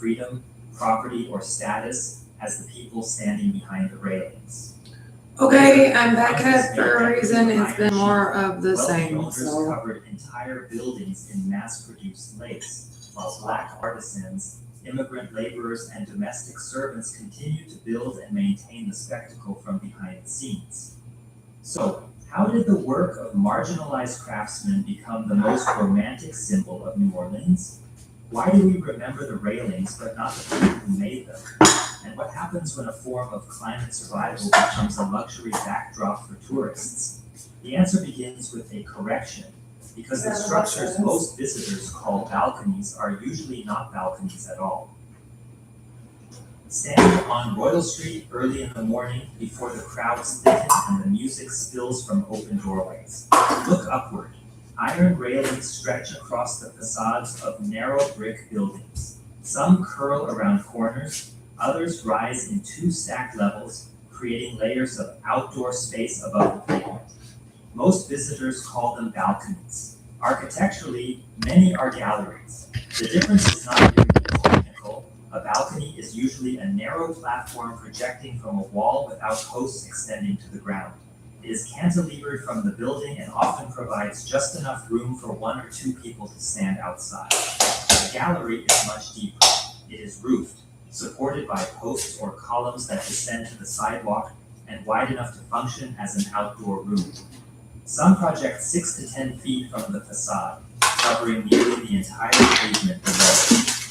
freedom, property, or status as the people standing behind the railings. Okay, I'm back up for a reason. It's been more of the Wealthy same, owners so. covered entire buildings in mass-produced lace, while Black artisans, immigrant laborers, and domestic servants continued to build and maintain the spectacle from behind the scenes. So, how did the work of marginalized craftsmen become the most romantic symbol of New Orleans? Why do we remember the railings but not the people who made them? And what happens when a form of climate survival becomes a luxury backdrop for tourists? The answer begins with a correction, because the structures most visitors call balconies are usually not balconies at all. Stand on Royal Street early in the morning before the crowds thicken and the music spills from open doorways. Look upward. Iron railings stretch across the facades of narrow brick buildings. Some curl around corners, others rise in two stacked levels, creating layers of outdoor space above the pavement. Most visitors call them balconies. Architecturally, many are galleries. The difference is not really technical. A balcony is usually a narrow platform projecting from a wall without posts extending to the ground. It is cantilevered from the building and often provides just enough room for one or two people to stand outside. A gallery is much deeper. It is roofed, supported by posts or columns that descend to the sidewalk and wide enough to function as an outdoor room. Some project 6 to 10 feet from the facade, covering nearly the entire pavement below.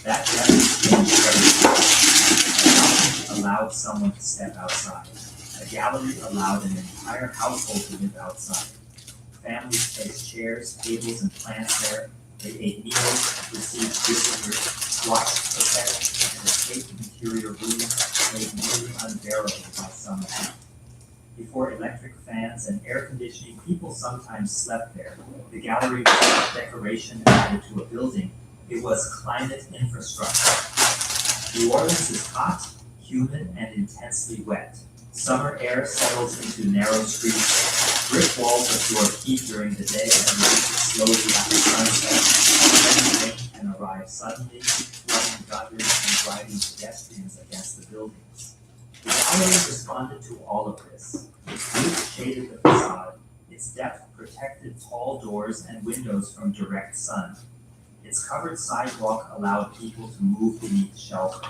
That depth changed everything. A balcony allowed someone to step outside. A gallery allowed an entire household to live outside. Families placed chairs, tables, and plants there. They ate meals, received visitors, watched processions, and escaped interior rooms made nearly unbearable by summer heat. Before electric fans and air conditioning, people sometimes slept there. The gallery was not decoration added to a building. It was climate infrastructure. New Orleans is hot, humid, and intensely wet. Summer air settles into narrow streets. Brick walls absorb heat during the day and release slowly after sunset. Then rain can arrive suddenly, flooding gutters and driving pedestrians against the buildings. The gallery responded to all of this. Its roof shaded the facade. Its depth protected tall doors and windows from direct sun. Its covered sidewalk allowed people to move beneath shelter.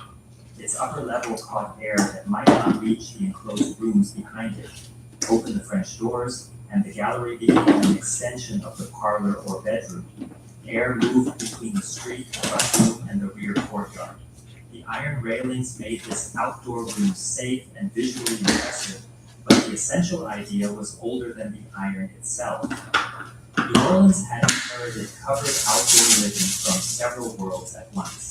Its upper level caught air that might not reach the enclosed rooms behind it. Open the French doors, and the gallery became an extension of the parlor or bedroom. Air moved between the street, front room, and the rear courtyard. The iron railings made this outdoor room safe and visually impressive, but the essential idea was older than the iron itself. New Orleans had inherited covered outdoor living from several worlds at once.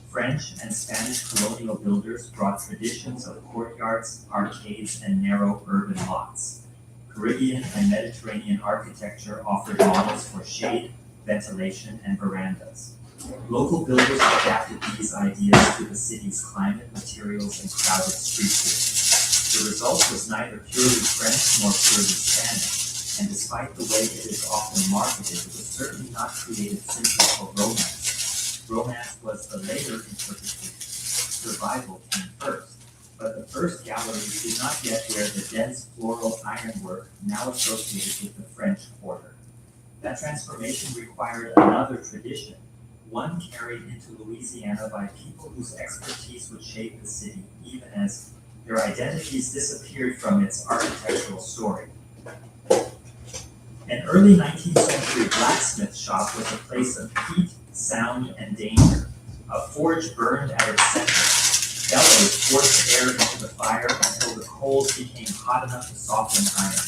French and Spanish colonial builders brought traditions of courtyards, arcades, and narrow urban lots. Caribbean and Mediterranean architecture offered models for shade, ventilation, and verandas. Local builders adapted these ideas to the city's climate, materials, and crowded street view. The result was neither purely French nor purely Spanish, and despite the way it is often marketed, it was certainly not created simply for romance. Romance was the later interpretation. Survival came first, but the first galleries did not yet wear the dense floral ironwork now associated with the French Quarter. That transformation required another tradition, one carried into Louisiana by people whose expertise would shape the city, even as their identities disappeared from its architectural story. An early 19th century blacksmith shop was a place of heat, sound, and danger. A forge burned at its center. Bellows forced air into the fire until the coals became hot enough to soften iron.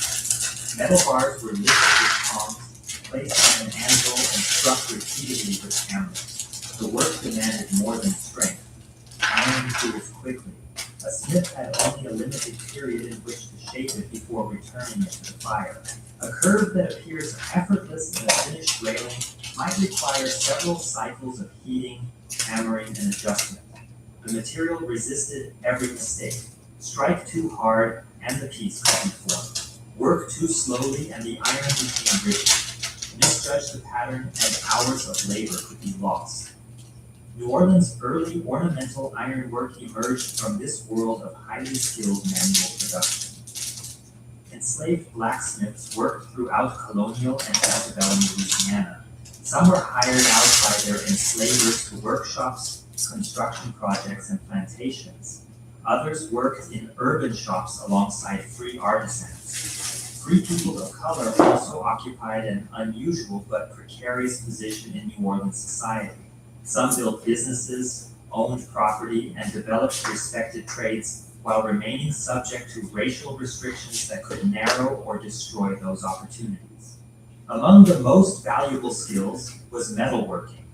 Metal bars were lifted with tongs, placed on an anvil, and struck repeatedly with hammers. The work demanded more than strength. Iron cools quickly. A smith had only a limited period in which to shape it before returning it to the fire. A curve that appears effortless in a finished railing might require several cycles of heating, hammering, and adjustment. The material resisted every mistake. Strike too hard, and the piece couldn't form. Work too slowly, and the iron became rigid. Misjudge the pattern, and hours of labor could be lost. New Orleans' early ornamental ironwork emerged from this world of highly skilled manual production. Enslaved blacksmiths worked throughout colonial and antebellum Louisiana. Some were hired out by their enslavers to workshops, construction projects, and plantations. Others worked in urban shops alongside free artisans. Free people of color also occupied an unusual but precarious position in New Orleans society. Some built businesses, owned property, and developed respected trades while remaining subject to racial restrictions that could narrow or destroy those opportunities. Among the most valuable skills was metalworking.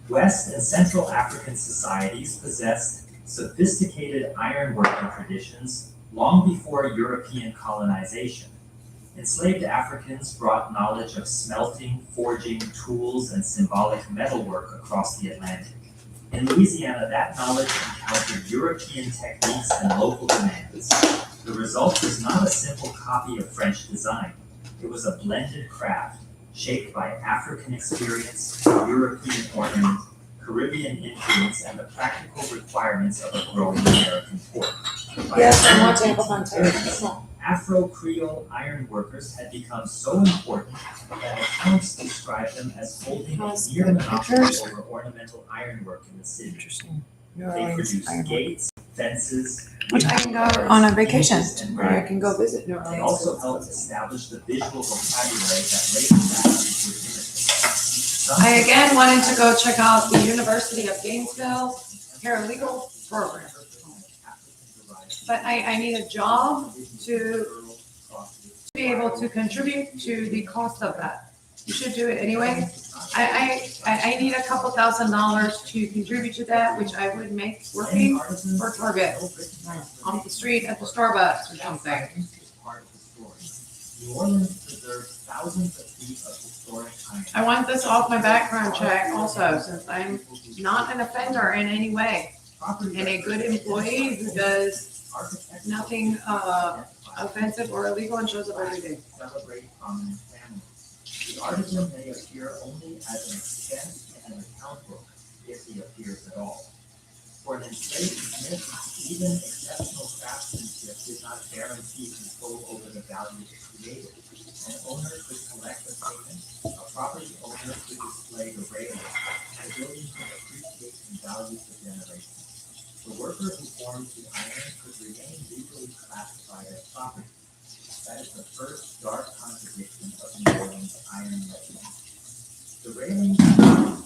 West and Central African societies possessed sophisticated ironworking traditions long before European colonization. Enslaved Africans brought knowledge of smelting, forging, tools, and symbolic metalwork across the Atlantic. In Louisiana, that knowledge encountered European techniques and local demands. The result was not a simple copy of French design. It was a blended craft, shaped by African experience, European ornament, Caribbean influence, and the practical requirements of a growing American port. Yes, I'm watching Apple Fun too. Afro-Creole ironworkers had become so important that accounts describe them as holding a near monopoly over ornamental ironwork in the city. Interesting. They produced gates, fences, Which I can go on a vacation, or I can go visit New They Orleans. also helped establish the visual vocabulary that later factories would imitate. I again wanted to go check out the University of Gainesville paralegal program. But I need a job to be able to contribute to the cost of that. You should do it anyway. I need a couple $1,000s to contribute to that, which I would make working for Target on the street at the Starbucks or something. New Orleans preserves thousands of feet of historic iron. I want this off my background check also, since I'm not an offender in any way and a good employee who does nothing offensive or illegal and shows up every day. Celebrate prominent families. The artisan may appear only as an expense in an account book, if he appears at all. For an enslaved smith, even exceptional craftsmanship did not guarantee control over the value it created. An owner could collect a payment, a property owner could display the railing, and the building could appreciate and value for generations. The worker who formed the iron could remain legally classified as property. That is the first dark contradiction of New Orleans iron legend. The railings,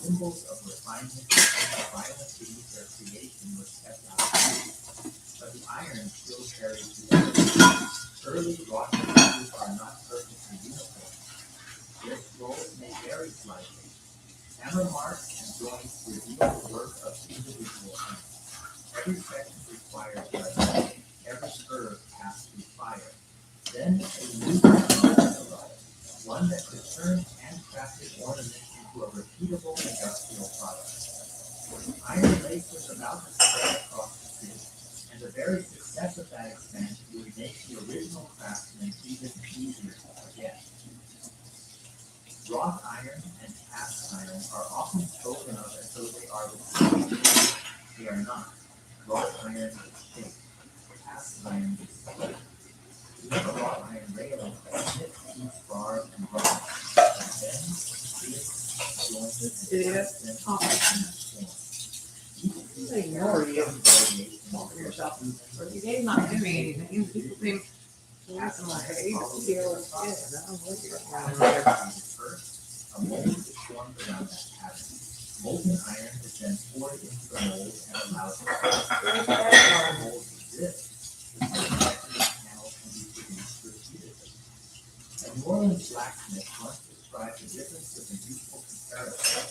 symbols of refinement and violence beneath their creation, were kept out of view. But the iron still carries the evidence. Early wrought pieces are not perfectly uniform. Their scrolls may vary slightly. Hammer marks and joints reveal the work of individual hands. Every section required judgment, every curve passed through fire. Then a new technology arrived, one that could turn handcrafted ornaments into a repeatable industrial product. Iron lace was about to spread across the city, and the very success of that expansion would make the original craftsmen even easier to forget. Wrought iron and cast iron are often spoken of as though they are the same. They are not. Wrought iron is shaped, cast iron is split. To make a wrought iron railing, a smith keeps bars and rods, and then splits, jointed, and cast them into form. Each piece They ignore you. variation For yourself. Or the game's not doing anything. People think, listen, like, hey, you deal with this. I don't know what you're talking about. First, a mold is formed around that pattern. Molten iron is then poured into the mold and allowed to cast. Once the mold exists, the manufactured panel can be produced repeatedly. A New Orleans blacksmith once described the difference of a useful comparison.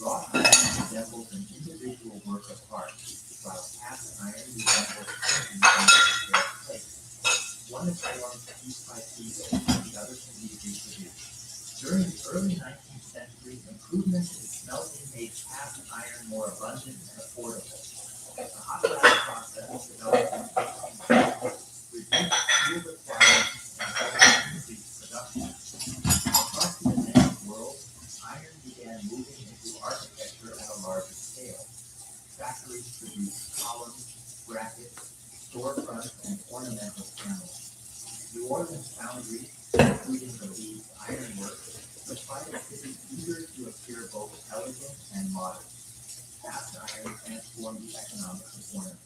Wrought iron resembles an individual work of art, while cast iron resembles painting on a prepared plate. One is formed piece by piece, and the other can be reproduced. During the early 19th century, improvements in smelting made cast iron more abundant and affordable. The hot blast process developed in 1800s, reduced fuel requirements, and helped increase production. Across the advanced world, iron began moving into architecture at a larger scale. used columns, brackets, storefronts, and ornamental panels. New Orleans foundries, including the Leeds ironwork, supplied a city eager to appear both elegant and modern. Cast iron transformed the economics of ornament.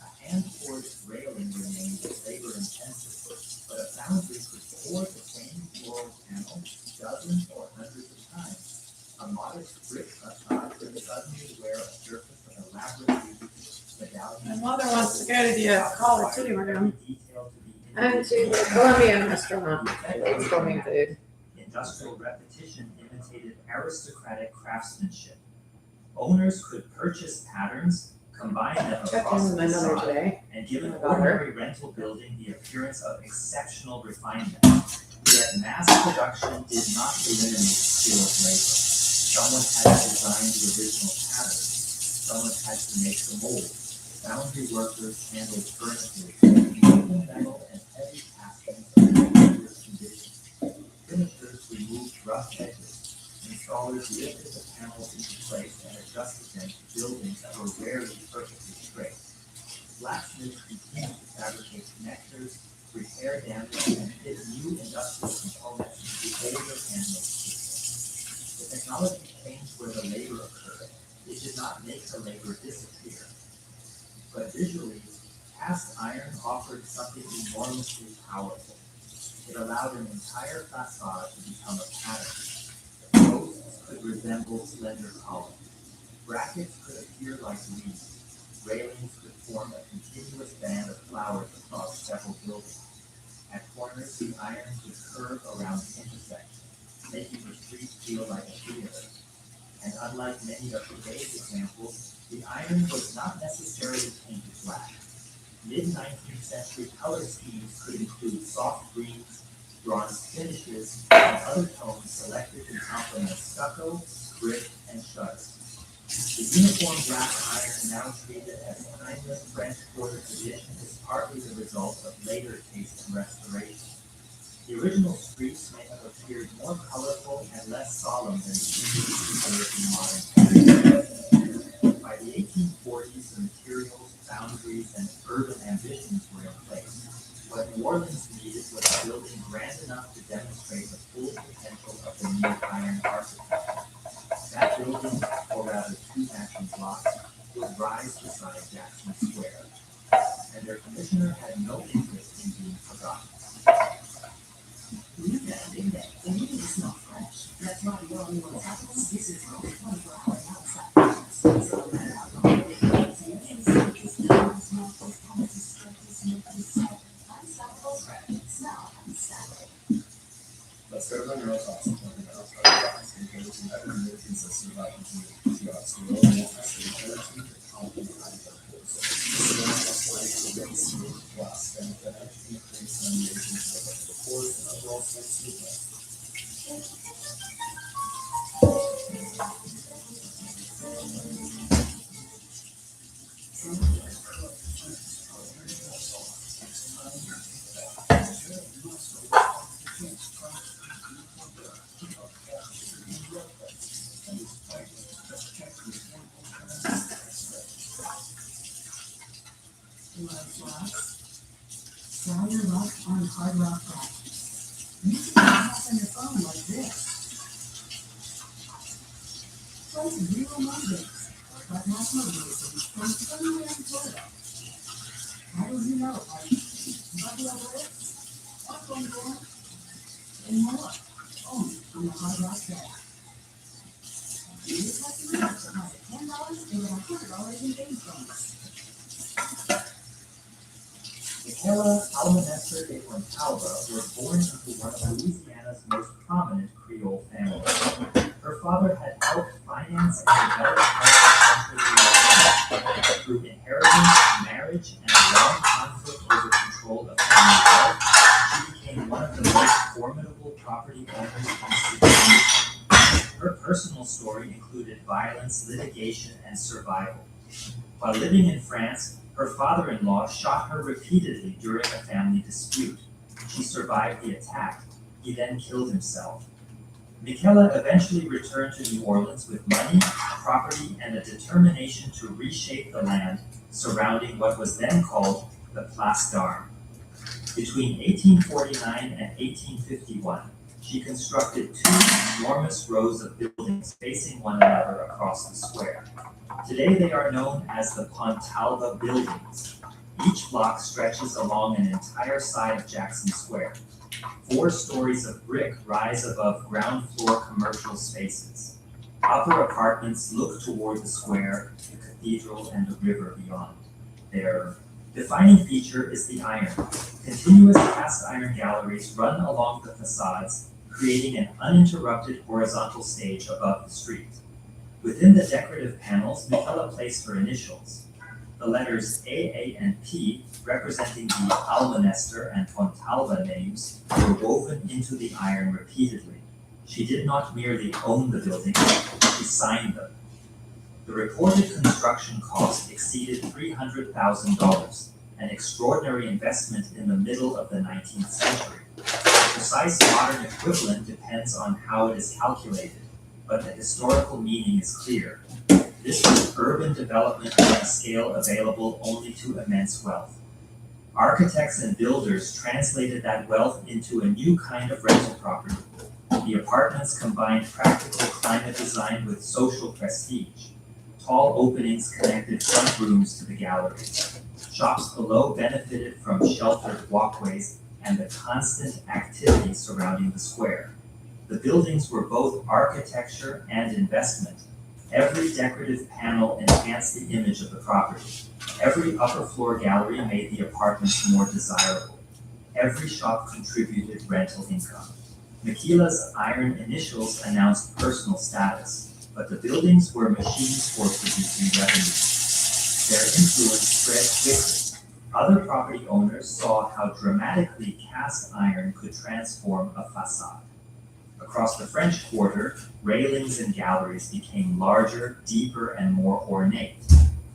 A hand-forged railing remained labor-intensive, but a foundry could forge the same floral panel dozens or hundreds of times. A modest brick facade could suddenly wear a surface of elaborate medallion. My mother wants to go to the Collar City we're going. And to the Colombian restaurant. It's Colombian food. Industrial repetition imitated aristocratic craftsmanship. Owners could purchase patterns, combine them Checked in across with the my mother facade, today. and give an About her. ordinary rental building the appearance of exceptional refinement. Yet mass production did not eliminate skilled labor. Someone had to design the original pattern. Someone had to make the mold. Foundry workers handled furnaces, molten metal and heavy castings in dangerous conditions. Finishers removed rough edges. Installers lifted the panels into place and adjusted them to buildings that were rarely perfectly straight. Blacksmiths continued to fabricate connectors, repair damage, and fit new industrial components into older handmade systems. The technology changed where the labor occurred. It did not make the labor disappear. But visually, cast iron offered something enormously powerful. It allowed an entire facade to become a pattern. Posts could resemble slender columns. Brackets could appear like leaves. Railings could form a continuous band of flowers across several buildings. At corners, the iron could curve around intersections, making the street feel like a theater. And unlike many of today's examples, the iron was not necessarily painted black. Mid-19th century color schemes could include soft greens, bronze finishes, and other tones selected to complement stucco, brick, and shutters. The uniform black iron, now treated as timeless French Quarter tradition, is partly the result of later taste and restoration. The original streets may have appeared more colorful and less solemn than the images in modern period. By the 1840s, the materials, boundaries, and urban ambitions were in place. What New Orleans needed was a building grand enough to demonstrate the full potential of the new iron architecture. That building, or rather two matching blocks, would rise beside Jackson Square, and their commissioner had no interest in being forgotten. We've got a big day. The meeting is not fresh. That's why the only one happens. This is only 24-hour outside. So no matter how long it takes, you can see this now. This not this kind of this make this set. Unstoppable fresh. Smell unstoppable. Let's go to the neural talks. Consistent about two hours. The neural glass and the energy increase in the agents of the core and overall sense movement. Try your luck on Hard Rock Rock. You can tap on your phone like this. Play some real movies, but not movies from somewhere in Florida. Titles you know, like Buffalo Blitz, Upland Born, and more. Only on the Hard Rock Track. New customers deposit $10 and get $100 in game bonus. Michaela Almanester de Montalva was born into one of Louisiana's most prominent Creole families. Her father had helped finance and develop country through inheritance, marriage, and a long conflict over control of family wealth. She became one of the most formidable property owners in the city. Her personal story included violence, litigation, and survival. While living in France, her father-in-law shot her repeatedly during a family dispute. She survived the attack. He then killed himself. Michaela eventually returned to New Orleans with money, property, and a determination to reshape the land surrounding what was then called the Place d'Armes. Between 1849 and 1851, she constructed two enormous rows of buildings facing one another across the square. Today they are known as the Pontalba Buildings. Each block stretches along an entire side of Jackson Square. 4 stories of brick rise above ground floor commercial spaces. Upper apartments look toward the square, the cathedral, and the river beyond. Their defining feature is the iron. Continuous cast iron galleries run along the facades, creating an uninterrupted horizontal stage above the street. Within the decorative panels, Michaela placed her initials. The letters A, and P, representing the Almanester and Fontalba names, were woven into the iron repeatedly. She did not merely own the buildings, she signed them. The reported construction cost exceeded $300,000, an extraordinary investment in the middle of the 19th century. The precise modern equivalent depends on how it is calculated, but the historical meaning is clear. This was urban development on a scale available only to immense wealth. Architects and builders translated that wealth into a new kind of rental property. The apartments combined practical climate design with social prestige. Tall openings connected front rooms to the galleries. Shops below benefited from sheltered walkways and the constant activity surrounding the square. The buildings were both architecture and investment. Every decorative panel enhanced the image of the property. Every upper floor gallery made the apartments more desirable. Every shop contributed rental income. Michaela's iron initials announced personal status, but the buildings were machines for producing revenue. Their influence spread quickly. Other property owners saw how dramatically cast iron could transform a facade. Across the French Quarter, railings and galleries became larger, deeper, and more ornate.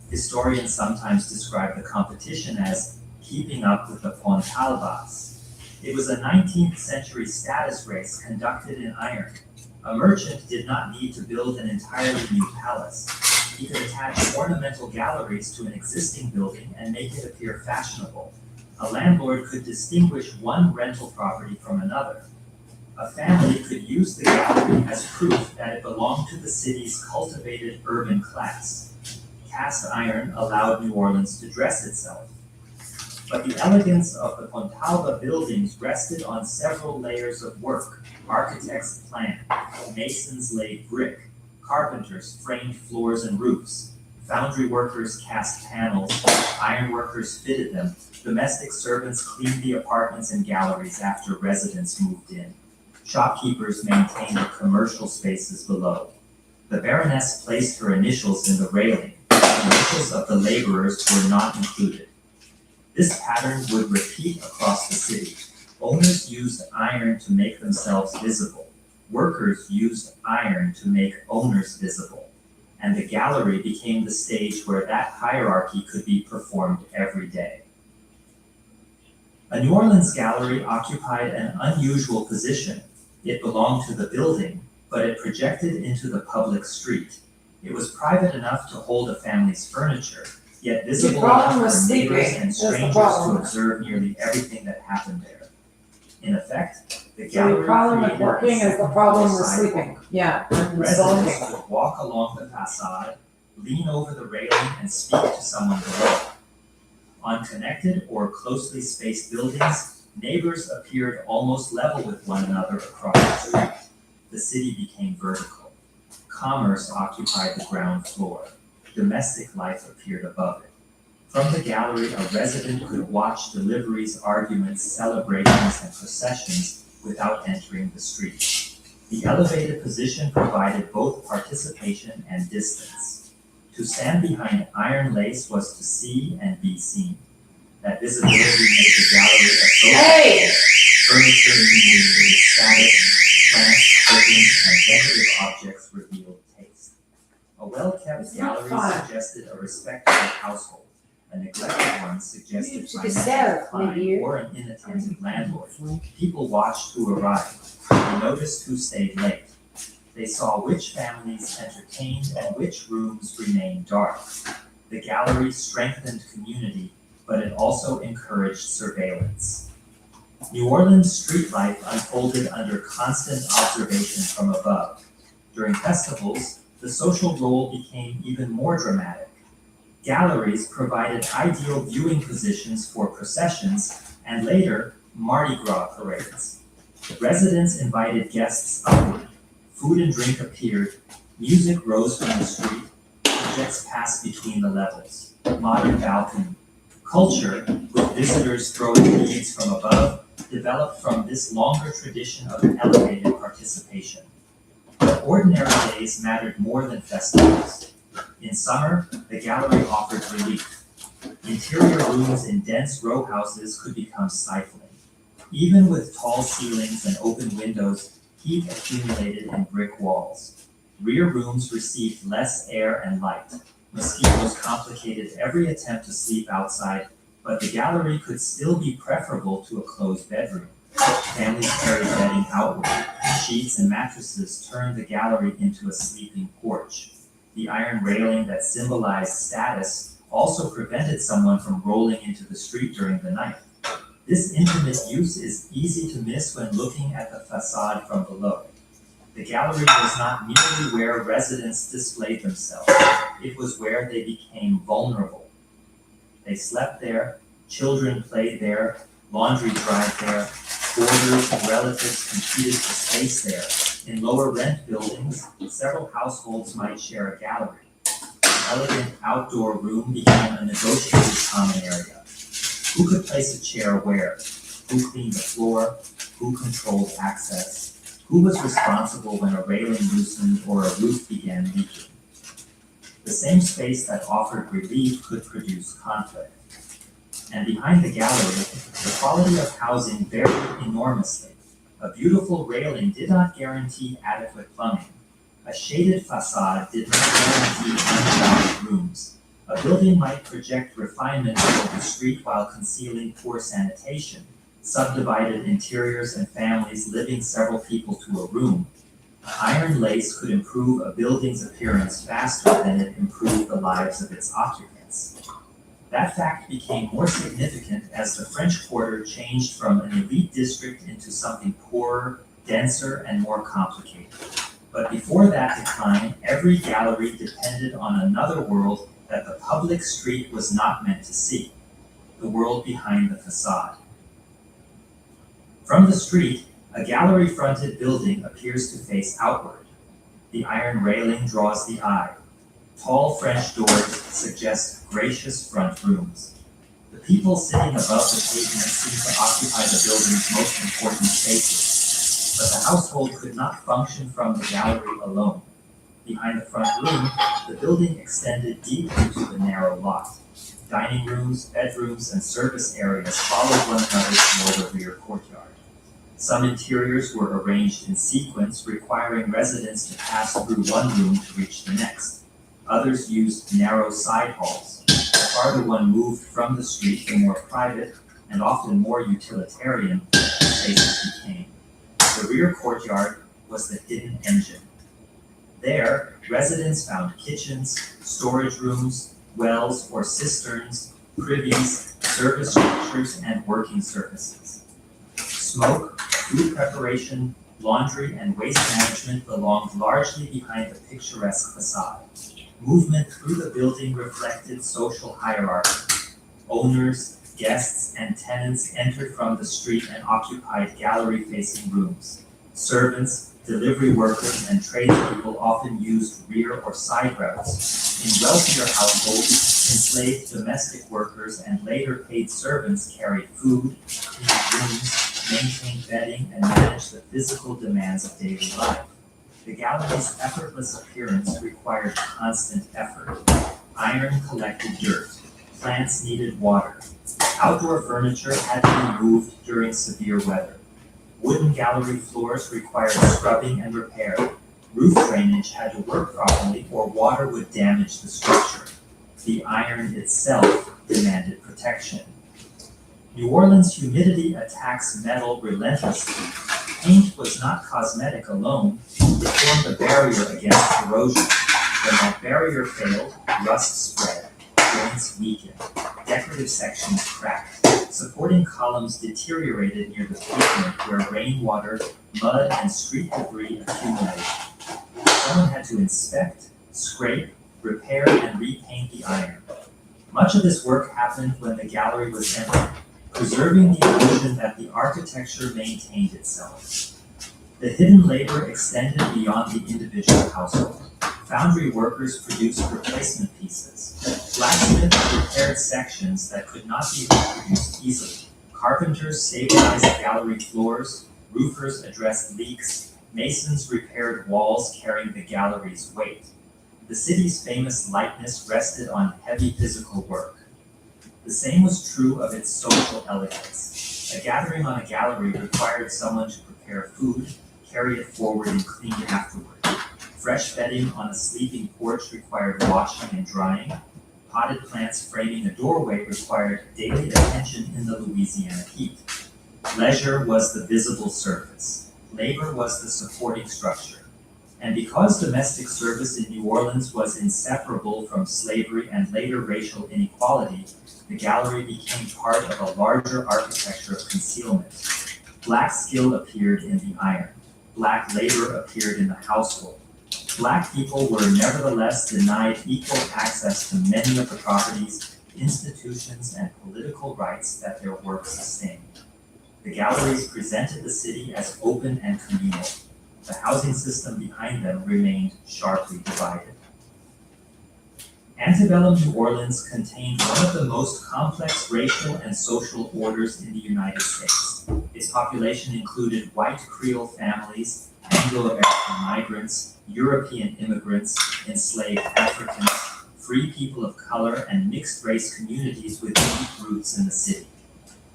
Historians sometimes describe the competition as keeping up with the Fontalbas. It was a 19th century status race conducted in iron. A merchant did not need to build an entirely new palace. He could attach ornamental galleries to an existing building and make it appear fashionable. A landlord could distinguish one rental property from another. A family could use the gallery as proof that it belonged to the city's cultivated urban class. Cast iron allowed New Orleans to dress itself. But the elegance of the Fontalba buildings rested on several layers of work. Architects planned, masons laid brick, carpenters framed floors and roofs, foundry workers cast panels, iron workers fitted them, domestic servants cleaned the apartments and galleries after residents moved in. Shopkeepers maintained the commercial spaces below. The Baroness placed her initials in the railing. The initials of the laborers were not included. This pattern would repeat across the city. Owners used iron to make themselves visible. Workers used iron to make owners visible. And the gallery became the stage where that hierarchy could be performed every day. A New Orleans gallery occupied an unusual position. It belonged to the building, but it projected into the public street. It was private enough to hold a family's furniture, yet visible enough for neighbors and strangers to observe nearly everything that happened there. In effect, the gallery The problem with created working a is the problem with sidewalk. sleeping. Yeah. and Residents sleeping. would walk along the facade, lean over the railing, and speak to someone below. On connected or closely spaced buildings, neighbors appeared almost level with one another across the street. The city became vertical. Commerce occupied the ground floor. Domestic life appeared above it. From the gallery, a resident could watch deliveries, arguments, celebrations, and processions without entering the street. The elevated position provided both participation and distance. To stand behind iron lace was to see and be seen. That visibility made the gallery a social place. Furniture communicated status, plants, curtains, and decorative objects revealed taste. A well-kept It's not gallery fun. suggested a respectable household. A neglected one suggested You should financial sell, decline maybe. or an inattentive landlord. People watched who arrived. They noticed who stayed late. They saw which families entertained and which rooms remained dark. The gallery strengthened community, but it also encouraged surveillance. New Orleans street life unfolded under constant observation from above. During festivals, the social role became even more dramatic. Galleries provided ideal viewing positions for processions and later Mardi Gras parades. Residents invited guests upward. Food and drink appeared, music rose from the street, objects passed between the levels. Modern balcony. Culture, with visitors throwing beads from above, developed from this longer tradition of elevated participation. But ordinary days mattered more than festivals. In summer, the gallery offered relief. Interior rooms in dense row houses could become stifling. Even with tall ceilings and open windows, heat accumulated in brick walls. Rear rooms received less air and light. Mosquitoes complicated every attempt to sleep outside, but the gallery could still be preferable to a closed bedroom. Families carried bedding outward. Sheets and mattresses turned the gallery into a sleeping porch. The iron railing that symbolized status also prevented someone from rolling into the street during the night. This intimate use is easy to miss when looking at the facade from below. The gallery was not merely where residents displayed themselves, it was where they became vulnerable. They slept there, children played there, laundry dried there, boarders and relatives competed for space there. In lower rent buildings, several households might share a gallery. An elegant outdoor room became a negotiated common area. Who could place a chair where? Who cleaned the floor? Who controlled access? Who was responsible when a railing loosened or a roof began leaking? The same space that offered relief could produce conflict. And behind the gallery, the quality of housing varied enormously. A beautiful railing did not guarantee adequate plumbing. A shaded facade did not guarantee unshowered rooms. A building might project refinement over the street while concealing poor sanitation. Subdivided interiors and families living several people to a room. Iron lace could improve a building's appearance faster than it improved the lives of its occupants. That fact became more significant as the French Quarter changed from an elite district into something poorer, denser, and more complicated. But before that decline, every gallery depended on another world that the public street was not meant to see, the world behind the facade. From the street, a gallery-fronted building appears to face outward. The iron railing draws the eye. Tall French doors suggest gracious front rooms. The people sitting above the pavement seem to occupy the building's most important spaces. But the household could not function from the gallery alone. Behind the front room, the building extended deep into the narrow lot. Dining rooms, bedrooms, and service areas followed one another toward the rear courtyard. Some interiors were arranged in sequence, requiring residents to pass through one room to reach the next. Others used narrow side halls. The farther one moved from the street, the more private, and often more utilitarian, the spaces became. The rear courtyard was the hidden engine. There, residents found kitchens, storage rooms, wells or cisterns, privies, service structures, and working surfaces. Smoke, food preparation, laundry, and waste management belonged largely behind the picturesque facade. Movement through the building reflected social hierarchy. Owners, guests, and tenants entered from the street and occupied gallery-facing rooms. Servants, delivery workers, and tradespeople often used rear or side routes. In wealthier households, enslaved domestic workers and later paid servants carried food, cleaned rooms, maintained bedding, and managed the physical demands of daily life. The gallery's effortless appearance required constant effort. Iron collected dirt. Plants needed water. Outdoor furniture had to be moved during severe weather. Wooden gallery floors required scrubbing and repair. Roof drainage had to work properly or water would damage the structure. The iron itself demanded protection. New Orleans humidity attacks metal relentlessly. paint was not cosmetic alone, it formed a barrier against corrosion. When that barrier failed, rust spread, joints weakened, decorative sections cracked, supporting columns deteriorated near the pavement where rainwater, mud, and street debris accumulated. Someone had to inspect, scrape, repair, and repaint the iron. Much of this work happened when the gallery was empty, preserving the illusion that the architecture maintained itself. The hidden labor extended beyond the individual household. Foundry workers produced replacement pieces. Blacksmiths repaired sections that could not be reproduced easily. Carpenters stabilized gallery floors. Roofers addressed leaks. Masons repaired walls carrying the gallery's weight. The city's famous lightness rested on heavy physical work. The same was true of its social elegance. A gathering on a gallery required someone to prepare food, carry it forward, and clean afterward. Fresh bedding on a sleeping porch required washing and drying. Potted plants framing a doorway required daily attention in the Louisiana heat. Leisure was the visible surface. Labor was the supporting structure. And because domestic service in New Orleans was inseparable from slavery and later racial inequality, the gallery became part of a larger architecture of concealment. Black skill appeared in the iron. Black labor appeared in the household. Black people were nevertheless denied equal access to many of the properties, institutions, and political rights that their work sustained. The galleries presented the city as open and communal. The housing system behind them remained sharply divided. Antebellum New Orleans contained one of the most complex racial and social orders in the United States. Its population included white Creole families, Anglo-American migrants, European immigrants, enslaved Africans, free people of color, and mixed-race communities with deep roots in the city.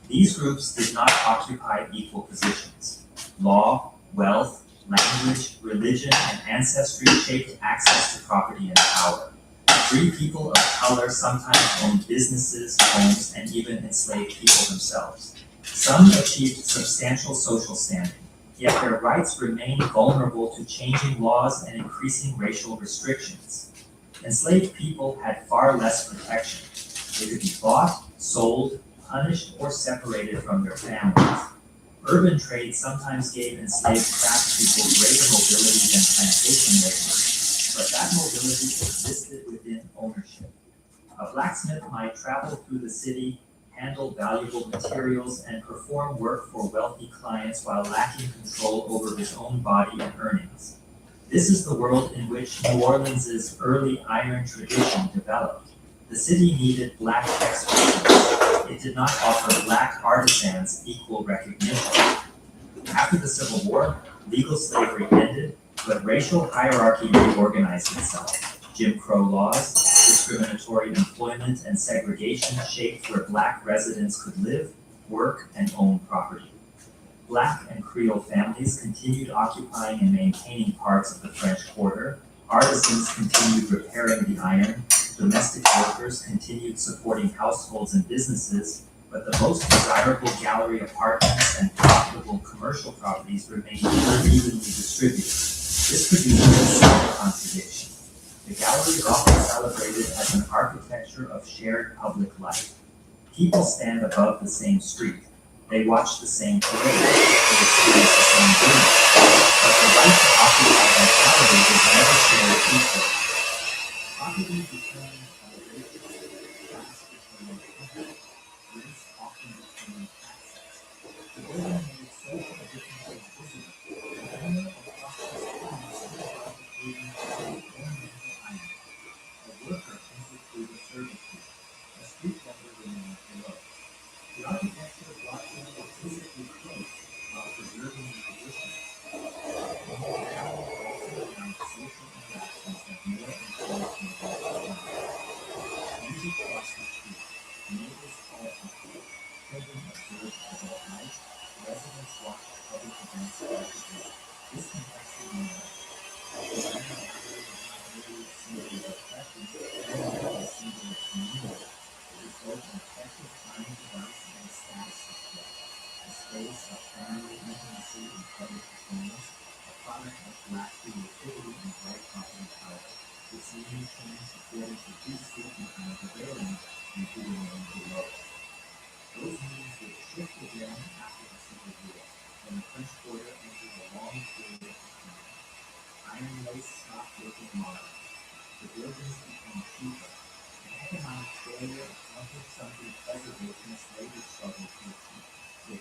These groups did not occupy equal positions. Law, wealth, language, religion, and ancestry shaped access to property and power. Free people of color sometimes owned businesses, homes, and even enslaved people themselves. Some achieved substantial social standing, yet their rights remained vulnerable to changing laws and increasing racial restrictions. Enslaved people had far less protection. They could be bought, sold, punished, or separated from their families. Urban trade sometimes gave enslaved craftspeople greater mobility than plantation laborers, but that mobility existed within ownership. A blacksmith might travel through the city, handle valuable materials, and perform work for wealthy clients while lacking control over his own body and earnings. This is the world in which New Orleans' early iron tradition developed. The city needed black expertise. It did not offer black artisans equal recognition. After the Civil War, legal slavery ended, but racial hierarchy reorganized itself. Jim Crow laws, discriminatory employment, and segregation shaped where black residents could live, work, and own property. Black and Creole families continued occupying and maintaining parts of the French Quarter. Artisans continued repairing the iron. Domestic workers continued supporting households and businesses, but the most desirable gallery apartments and profitable commercial properties remained unevenly distributed. This produced a simple contradiction. The gallery is often celebrated as an architecture of shared public life. People stand above the same street. They watch the same parade. They experience the same dreams. But the right to occupy that gallery is never shared equally. Property determined by racial, class determined coverage, race often determined access. The building made social differences visible. The owner of Fox's Corner stood above the pavement with ornamental iron. A worker entered through the service gate. A street vendor remained below. The architecture brought people physically close while preserving the position. The whole gallery also allowed social interactions that more encouraged neighborhood community. Music crossed the street. Neighbors called for food. Children observed adult life. Residents watched public events collectively. This complexity united. The iron gallery was not merely a symbol of oppression, it was a symbol of community. It was both an effective time device and a status display, a space of family intimacy and public performance, a product of black creativity and white property power. Its name changed according to whose significant prevailing, including the below. Those names would shift again after the Civil War, when the French Quarter entered a long period of decline. Iron lace stopped looking modern. The buildings became cheaper. An economic failure of 20th century preservationists later struggled to achieve with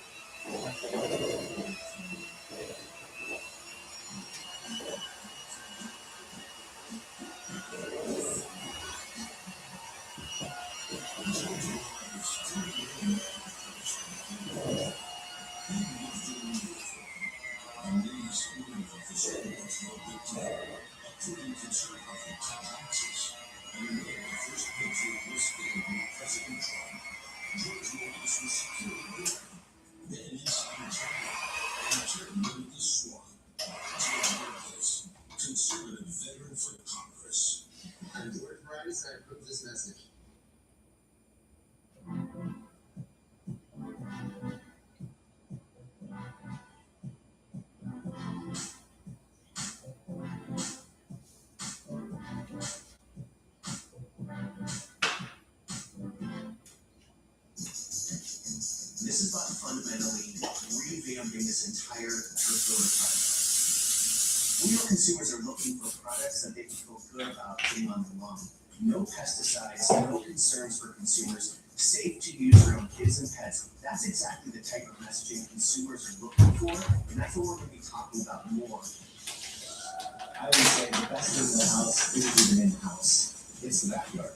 Conservative veteran for Congress. I'm George Rice. I approve this message. This is about fundamentally revamping this entire builder project. We know consumers are looking for products that they can feel good about getting on the lawn. No pesticides, no concerns for consumers, safe to use for own kids and pets. That's exactly the type of messaging consumers are looking for, and that's what we're going to be talking about more. I would say the best thing in the house isn't even in the house, it's the backyard.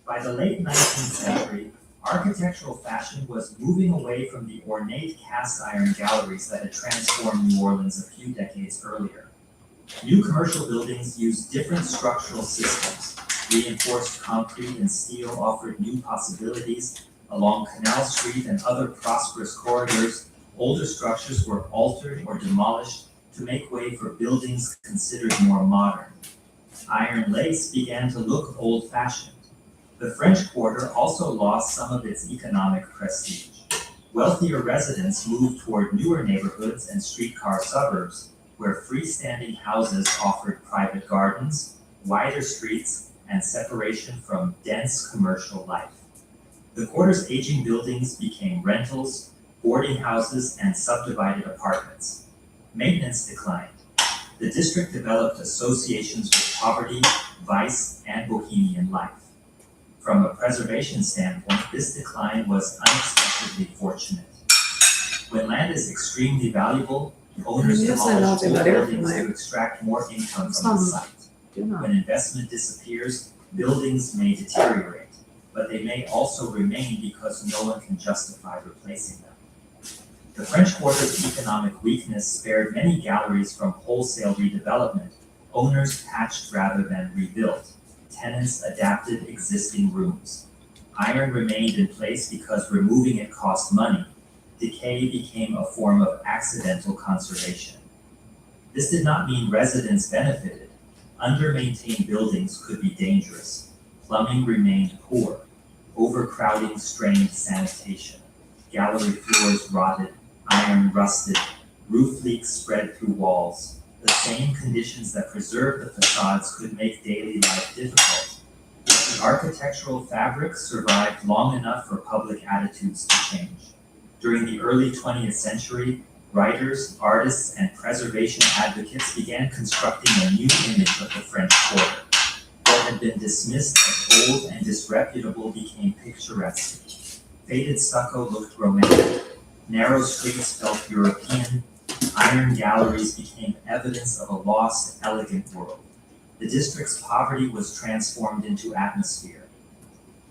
By the late 19th century, architectural fashion was moving away from the ornate cast iron galleries that had transformed New Orleans a few decades earlier. New commercial buildings used different structural systems. Reinforced concrete and steel offered new possibilities. Along Canal Street and other prosperous corridors, older structures were altered or demolished to make way for buildings considered more modern. Iron lace began to look old-fashioned. The French Quarter also lost some of its economic prestige. Wealthier residents moved toward newer neighborhoods and streetcar suburbs, where freestanding houses offered private gardens, wider streets, and separation from dense commercial life. The Quarter's aging buildings became rentals, boarding houses, and subdivided apartments. Maintenance declined. The district developed associations with poverty, vice, and bohemian life. From a preservation standpoint, this decline was unexpectedly fortunate. When land is extremely valuable, owners Yes, I know, demolish they old got air buildings from to extract more income from the Some site. Do not. When investment disappears, buildings may deteriorate, but they may also remain because no one can justify replacing them. The French Quarter's economic weakness spared many galleries from wholesale redevelopment. Owners patched rather than rebuilt. Tenants adapted existing rooms. Iron remained in place because removing it cost money. Decay became a form of accidental conservation. This did not mean residents benefited. Under-maintained buildings could be dangerous. Plumbing remained poor. Overcrowding strained sanitation. Gallery floors rotted, iron rusted, roof leaks spread through walls. The same conditions that preserved the facades could make daily life difficult. The architectural fabric survived long enough for public attitudes to change. During the early 20th century, writers, artists, and preservation advocates began constructing a new image of the French Quarter. What had been dismissed as old and disreputable became picturesque. Faded stucco looked romantic. Narrow streets felt European. Iron galleries became evidence of a lost, elegant world. The district's poverty was transformed into atmosphere.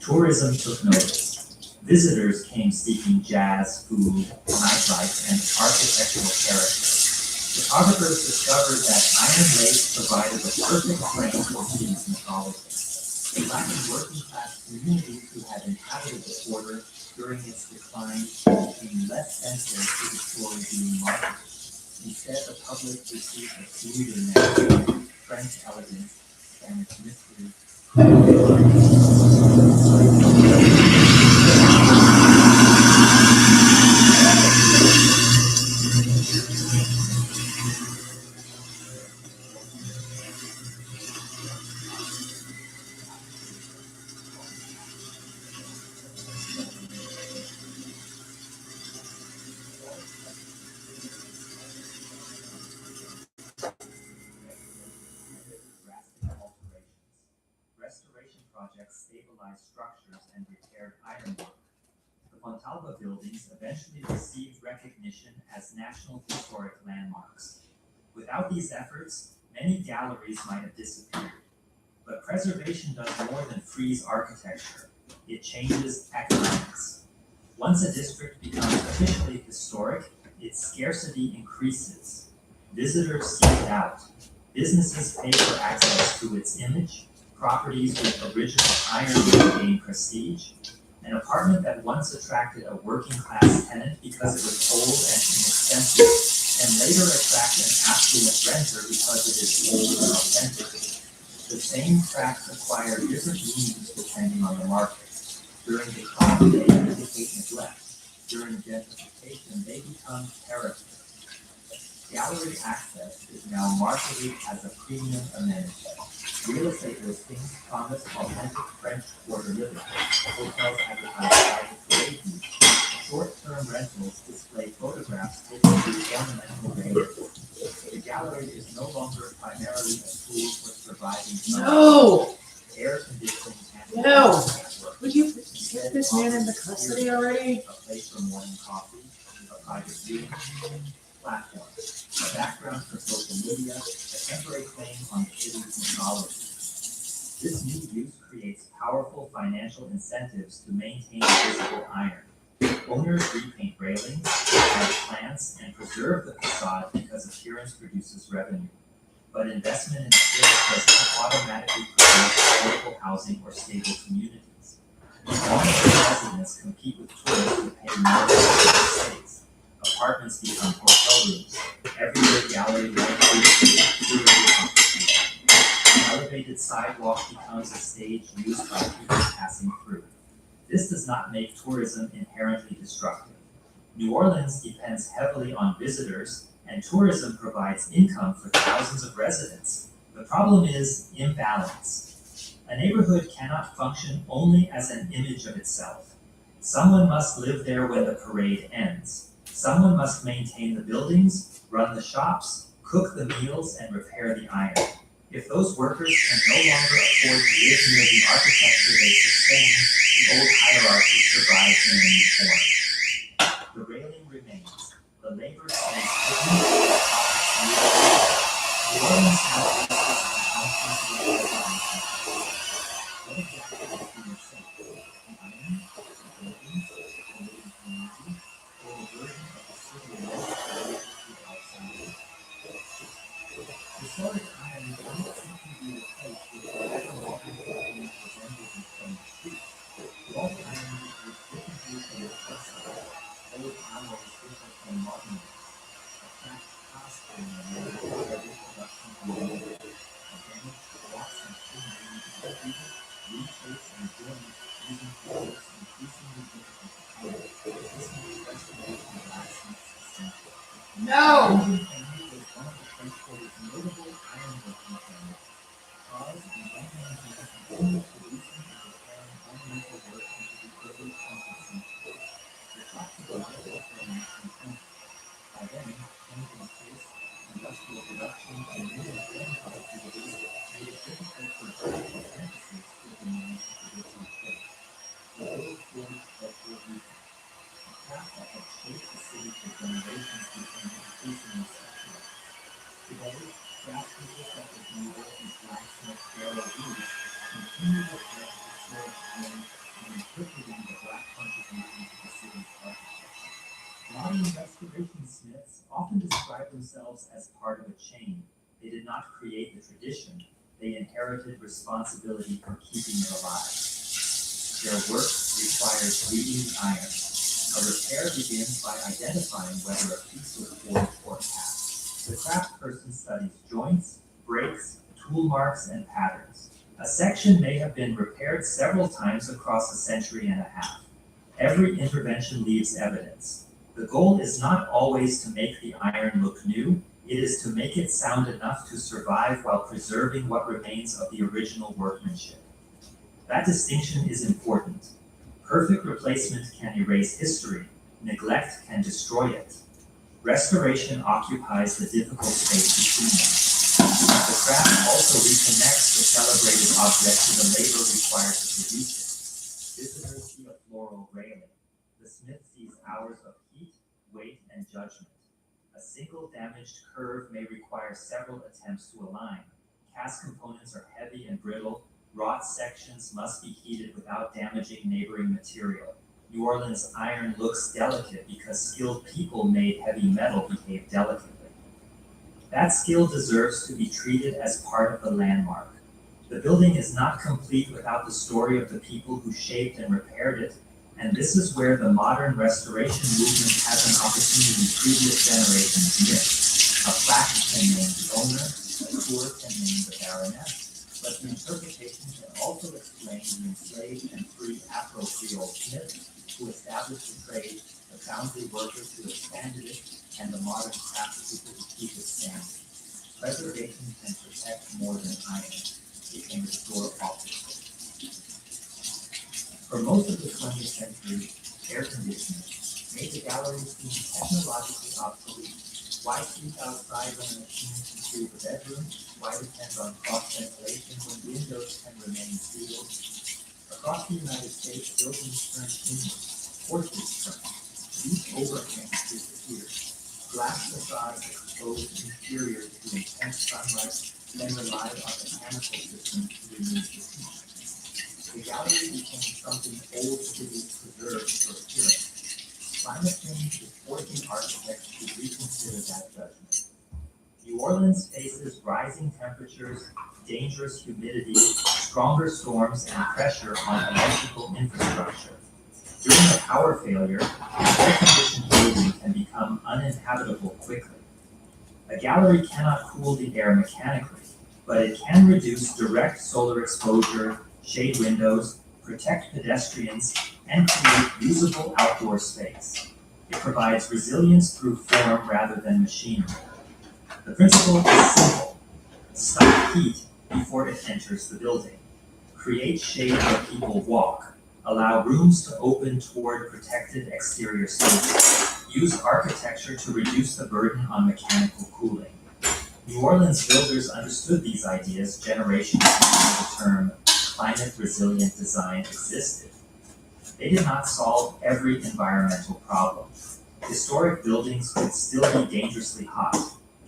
Tourism took notice. Visitors came seeking jazz, food, nightlife, and architectural character. Photographers discovered that iron lace provided the perfect frame for city's mythology. The Latin working-class communities who had inhabited the Quarter during its decline became less sensitive to the story being marketed. Instead, the public received a smoother narrative, French elegance, Spanish mystery. projects stabilized structures and repaired ironwork. The Fontalba buildings eventually received recognition as National Historic Landmarks. Without these efforts, many galleries might have disappeared. But preservation does more than freeze architecture. It changes economics. Once a district becomes officially historic, its scarcity increases. Visitors seek it out. Businesses pay for access to its image. Properties with original iron gain prestige. An apartment that once attracted a working-class tenant because it was old and inexpensive can later attract an affluent renter because it is old and authentic. The same tracts acquire different meanings depending on the market. During decline, they indicate neglect. During gentrification, they become character. Gallery access is now marketed as a premium amenity. Real estate listings promise authentic French Quarter living. Hotels advertise private parade views. Short-term rentals display photographs taken through ornamental railings. The gallery is no longer primarily a tool for surviving. No, Air conditioning and No. network. would you get this man into custody already? A place for morning coffee, a private viewing, platform, a background for social media, a temporary claim on the city's mythology. This new use creates powerful financial incentives to maintain visible iron. Owners repaint railings, add plants, and preserve the facade because appearance produces revenue. But investment in cities does not automatically produce affordable housing or stable communities. Long-term residents compete with tourists who pay more for space. Apartments become hotel rooms. Everyday gallery language curated competition. An elevated sidewalk becomes a stage used by people passing through. This does not make tourism inherently destructive. New Orleans depends heavily on visitors, and tourism provides income for thousands of residents. The problem is imbalance. A neighborhood cannot function only as an image of itself. Someone must live there when the parade ends. Someone must maintain the buildings, run the shops, cook the meals, and repair the iron. If those workers can no longer afford to live near the architecture they sustain, the old hierarchy survives in a new form. The railing remains. The labor stays hidden, the profits move. New Orleans now faces a constantly evolving future. What exactly is being said? The iron, the buildings, the living community, or a version of the city related to outsiders? Historic iron cannot simply be replaced with whatever modern buildings or vendors in front of the street. Wrought iron behaves differently from its outside. Old alloys differ from modern ones. Attract cast iron and production and mold. Organic blocks and thin beams are treated, reshaped and joined using techniques increasingly difficult to find. This makes restoration blacksmiths essential. No. Indian family was one of the French Quarter's notable ironworking families. Charles and Benjamin Hunt continued producing and repairing ornamental work into the early 20th century. The shops were not built for 1920. By then, changing taste, industrial production, and new mechanical activities made it difficult for British apprentices to remain in traditional trade. The old forged cultural roots. A craft that had shaped the city for generations became increasingly specialized. Today, craftspeople such as New Orleans blacksmith Darrell Reeves continue to work historic iron and interpreting the black contribution to the city's architecture. Modern restoration smiths often describe themselves as part of a chain. They did not create the tradition, they inherited responsibility for keeping it alive. Their work requires reading the iron. A repair begins by identifying whether a piece was forged or cast. The craft person studies joints, breaks, tool marks, and patterns. A section may have been repaired several times across a century and a half. Every intervention leaves evidence. The goal is not always to make the iron look new, it is to make it sound enough to survive while preserving what remains of the original workmanship. That distinction is important. Perfect replacement can erase history, neglect can destroy it. Restoration occupies the difficult space between them. The craft also reconnects the celebrated object to the labor required to produce it. Visitors see a floral railing. The smith sees hours of heat, weight, and judgment. A single damaged curve may require several attempts to align. Cast components are heavy and brittle. Wrought sections must be heated without damaging neighboring material. New Orleans iron looks delicate because skilled people made heavy metal behave delicately. That skill deserves to be treated as part of the landmark. The building is not complete without the story of the people who shaped and repaired it, and this is where the modern restoration movement has an opportunity previous generations missed. A plaque can name the owner, a tour can name the baroness, but the interpretation can also explain the enslaved and free Afro-Creole smith who established the trade, the foundry workers who expanded it, and the modern craftspeople who keep it standing. Preservation can protect more than iron. It can restore optics. For most of the 20th century, air conditioning made the gallery seem technologically obsolete. Why sleep outside when a machine can cool the bedroom? Why depend on cross ventilation when windows can remain sealed? Across the United States, buildings turned inward, porches turned, deep overhangs disappeared. Glass facades exposed interiors to intense sunlight, then relied on mechanical systems to remove the heat. The gallery became something old cities preserved for appearance. Climate change is forcing architects to reconsider that judgment. New Orleans faces rising temperatures, dangerous humidity, stronger storms, and pressure on electrical infrastructure. During a power failure, an air-conditioned building can become uninhabitable quickly. A gallery cannot cool the air mechanically, but it can reduce direct solar exposure, shade windows, protect pedestrians, and create usable outdoor space. It provides resilience through form rather than machinery. The principle is simple. Stop heat before it enters the building. Create shade where people walk. Allow rooms to open toward protected exterior spaces. Use architecture to reduce the burden on mechanical cooling. New Orleans builders understood these ideas generations before the term climate-resilient design existed. They did not solve every environmental problem. Historic buildings could still be dangerously hot.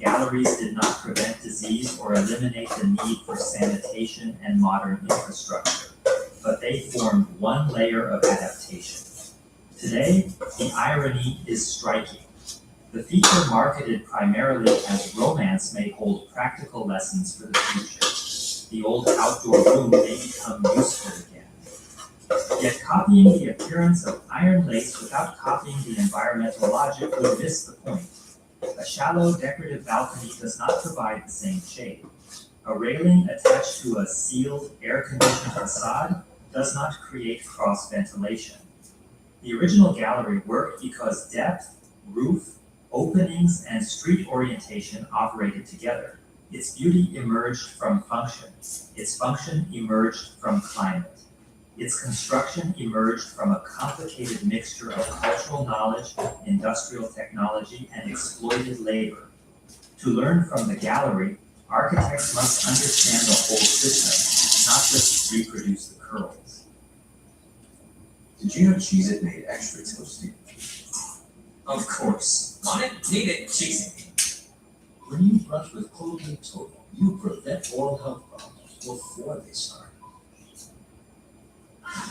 Galleries did not prevent disease or eliminate the need for sanitation and modern infrastructure, but they formed one layer of adaptation. Today, the irony is striking. The feature marketed primarily as romance may hold practical lessons for the future. The old outdoor room may become useful again. Yet copying the appearance of iron lace without copying the environmental logic would miss the point. A shallow decorative balcony does not provide the same shade. A railing attached to a sealed, air-conditioned facade does not create cross-ventilation. The original gallery worked because depth, roof, openings, and street orientation operated together. Its beauty emerged from function. Its function emerged from climate. Its construction emerged from a complicated mixture of cultural knowledge, industrial technology, and exploited labor. To learn from the gallery, architects must understand the whole system, not just reproduce the curls. Did you know Cheez-It made extra toasty? Of course. Want it? Need it? Cheesy. When you brush with Colgate Total, you prevent oral health problems before they start.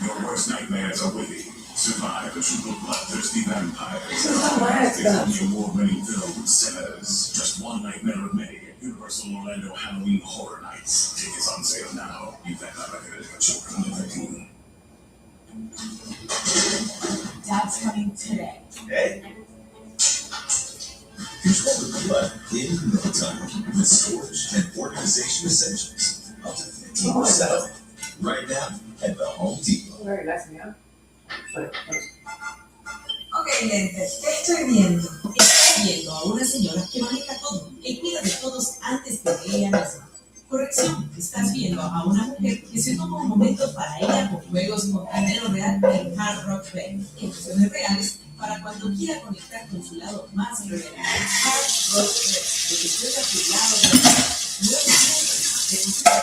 Your worst nightmares are with you. Survive a troop of bloodthirsty vampires. The award-winning film Sinners. Just one nightmare of many at Universal Orlando Halloween Horror Nights. Tickets on sale now. You bet not recommended for children under 13. Dad's coming today. Hey. Control the blood in no time with storage and organization essentials. Up to 15% off. Right now at the Home Depot. Very nice, man. Ok, lente, ¿qué estoy viendo? Estoy viendo a una señora que maneja todo, que cuida de todos antes que de ella misma. Corrección, estás viendo a una mujer que se toma un momento para ir a los juegos con dinero real en Hard Rock Bay. Emociones reales para cuando quiera conectar con su lado más real. Hard Rock Bay, desde su lado real. Nuevos juegos de cultura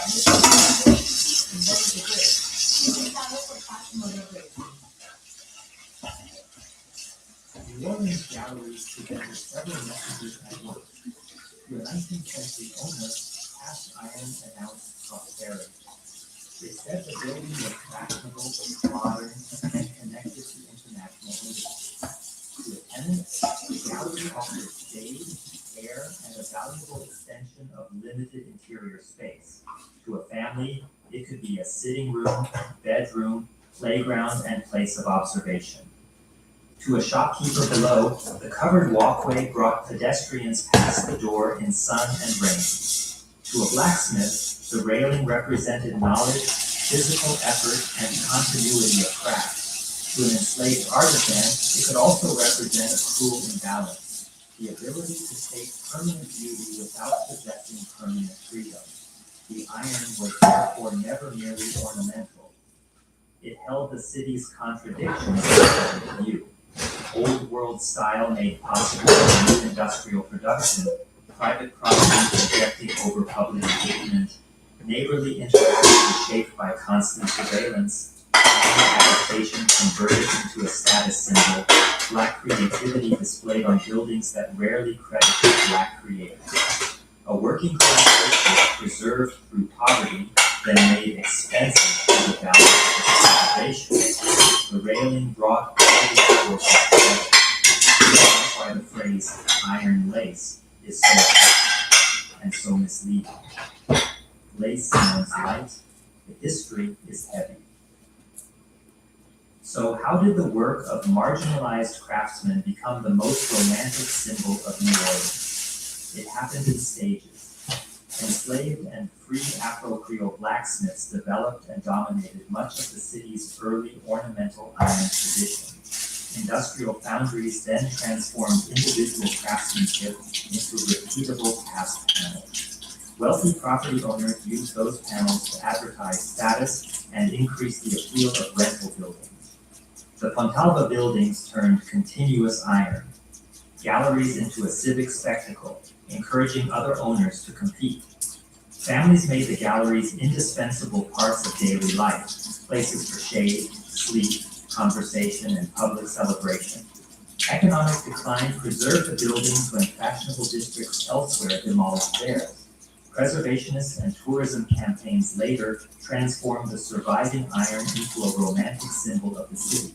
en donde se puede. Inventado por Fashionable Red. New Orleans galleries presented several messages at work. To a 19th century owner, cast iron announced prosperity. They said the building was fashionable, modern, and connected to international industry. To a tenant, the gallery offered shade, air, and a valuable extension of limited interior space. To a family, it could be a sitting room, bedroom, playground, and place of observation. To a shopkeeper below, the covered walkway brought pedestrians past the door in sun and rain. To a blacksmith, the railing represented knowledge, physical effort, and continuity of craft. To an enslaved artisan, it could also represent a cruel imbalance, the ability to take permanent beauty without possessing permanent freedom. The iron was therefore never merely ornamental. It held the city's contradictions in view. Old world style made possible new industrial production, private property projecting over public engagement, neighborly interaction shaped by constant surveillance, adaptation converted into a status symbol, black creativity displayed on buildings that rarely credited black creators. A working class district preserved through poverty, then made expensive through the value of preservation. The railing brought all these forces together. That's why the phrase iron lace is so effective and so misleading. Lace sounds light, the history is heavy. So how did the work of marginalized craftsmen become the most romantic symbol of New Orleans? It happened in stages. Enslaved and free Afro-Creole blacksmiths developed and dominated much of the city's early ornamental iron tradition. Industrial foundries then transformed individual craftsmanship into repeatable cast panels. Wealthy property owners used those panels to advertise status and increase the appeal of rental buildings. The Fontalba buildings turned continuous iron, galleries into a civic spectacle, encouraging other owners to compete. Families made the galleries indispensable parts of daily life, places for shade, sleep, conversation, and public celebration. Economic decline preserved the buildings when fashionable districts elsewhere demolished theirs. Preservationists and tourism campaigns later transformed the surviving iron into a romantic symbol of the city.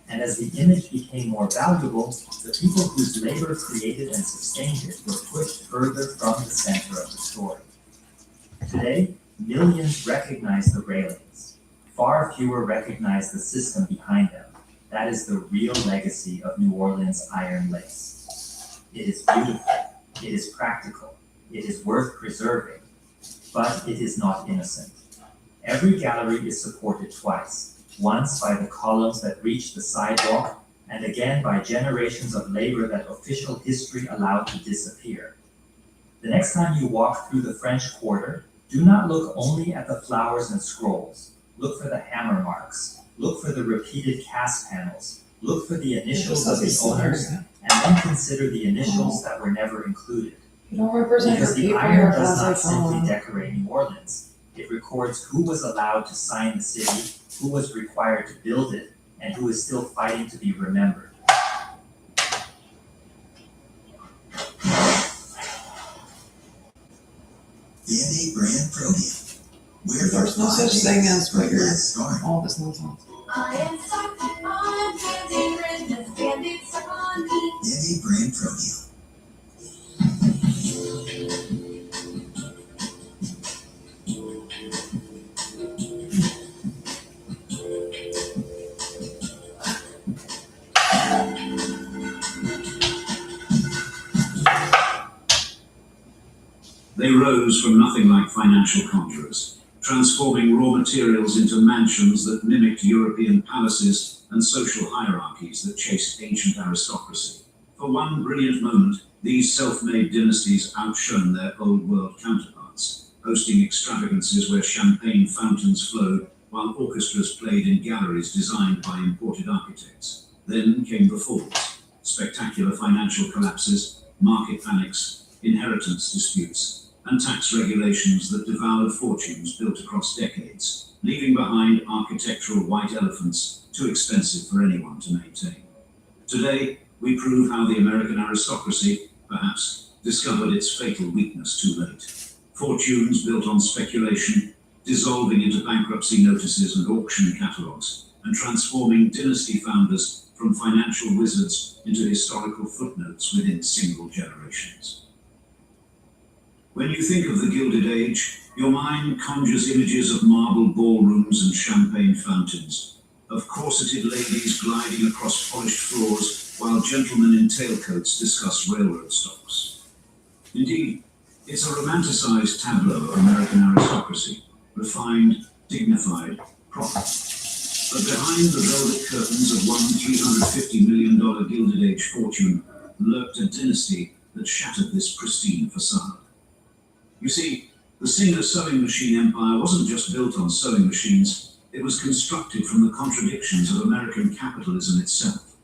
And as the image became more valuable, the people whose labor created and sustained it were pushed further from the center of the story. Today, millions recognize the railings. Far fewer recognize the system behind them. That is the real legacy of New Orleans iron lace. It is beautiful, it is practical, it is worth preserving, but it is not innocent. Every gallery is supported twice. Once by the columns that reach the sidewalk, and again by generations of labor that official history allowed to disappear. The next time you walk through the French Quarter, do not look only at the flowers and scrolls. Look for the hammer marks. Look for the repeated cast panels. Look for the initials of the owners, and then consider the initials that were never included. You don't represent Because your the people iron or does not as I call simply them. decorate New Orleans. It records who was allowed to sign the city, who was required to build it, and who is still fighting to be remembered. DNA brand Protein. We're There's no such thing as what you're, all this nonsense. I am stuck on candy Christmas, candy stuck on me. DNA brand Protein. They rose from nothing like financial conjurers, transforming raw materials into mansions that mimicked European palaces and social hierarchies that chased ancient aristocracy. For one brilliant moment, these self-made dynasties outshone their old world counterparts, hosting extravagances where champagne fountains flowed while orchestras played in galleries designed by imported architects. Then came the falls, spectacular financial collapses, market panics, inheritance disputes, and tax regulations that devoured fortunes built across decades, leaving behind architectural white elephants too expensive for anyone to maintain. Today, we prove how the American aristocracy, perhaps, discovered its fatal weakness too late. Fortunes built on speculation, dissolving into bankruptcy notices and auction catalogues, and transforming dynasty founders from financial wizards into historical footnotes within single generations. When you think of the Gilded Age, your mind conjures images of marble ballrooms and champagne fountains, of corseted ladies gliding across polished floors while gentlemen in tailcoats discuss railroad stocks. Indeed, it's a romanticized tableau of American aristocracy, refined, dignified, proper. But behind the velvet curtains of one $350 million Gilded Age fortune lurked a dynasty that shattered this pristine facade. You see, the Singer sewing machine empire wasn't just built on sewing machines, it was constructed from the contradictions of American capitalism itself.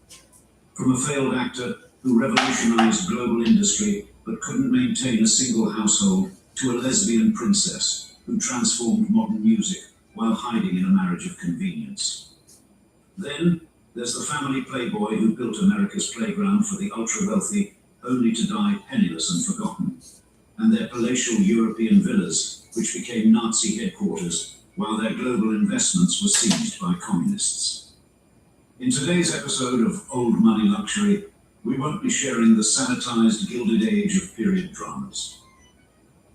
From a failed actor who revolutionized global industry but couldn't maintain a single household, to a lesbian princess who transformed modern music while hiding in a marriage of convenience. Then there's the family playboy who built America's playground for the ultra-wealthy, only to die penniless and forgotten, and their palatial European villas, which became Nazi headquarters, while their global investments were seized by communists. In today's episode of Old Money Luxury, we won't be sharing the sanitized Gilded Age of period dramas.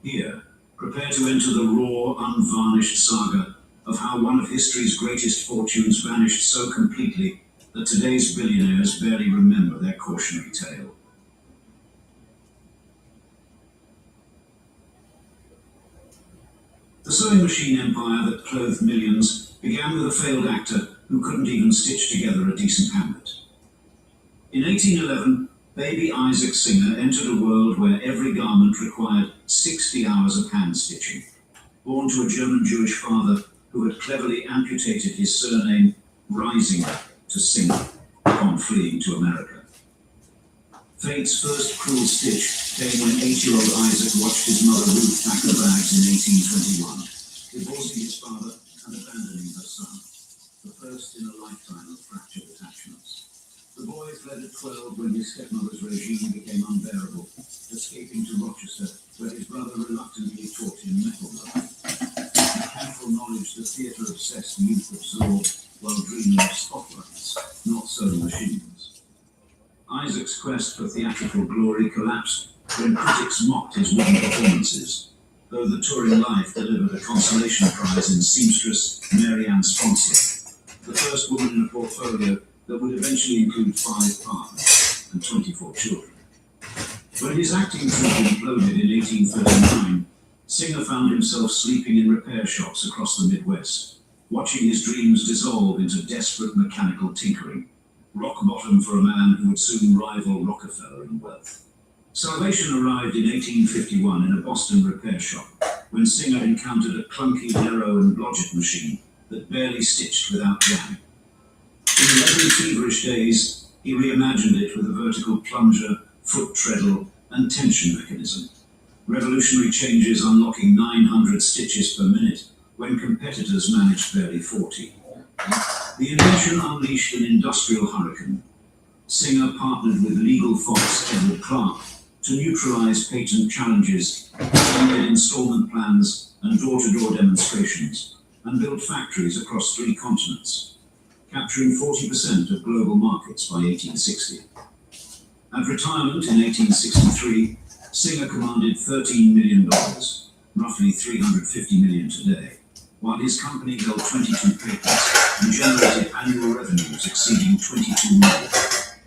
Here, prepare to enter the raw, unvarnished saga of how one of history's greatest fortunes vanished so completely that today's billionaires barely remember their cautionary tale. The sewing machine empire that clothed millions began with a failed actor who couldn't even stitch together a decent Hamlet. In 1811, baby Isaac Singer entered a world where every garment required 60 hours of hand stitching. Born to a German Jewish father who had cleverly amputated his surname Reisinger to Singer upon fleeing to America. Fate's first cruel stitch came when 8-year-old Isaac watched his mother Ruth pack her bags in 1821, divorcing his father and abandoning her son, the first in a lifetime of fractured attachments. The boy fled at 12 when his stepmother's regime became unbearable, escaping to Rochester, where his brother reluctantly taught him metalwork. Mechanical knowledge the theatre-obsessed youth absorbed while dreaming of spotlights, not sewing machines. Isaac's quest for theatrical glory collapsed when critics mocked his wooden performances, though the touring life delivered a consolation prize in seamstress Mary Ann Sponsor, the first woman in a portfolio that would eventually include 5 partners and 24 children. When his acting troupe imploded in 1839, Singer found himself sleeping in repair shops across the Midwest, watching his dreams dissolve into desperate mechanical tinkering, rock bottom for a man who would soon rival Rockefeller in wealth. Salvation arrived in 1851 in a Boston repair shop, when Singer encountered a clunky narrow and blodgett machine that barely stitched without jamming. In 11 feverish days, he reimagined it with a vertical plunger, foot treadle, and tension mechanism. Revolutionary changes unlocking 900 stitches per minute when competitors managed barely 40. The invention unleashed an industrial hurricane. Singer partnered with legal fox Edward Clark to neutralize patent challenges, funded installment plans and door-to-door demonstrations, and built factories across 3 continents, capturing 40% of global markets by 1860. At retirement in 1863, Singer commanded $13 million, roughly $350 million today, while his company held 22 patents and generated annual revenues exceeding $22 million.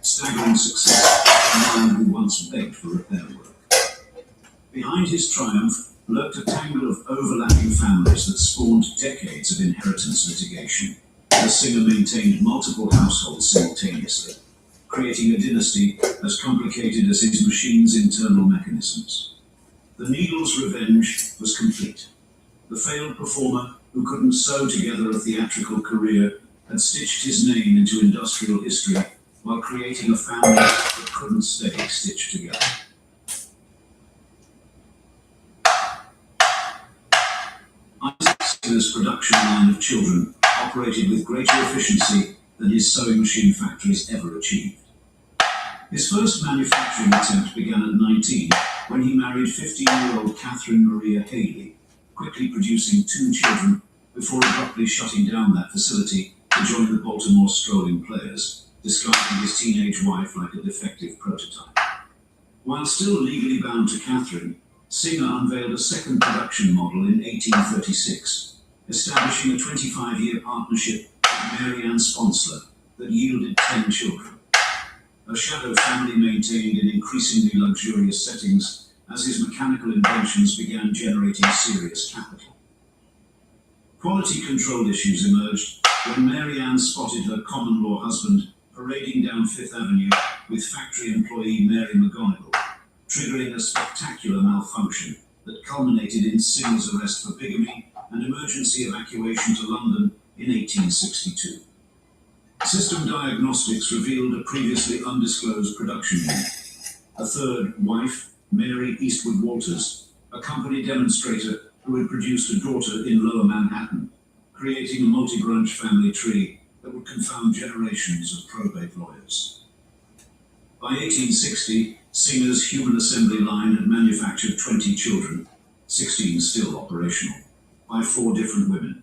Staggering success for a man who once begged for repair work. Behind his triumph lurked a tangle of overlapping families that spawned decades of inheritance litigation. The Singer maintained multiple households simultaneously, creating a dynasty as complicated as his machine's internal mechanisms. The needle's revenge was complete. The failed performer, who couldn't sew together a theatrical career, had stitched his name into industrial history while creating a family that couldn't stay stitched together. Isaac Singer's production line of children operated with greater efficiency than his sewing machine factories ever achieved. His first manufacturing attempt began at 19 when he married 15-year-old Catherine Maria Haley, quickly producing 2 children before abruptly shutting down that facility to join the Baltimore Strolling Players, describing his teenage wife like a defective prototype. While still legally bound to Catherine, Singer unveiled a second production model in 1836, establishing a 25-year partnership with Mary Ann Sponsler that yielded 10 children. A shadow family maintained in increasingly luxurious settings as his mechanical inventions began generating serious capital. Quality control issues emerged when Mary Ann spotted her common-law husband parading down Fifth Avenue with factory employee Mary McGonigal, triggering a spectacular malfunction that culminated in Singer's arrest for bigamy and emergency evacuation to London in 1862. System diagnostics revealed a previously undisclosed production unit. A third wife, Mary Eastwood Walters, a company demonstrator who had produced a daughter in Lower Manhattan, creating a multi-branch family tree that would confound generations of probate lawyers. By 1860, Singer's human assembly line had manufactured 20 children, 16 still operational, by 4 different women,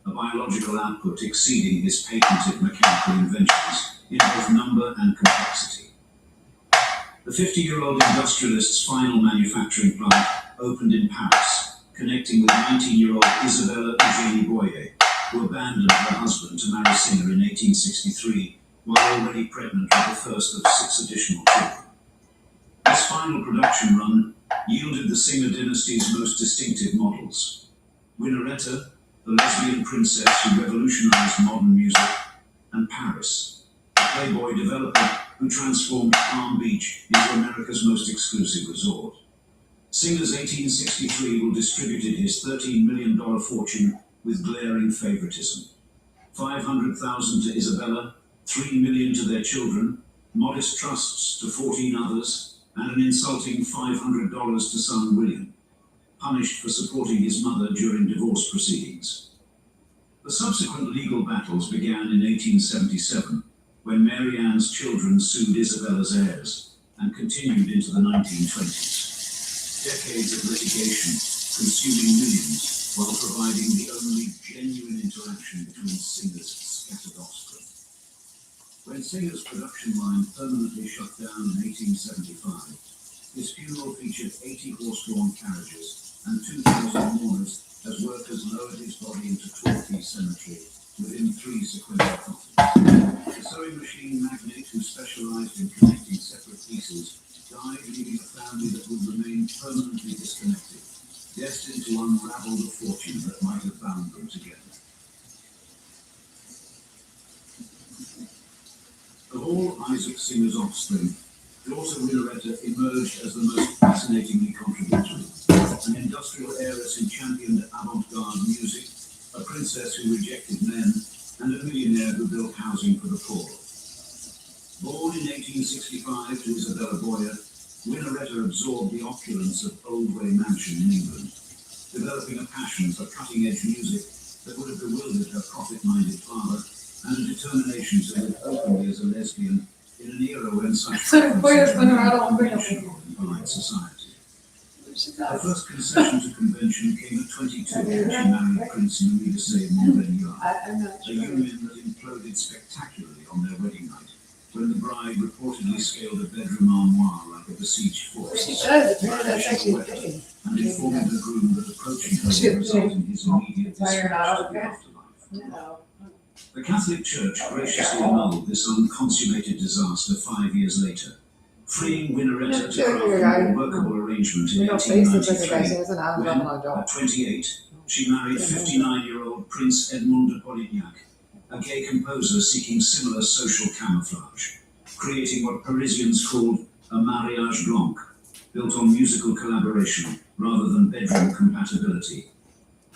a biological output exceeding his patented mechanical inventions in both number and complexity. The 50-year-old industrialist's final manufacturing plant opened in Paris, connecting with 19-year-old Isabella Eugénie Boyer, who abandoned her husband to marry Singer in 1863, while already pregnant with the first of 6 additional children. This final production run yielded the Singer dynasty's most distinctive models: Winnaretta, the lesbian princess who revolutionized modern music, and Paris, a playboy developer who transformed Palm Beach into America's most exclusive resort. Singer's 1863 will distributed his $13 million fortune with glaring favoritism. $500,000 to Isabella, $3 million to their children, modest trusts to 14 others, and an insulting $500 to son William, punished for supporting his mother during divorce proceedings. The subsequent legal battles began in 1877, when Mary Ann's children sued Isabella's heirs, and continued into the 1920s. Decades of litigation, consuming millions, while providing the only genuine interaction between Singer's scattered offspring. When Singer's production line permanently shut down in 1875, his funeral featured 80 horse-drawn carriages and 2,000 mourners as workers lowered his body into Torquay Cemetery within 3 sequential coffins. The sewing machine magnate who specialized in connecting separate pieces died, leaving a family that would remain permanently disconnected, destined to unravel the fortune that might have bound them together. Of all Isaac Singer's offspring, daughter Winnaretta emerged as the most fascinatingly contributory, an industrial heiress who championed avant-garde music, a princess who rejected men, and a millionaire who built housing for the poor. Born in 1865 to Isabella Boyer, Winnaretta absorbed the opulence of Oldway Mansion in England, developing a passion for cutting-edge music that would have bewildered her profit-minded father, and a determination to live openly as a lesbian in an era when such preferences were in polite society. Her first concession to convention came at 22 when she married Prince Louis de Montbéliard, a union that imploded spectacularly on their wedding night, when the bride reportedly scaled a bedroom armoire like a besieged force, and informing the groom that approaching her would result in his immediate dispatch to the afterlife. The Catholic Church graciously annulled this unconsummated disaster 5 years later, freeing Winnaretta to craft a more workable arrangement in 1893, when, at 28, she married 59-year-old Prince Edmond de Polignac, a gay composer seeking similar social camouflage, creating what Parisians called a mariage blanc, built on musical collaboration rather than bedroom compatibility.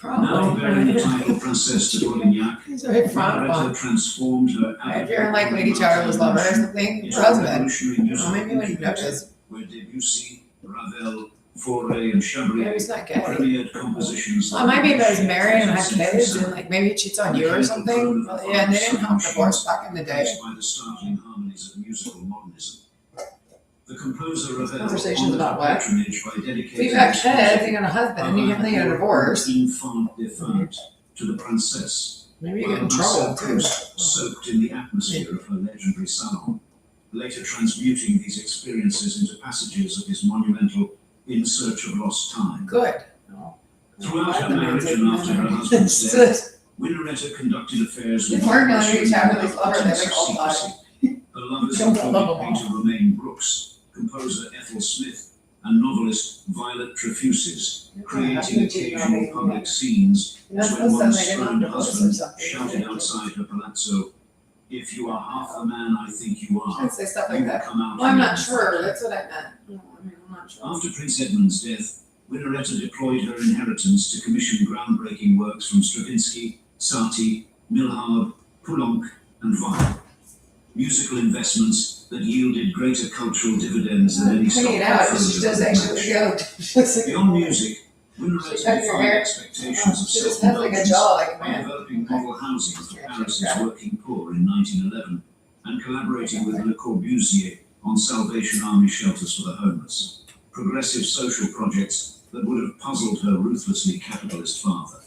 Now bearing the Probably. title Princess de Polignac, He's very frowned Violetta upon. transformed her If you're in like Lady Chatterley's Lover or something, into her a husband. revolutionary Well, musical maybe when you incubator notice, where Debussy, Ravel, Fauré, and Chabry maybe he's not gay. premiered compositions. Well, it might be that he's married and has that kids, and like maybe he cheats on you or something. But yeah, and they didn't have divorce back in the day. Influenced by the startling harmonies of musical modernism. The composer Ravel Conversations honored about her what? patronage by dedicating If you got his kids, you got a husband, and you can't get a divorce. Infant défunt to the princess. Maybe you While get in Marcel trouble too. Proust soaked in the atmosphere of her legendary salon, later transmuting these experiences into passages of his monumental In Search of Lost Time. Good. Throughout her marriage and after her husband's death, It's Winnaretta conducted affairs with working on secrecy Lady Chatterley's Lover, they make all secrecy. Her lovers Don't love included them all. painter Romaine Brooks, composer Ethel Smith, and novelist Violet Trefusis, creating occasional public scenes You're not when supposed to one say they spurned don't divorce or husband something. shouted outside her palazzo, "If you are half the man I think you I are, would say stuff you like will that. come out." Well, I'm on not the sure. other That's what I meant. No, I mean, I'm not sure. After Prince Edmund's death, Winnaretta deployed her inheritance to commission groundbreaking works from Stravinsky, Satie, Milhaud, Poulenc, and Wagner. Musical investments that yielded greater cultural dividends than any stock Clean it out. She portfolio does could actually match. go. Beyond music, Winnaretta She cut your defined hair. expectations of She just has like a self-indulgence jaw like a by man. developing model housing for Paris's working poor in 1911 and collaborating with Le Corbusier on Salvation Army shelters for the homeless, progressive social projects that would have puzzled her ruthlessly capitalist father.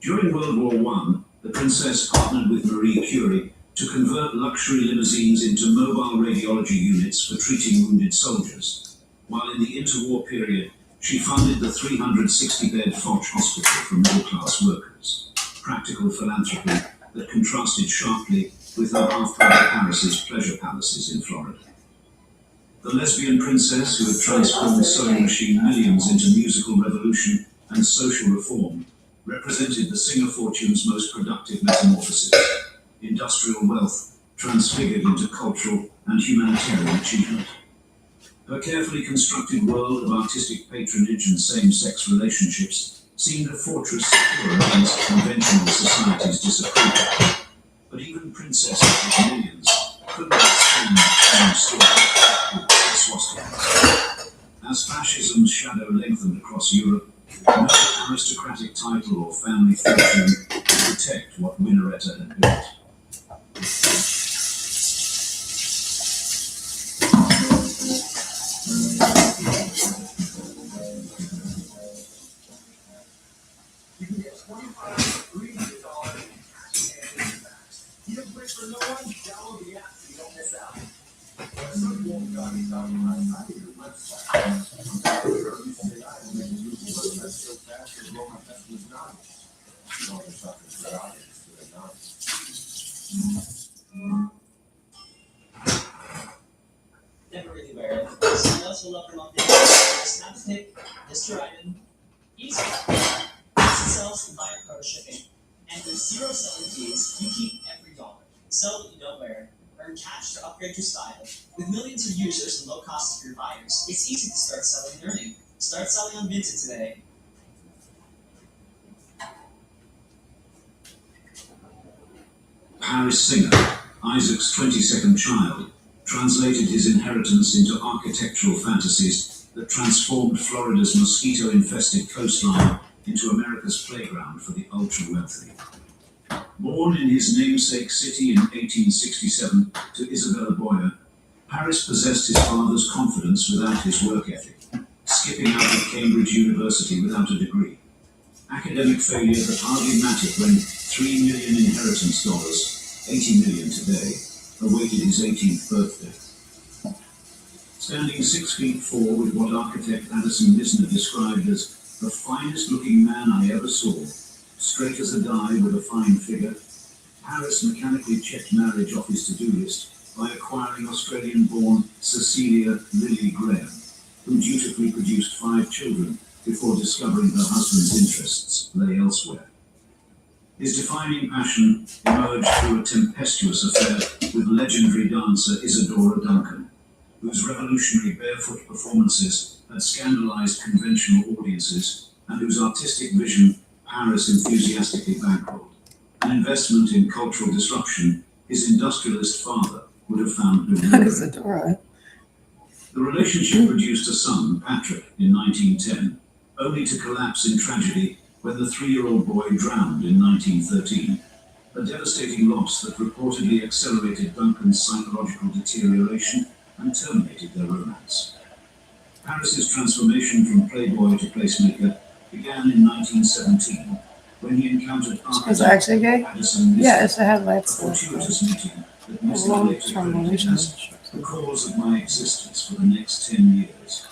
During World War I, the princess partnered with Marie Curie to convert luxury limousines into mobile radiology units for treating wounded soldiers, while in the interwar period, she funded the 360-bed Foch Hospital for middle-class workers, practical philanthropy that contrasted sharply with her half-brother Paris's pleasure palaces in Florida. The lesbian princess who had transformed sewing machine millions into musical revolution and social reform represented the singer fortune's most productive metamorphosis. Industrial wealth transfigured into cultural and humanitarian achievement. Her carefully constructed world of artistic patronage and same-sex relationships seemed a fortress secure against conventional society's disapproval. But even princesses with millions could not stand the same story with the swastika. As fascism's shadow lengthened across Europe, no aristocratic title or family fortune could protect what Winnaretta had built. You can get 25 free $100 in cash and packs. You don't wait for no one, download the app so you don't miss out. Some won't got me talking about I need your website. I'm sure you say I will make a new website so fast as well my customers not. You know, there's something for audience to it not. Never really wear it. Someone else will love them up there. Snap pick, Mr. Item, easy. Easy sells and buy pro shipping. And with 0 selling fees, you keep every dollar. Sell what you don't wear. Earn cash to upgrade your style. With millions of users and low costs for your buyers, it's easy to start selling and earning. Start selling on Vinted today. Paris singer, Isaac's 22nd child, translated his inheritance into architectural fantasies that transformed Florida's mosquito-infested coastline into America's playground for the ultra-wealthy. Born in his namesake city in 1867 to Isabella Boyer, Paris possessed his father's confidence without his work ethic, skipping out of Cambridge University without a degree. Academic failure that hardly mattered when $3 million inheritance dollars, $80 million today, awaited his 18th birthday. Standing 6'4" with what architect Addison Lisner described as the finest looking man I ever saw, straight as a die with a fine figure, Paris mechanically checked marriage off his to-do list by acquiring Australian-born Cecilia Lily Graham, who dutifully produced 5 children before discovering her husband's interests lay elsewhere. His defining passion emerged through a tempestuous affair with legendary dancer Isadora Duncan, whose revolutionary barefoot performances had scandalized conventional audiences, and whose artistic vision Paris enthusiastically bankrolled. An investment in cultural disruption his industrialist father would have found bewildering. Adora. The relationship produced a son, Patrick, in 1910, only to collapse in tragedy when the 3-year-old boy drowned in 1913, a devastating loss that reportedly accelerated Duncan's psychological deterioration and terminated their romance. Paris's transformation from playboy to placemaker began in 1917, when he encountered Is it actually gay? Addison Misley, Yeah, it's the a headlights. fortuitous meeting that Misley later Long-term credited relationship. as the cause of my existence for the next 10 years,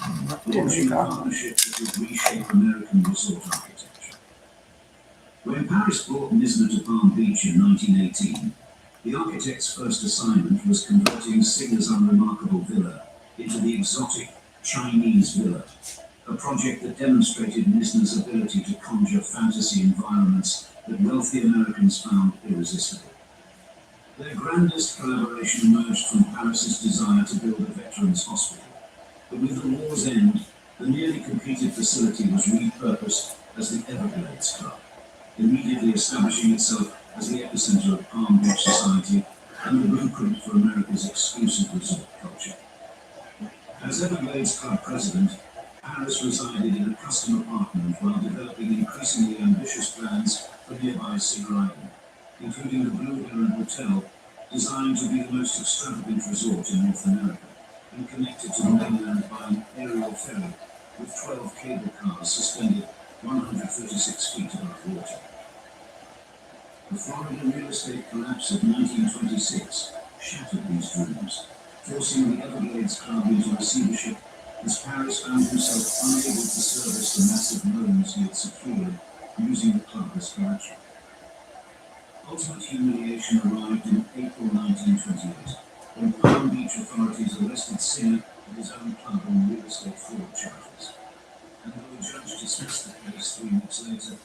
Didn't launching a talk. partnership that would reshape American resort architecture. When Paris brought Misner to Palm Beach in 1918, the architect's first assignment was converting Singer's unremarkable villa into the exotic Chinese villa, a project that demonstrated Misner's ability to conjure fantasy environments that wealthy Americans found irresistible. Their grandest collaboration emerged from Paris's desire to build a veterans hospital, but with the war's end, the nearly completed facility was repurposed as the Everglades Club, immediately establishing itself as the epicenter of Palm Beach society and the blueprint for America's exclusive resort culture. As Everglades Club president, Paris resided in a custom apartment while developing increasingly ambitious plans for nearby Singer Island, including the Blue Heron Hotel, designed to be the most extravagant resort in North America, and connected to the mainland by an aerial ferry with 12 cable cars suspended 136 feet above water. The Florida real estate collapse of 1926 shattered these dreams, forcing the Everglades Club into receivership as Paris found himself unable to service the massive loans he had secured using the club as collateral. Ultimate humiliation arrived in April 1928, when Palm Beach authorities arrested Singer at his own club on real estate fraud charges. And though a judge dismissed the case 3 weeks later,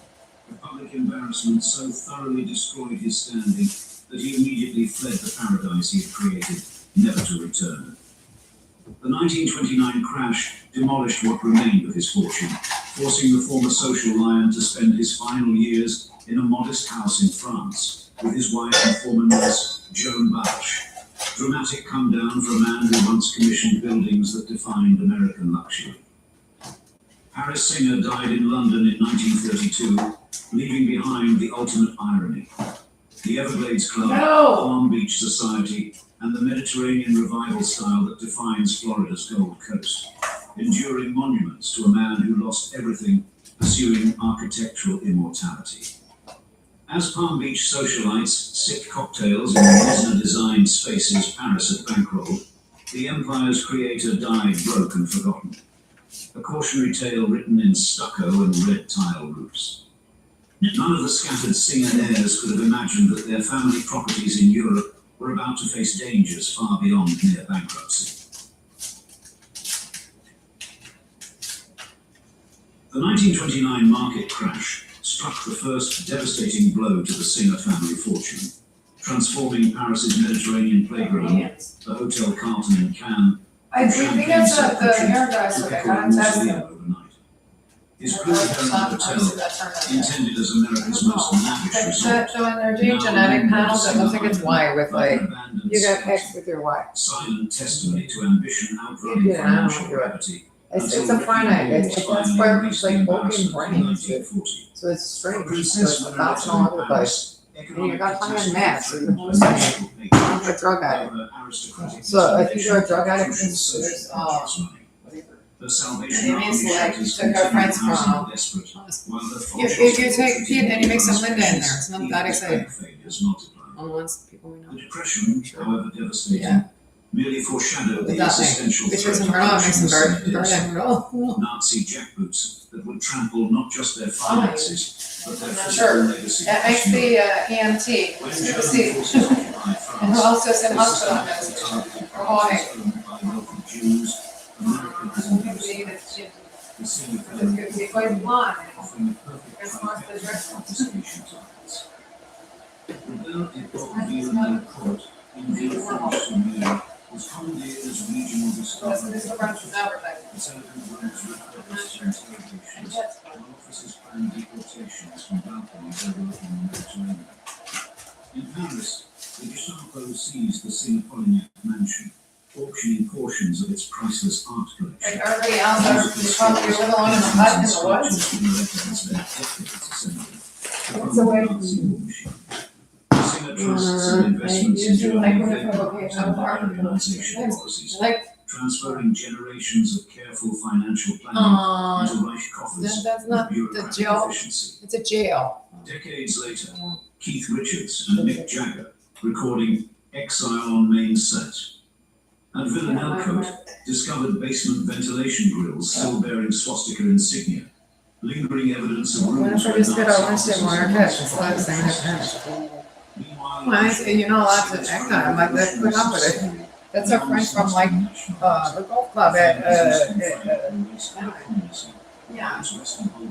the public embarrassment so thoroughly destroyed his standing that he immediately fled the paradise he had created, never to return. The 1929 crash demolished what remained of his fortune, forcing the former social lion to spend his final years in a modest house in France with his wife and former nurse, Joan Bausch. Dramatic come down for a man who once commissioned buildings that defined American luxury. Paris Singer died in London in 1932, leaving behind the ultimate irony. The Everglades Club, Palm Beach Society, and the Mediterranean revival style that defines Florida's Gold Coast, enduring monuments to a man who lost everything pursuing architectural immortality. As Palm Beach socialites sipped cocktails in the Misner-designed spaces Paris had bankrolled, the empire's creator died broke and forgotten. A cautionary tale written in stucco and red tile roofs. None of the scattered Singer heirs could have imagined that their family properties in Europe were about to face dangers far beyond near bankruptcy. The 1929 market crash struck the first devastating blow to the Singer family fortune, transforming Paris's Mediterranean playground, the Hotel Carlton in Cannes, I think it's the hair dresser that got tested. overnight. His Blue Heron Hotel, intended as America's most lavish resort, So when they're doing genetic panels, it looks like it's Y with like, abandoned you got site, X with your Y. silent testimony to ambition outrunning Yeah, I don't financial do it. gravity. It's a finite, that's where it's like working brains, so it's strange, so it's about all other place. And you got high in math, so you're just I'm a drug addict. So if you're a drug addict, there's, whatever. The Salvation It means Army like, shelters took our friends contain from- housing desperate, while the You take Pete and you make some Linda in there, it's not that exciting. failures multiplied. On the ones people we The know. Depression, however devastating, Yeah. merely foreshadowed the Without existential If threat there's some of Renault, make some corruption bird and Renault. Nazi jackboots that would trample not just their finances, but their physical Sure. legacy. That makes the EMT, When it's good to German see. forces occupied France, And who also is in they hospital suspected medicine. targeted Or Hawaii. properties owned by wealthy Jews, Americans and Muslims. The Singer family It's quite blonde. offering the perfect It's not the trifecta dress. of confiscation targets. Rebelle et Portville Court in Villefranche-sur-Mer was commandeered as regional discovery. This is the rest of everything. The Senator Rose repurposed interrogations, and officers planned deportations from balconies overlooking the Mediterranean. In Paris, the Gestapo seized the Singer-Polignac mansion, auctioning portions of its priceless art collection. Like everybody else, you probably live alone in the hut in the woods. What's the way? Singer trusts and investments in usually like when German they're located on a farm. Americanization policies, Like, transferring generations of careful financial planning into Reich coffers that's not with the bureaucratic jail. efficiency. It's a jail. Decades later, Keith Richards and Mick Jagger recording Exile on Main Set. And Villanelle discovered basement ventilation grills still bearing swastika insignia, lingering evidence of rooms where Nazis Nice, and you're not allowed to act on it like that. Put up with it. That's our friend from like the golf club at yeah.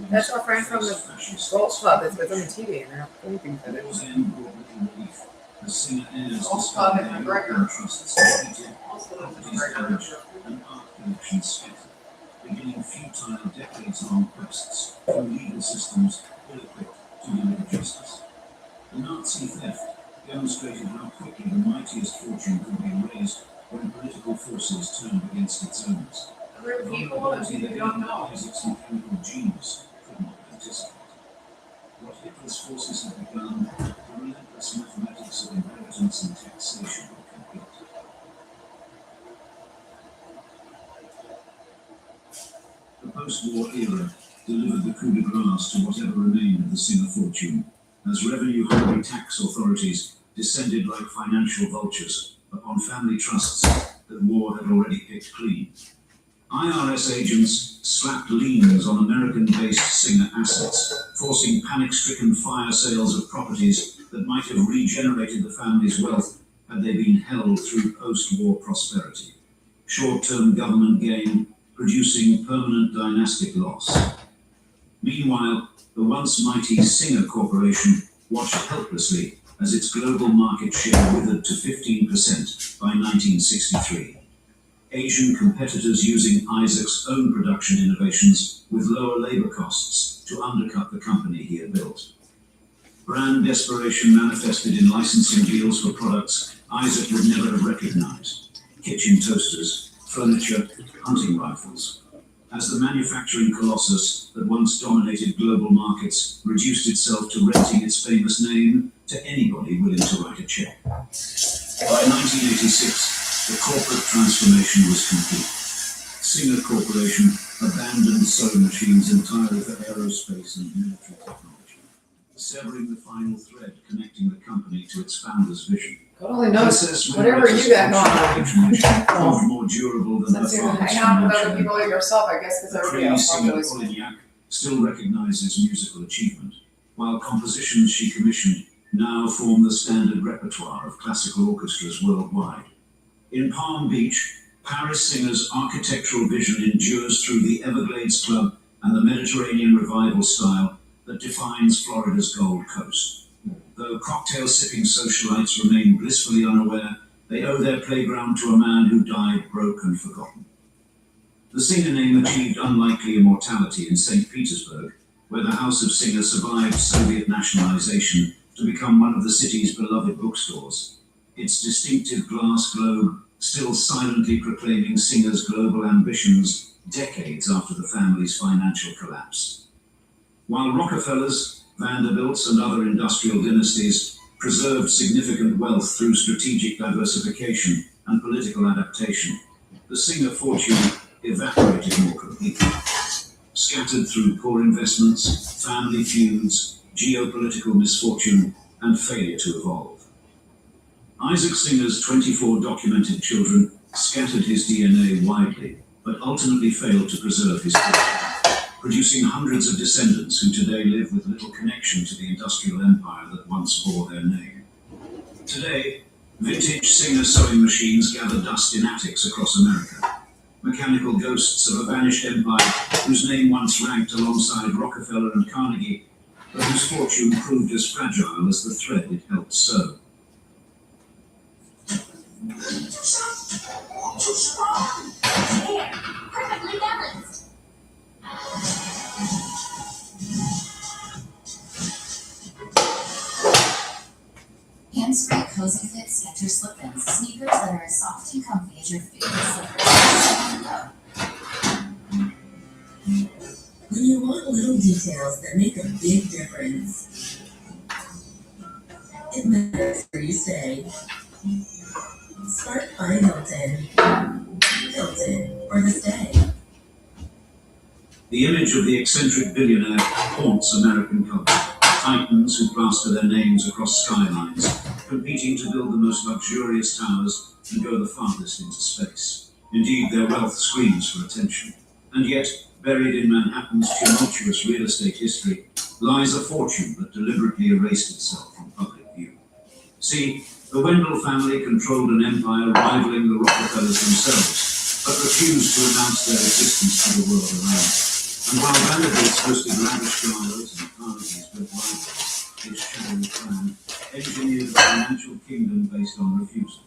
That's our friend from the golf club that's on the TV and they're sleeping for it. The singer heirs Golf club at McGregor. trusts Also, properties damaged and art collections scattered, beginning futile decades-long quests through legal systems ill-equipped to deliver justice. The Nazi theft demonstrated how quickly the mightiest fortune could be raised when political forces turned against its owners. Other people and people you don't know. Isaac's mechanical genius could not anticipate. What Hitler's forces had begun, the relentless mathematics of inheritance and taxation were complete. The post-war era delivered the coup de grace to whatever remained of the Singer fortune, as revenue-hungry tax authorities descended like financial vultures upon family trusts that war had already picked clean. IRS agents slapped liens on American-based Singer assets, forcing panic-stricken fire sales of properties that might have regenerated the family's wealth had they been held through post-war prosperity. Short-term government gain producing permanent dynastic loss. Meanwhile, the once mighty Singer Corporation watched helplessly as its global market share withered to 15% by 1963. Asian competitors using Isaac's own production innovations with lower labor costs to undercut the company he had built. Brand desperation manifested in licensing deals for products Isaac would never have recognized: kitchen toasters, furniture, hunting rifles. As the manufacturing colossus that once dominated global markets reduced itself to renting its famous name to anybody willing to write a check. By 1986, the corporate transformation was complete. Singer Corporation abandoned sewing machines entirely for aerospace and military technology, severing the final thread connecting the company to its founder's vision. God only knows Princess whatever you got going on. proved more durable than her Since you father's hang out with other financial people like yourself, I guess, because The everybody else Singer probably is. Polignac still recognizes musical achievement, while compositions she commissioned now form the standard repertoire of classical orchestras worldwide. In Palm Beach, Paris Singer's architectural vision endures through the Everglades Club and the Mediterranean revival style that defines Florida's Gold Coast. Though cocktail-sipping socialites remain blissfully unaware, they owe their playground to a man who died broke and forgotten. The Singer name achieved unlikely immortality in St. Petersburg, where the House of Singer survived Soviet nationalization to become one of the city's beloved bookstores. Its distinctive glass globe still silently proclaiming Singer's global ambitions decades after the family's financial collapse. While Rockefellers, Vanderbilts, and other industrial dynasties preserved significant wealth through strategic diversification and political adaptation, the Singer fortune evaporated more completely. Scattered through poor investments, family feuds, geopolitical misfortune, and failure to evolve. Isaac Singer's 24 documented children scattered his DNA widely, but ultimately failed to preserve his fortune, producing hundreds of descendants who today live with little connection to the industrial empire that once bore their name. Today, vintage Singer sewing machines gather dust in attics across America. Mechanical ghosts of a vanished empire whose name once ranked alongside Rockefeller and Carnegie, but whose fortune proved as fragile as the thread it helped sew. Too strong. There. Perfectly balanced. Hands-free cozy fit Skechers slip-ins, sneakers that are as soft and comfy as your favorite slippers. When you want little details that make a big difference, it matters where you stay. Start by Hilton. Hilton for the stay. The image of the eccentric billionaire haunts American culture. Titans who plaster their names across skylines, competing to build the most luxurious towers and go the farthest into space. Indeed, their wealth screams for attention. And yet, buried in Manhattan's tumultuous real estate history, lies a fortune that deliberately erased itself from public view. See, the Wendell family controlled an empire rivaling the Rockefellers themselves, but refused to announce their existence to the world around. And while Vanderbilt's hosted lavish galas and parties built rivals, its shadowy clan engineered a financial kingdom based on refusal.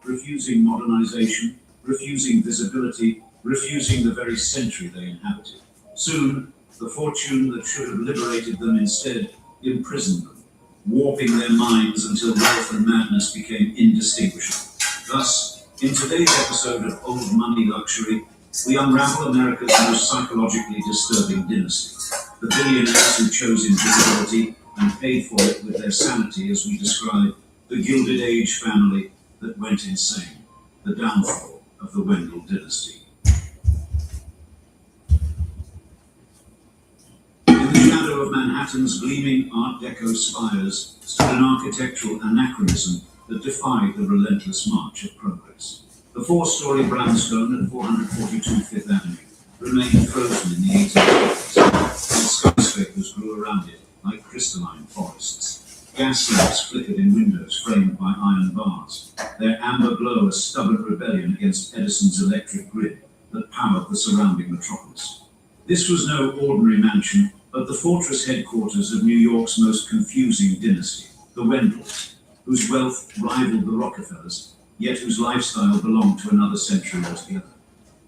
Refusing modernization, refusing visibility, refusing the very century they inhabited. Soon, the fortune that should have liberated them instead imprisoned them, warping their minds until wealth and madness became indistinguishable. Thus, in today's episode of Old Money Luxury, we unravel America's most psychologically disturbing dynasty, the billionaires who chose invisibility and paid for it with their sanity as we describe the Gilded Age family that went insane, the downfall of the Wendell dynasty. In the shadow of Manhattan's gleaming Art Deco spires stood an architectural anachronism that defied the relentless march of progress. The four-story brownstone at 442 Fifth Avenue remained frozen in the 1850s, while skyscrapers grew around it like crystalline forests. Gas lamps flickered in windows framed by iron bars, their amber glow a stubborn rebellion against Edison's electric grid that powered the surrounding metropolis. This was no ordinary mansion, but the fortress headquarters of New York's most confusing dynasty, the Wendells, whose wealth rivaled the Rockefellers, yet whose lifestyle belonged to another century altogether.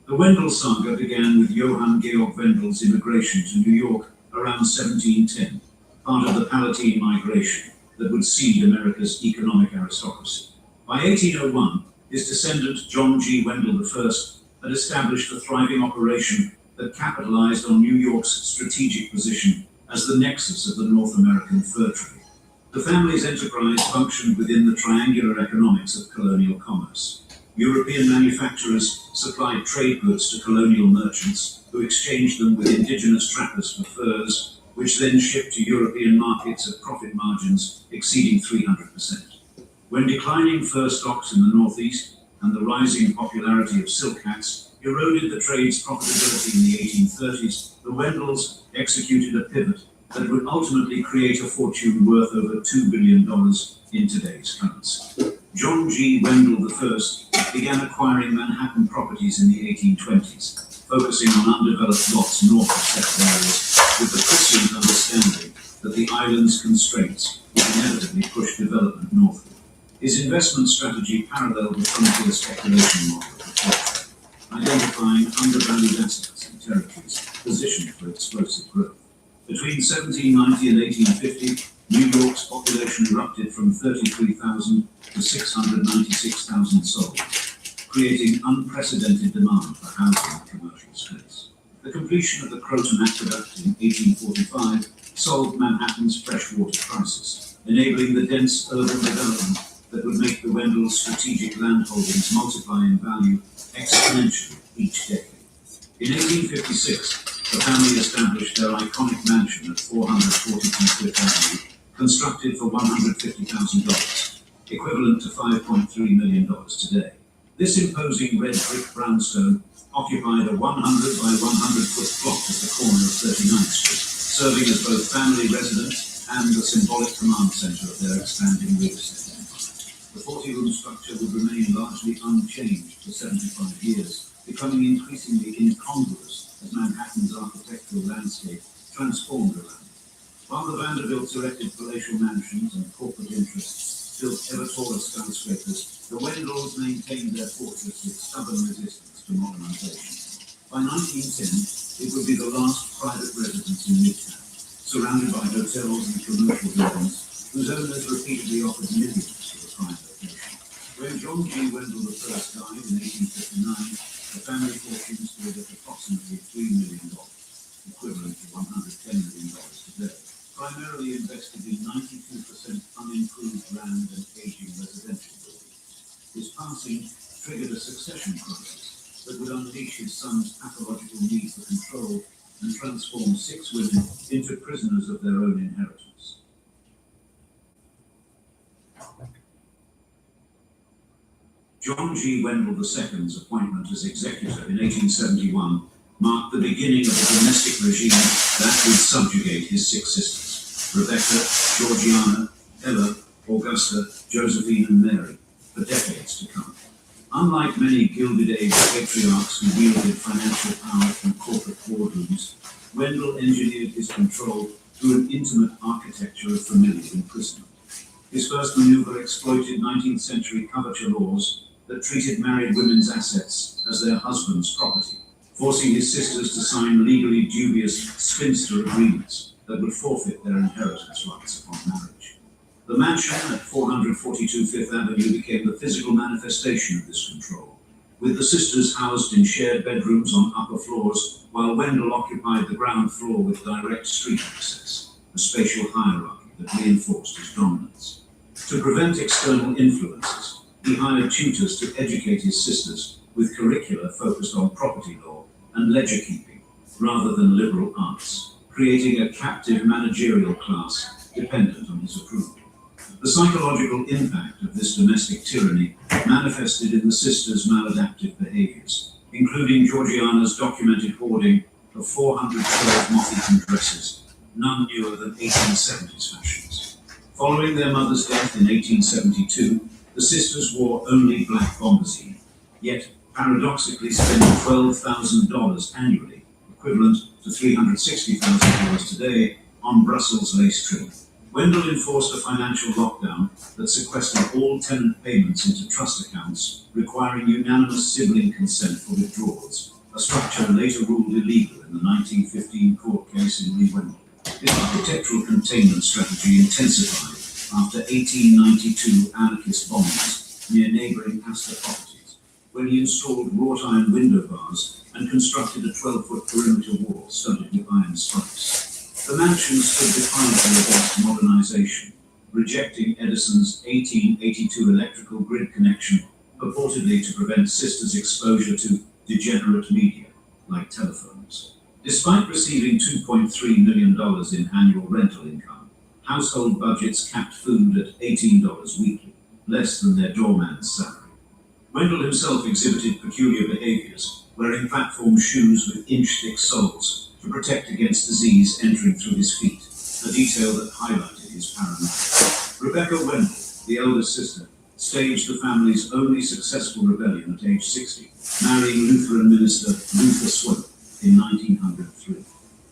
The Wendell saga began with Johann Georg Wendell's immigration to New York around 1710, part of the Palatine migration that would seed America's economic aristocracy. By 1801, his descendant John G. Wendell I had established a thriving operation that capitalized on New York's strategic position as the nexus of the North American fur trade. The family's enterprise functioned within the triangular economics of colonial commerce. European manufacturers supplied trade goods to colonial merchants who exchanged them with indigenous trappers for furs, which then shipped to European markets at profit margins exceeding 300%. When declining fur stocks in the Northeast and the rising popularity of silk hats eroded the trade's profitability in the 1830s, the Wendells executed a pivot that would ultimately create a fortune worth over $2 billion in today's currency. John G. Wendell I began acquiring Manhattan properties in the 1820s, focusing on undeveloped lots north of settled areas, with the prescient understanding that the island's constraints would inevitably push development northward. His investment strategy paralleled the frontier speculation model of the fur trade, identifying undervalued assets and territories positioned for explosive growth. Between 1790 and 1850, New York's population erupted from 33,000 to 696,000 souls, creating unprecedented demand for housing and commercial space. The completion of the Croton Aqueduct in 1845 solved Manhattan's freshwater crisis, enabling the dense urban development that would make the Wendell's strategic landholdings multiply in value exponentially each decade. In 1856, the family established their iconic mansion at 442 Fifth Avenue, constructed for $150,000, equivalent to $5.3 million today. This imposing red brick brownstone occupied a 100 by 100-foot plot at the corner of 39th Street, serving as both family residence and the symbolic command center of their expanding real estate empire. The 40-room structure would remain largely unchanged for 75 years, becoming increasingly incongruous as Manhattan's architectural landscape transformed around it. While the Vanderbilts erected palatial mansions and corporate interests built ever taller skyscrapers, the Wendells maintained maintained their fortress with stubborn resistance to modernization. By 1910, it would be the last private residence in Midtown, surrounded by hotels and commercial buildings, whose owners repeatedly offered millions for the prime location. When John G. Wendell I died in 1859, the family fortune stood at approximately $3 million, equivalent to $110 million today, primarily invested in 92% unimproved land and aging residential buildings. His passing triggered a succession crisis that would unleash his son's pathological need for control and transform 6 women into prisoners of their own inheritance. John G. Wendell II's appointment as executor in 1871 marked the beginning of a domestic regime that would subjugate his 6 sisters, Rebecca, Georgiana, Ella, Augusta, Josephine, and Mary, for decades to come. Unlike many Gilded Age patriarchs who wielded financial power from corporate boardrooms, Wendell engineered his control through an intimate architecture of familial imprisonment. His first maneuver exploited 19th century coverture laws that treated married women's assets as their husband's property, forcing his sisters to sign legally dubious spinster agreements that would forfeit their inheritance rights upon marriage. The mansion at 442 Fifth Avenue became the physical manifestation of this control, with the sisters housed in shared bedrooms on upper floors, while Wendell occupied the ground floor with direct street access, a spatial hierarchy that reinforced his dominance. To prevent external influences, he hired tutors to educate his sisters with curricula focused on property law and ledger keeping, rather than liberal arts, creating a captive managerial class dependent on his approval. The psychological impact of this domestic tyranny manifested in the sisters' maladaptive behaviors, including Georgiana's documented hoarding of 412 moth-eaten dresses, none newer than 1870s fashions. Following their mother's death in 1872, the sisters wore only black bombazine, yet paradoxically spending $12,000 annually, equivalent to $360,000 today, on Brussels lace trim. Wendell enforced a financial lockdown that sequestered all tenant payments into trust accounts, requiring unanimous sibling consent for withdrawals, a structure later ruled illegal in the 1915 court case in Lee Wendell. This architectural containment strategy intensified after 1892 anarchist bombings near neighboring Astor properties, when he installed wrought iron window bars and constructed a 12-foot perimeter wall studded with iron spikes. The mansion stood defiantly against modernization, rejecting Edison's 1882 electrical grid connection, purportedly to prevent sisters' exposure to degenerate media, like telephones. Despite receiving $2.3 million in annual rental income, household budgets capped food at $18 weekly, less than their doorman's salary. Wendell himself exhibited peculiar behaviors, wearing platform shoes with inch-thick soles to protect against disease entering through his feet, a detail that highlighted his paranoia. Rebecca Wendell, the eldest sister, staged the family's only successful rebellion at age 60, marrying Lutheran minister Luther Swope in 1903.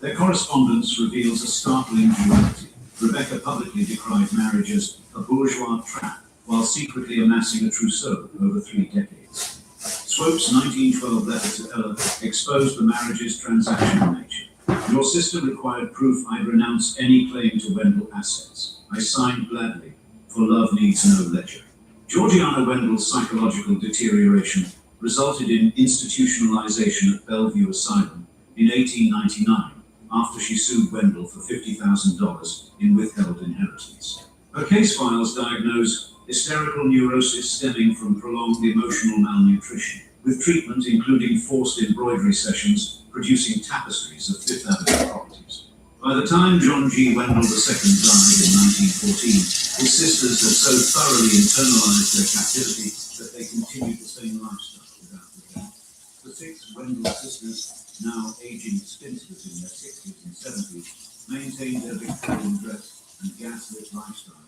Their correspondence reveals a startling duality. Rebecca publicly decried marriage as a bourgeois trap, while secretly amassing a trousseau over 3 decades. Swope's 1912 letter to Ella exposed the marriage's transactional nature. Your sister required proof I'd renounced any claim to Wendell assets. I signed gladly, for love needs no ledger. Georgiana Wendell's psychological deterioration resulted in institutionalization at Bellevue Asylum in 1899, after she sued Wendell for $50,000 in withheld inheritance. Her case files diagnose hysterical neurosis stemming from prolonged emotional malnutrition, with treatment including forced embroidery sessions producing tapestries of Fifth Avenue properties. By the time John G. Wendell II died in 1914, his sisters had so thoroughly internalized their captivity that they continued the same lifestyle without regret. The 6 Wendell sisters, now aging spinsters in their 60s and 70s, maintained their Victorian dress and gaslit lifestyle,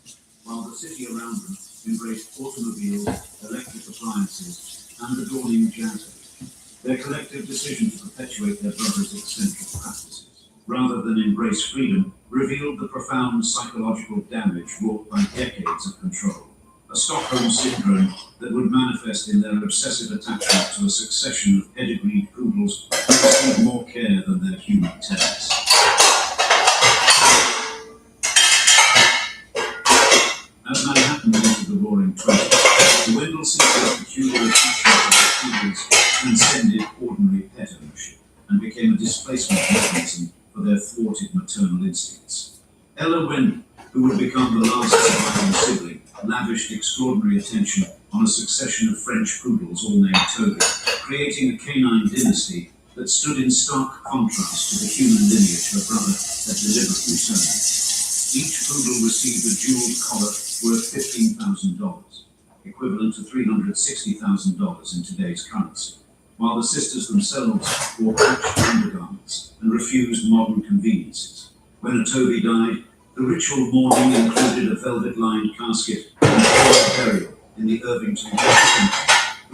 while the city around them embraced automobiles, electric appliances, and adorning jazz. Their collective decision to perpetuate their brother's eccentric practices, rather than embrace freedom, revealed the profound psychological damage wrought by decades of control, a a Stockholm syndrome that would manifest in their obsessive attachment to a succession of pedigreed poodles who received more care than their human tenants. As Manhattan entered the Roaring Twenties, the Wendell Sisters' peculiar attachment to their poodles transcended ordinary pet ownership and became a displacement mechanism for their thwarted maternal instincts. Ella Wendell, who would become the last surviving sibling, lavished extraordinary attention on a succession of French poodles all named Toby, creating a canine dynasty that stood in stark contrast to the human lineage her brother had deliberately sown. Each poodle received a jeweled collar worth $15,000, equivalent to $360,000 in today's currency, while the sisters themselves wore patched undergarments and refused modern conveniences. When a Toby died, the ritual mourning included a velvet-lined casket and a royal burial in the Irvington Cemetery,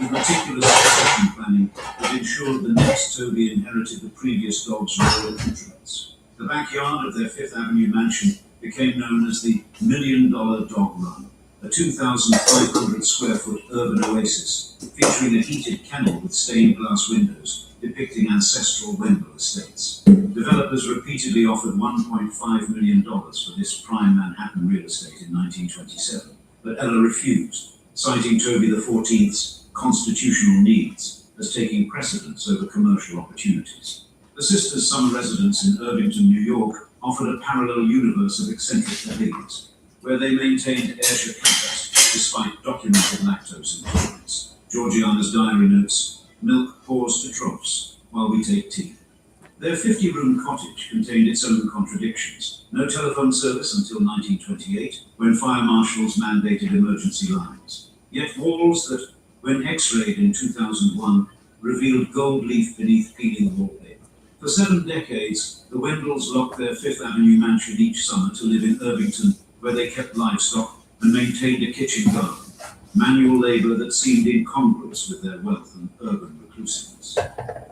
with meticulous succession planning that ensured the next Toby inherited the previous dog's royal accoutrements. The backyard of their Fifth Avenue mansion became known as the $1 Million Dog Run, a 2,500 square foot urban oasis featuring a heated kennel with stained glass windows depicting ancestral Wendell estates. Developers repeatedly offered $1.5 million for this prime Manhattan real estate in 1927, but Ella refused, citing Toby XIV's constitutional needs as taking precedence over commercial opportunities. The sisters' summer residence in Irvington, New York, offered a parallel universe of eccentric behaviors, where they maintained Ayrshire campus despite documented lactose intolerance. Georgiana's diary notes, "Milk pours to troughs while we take tea." Their 50-room cottage contained its own contradictions. No telephone service until 1928, when fire marshals mandated emergency lines. Yet walls that, when x-rayed in 2001, revealed gold leaf beneath peeling wallpaper. For 7 decades, the Wendells locked their Fifth Avenue mansion each summer to live in Irvington, where they kept livestock and maintained a kitchen garden, manual labor that seemed incongruous with their wealth and urban reclusiveness.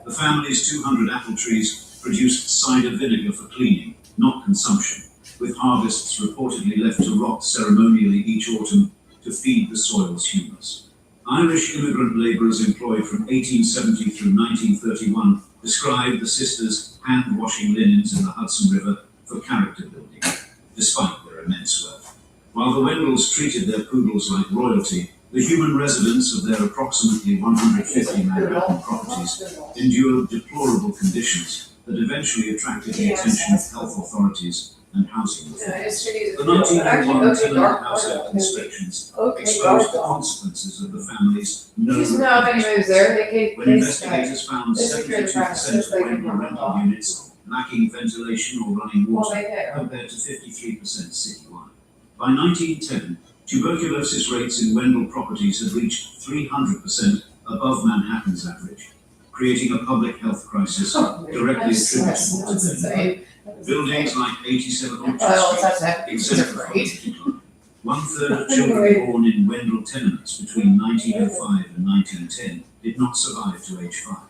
The family's 200 apple trees produced cider vinegar for cleaning, not consumption, with harvests reportedly left to rot ceremonially each autumn to feed the soil's humus. Irish immigrant laborers employed from 1870 through 1931 described the sisters hand-washing linens in the Hudson River for character building, despite their immense wealth. While the Wendells treated their poodles like royalty, the human residents of their approximately 150 Manhattan properties endured deplorable conditions that eventually attracted the attention of health authorities and housing authorities. The 1901 tenant house act inspections exposed the consequences of the family's no when investigators found 72% of Wendell rental units lacking ventilation or running water, compared to 53% citywide. By 1910, tuberculosis rates in Wendell properties had reached 300% above Manhattan's average, creating a public health crisis directly attributable to them. Buildings like 87 Orchard Street exemplified the decline. 1/3 of children born in Wendell tenements between 1905 and 1910 did not survive to age 5.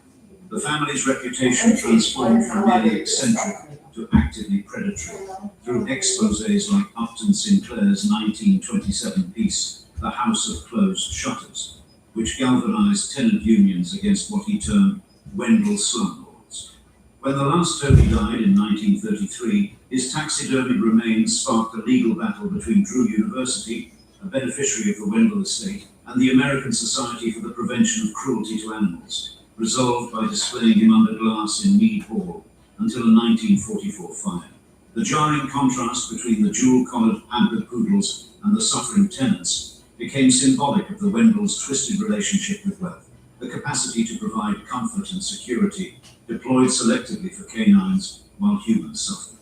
The family's reputation transformed from merely eccentric to actively predatory through exposés like Upton Sinclair's 1927 piece, The House of Closed Shutters, which galvanized tenant unions against what he termed Wendell slumlords. When the last Toby died in 1933, his taxidermied remains sparked a legal battle between Drew University, a beneficiary of the Wendell estate, and the American Society for the Prevention of Cruelty to Animals, resolved by displaying him under glass in Mead Hall until a 1944 fire. The jarring contrast between the jewel-collared pampered poodles and the suffering tenants became symbolic of the Wendells' twisted relationship with wealth, the capacity to provide comfort and security deployed selectively for canines while humans suffered.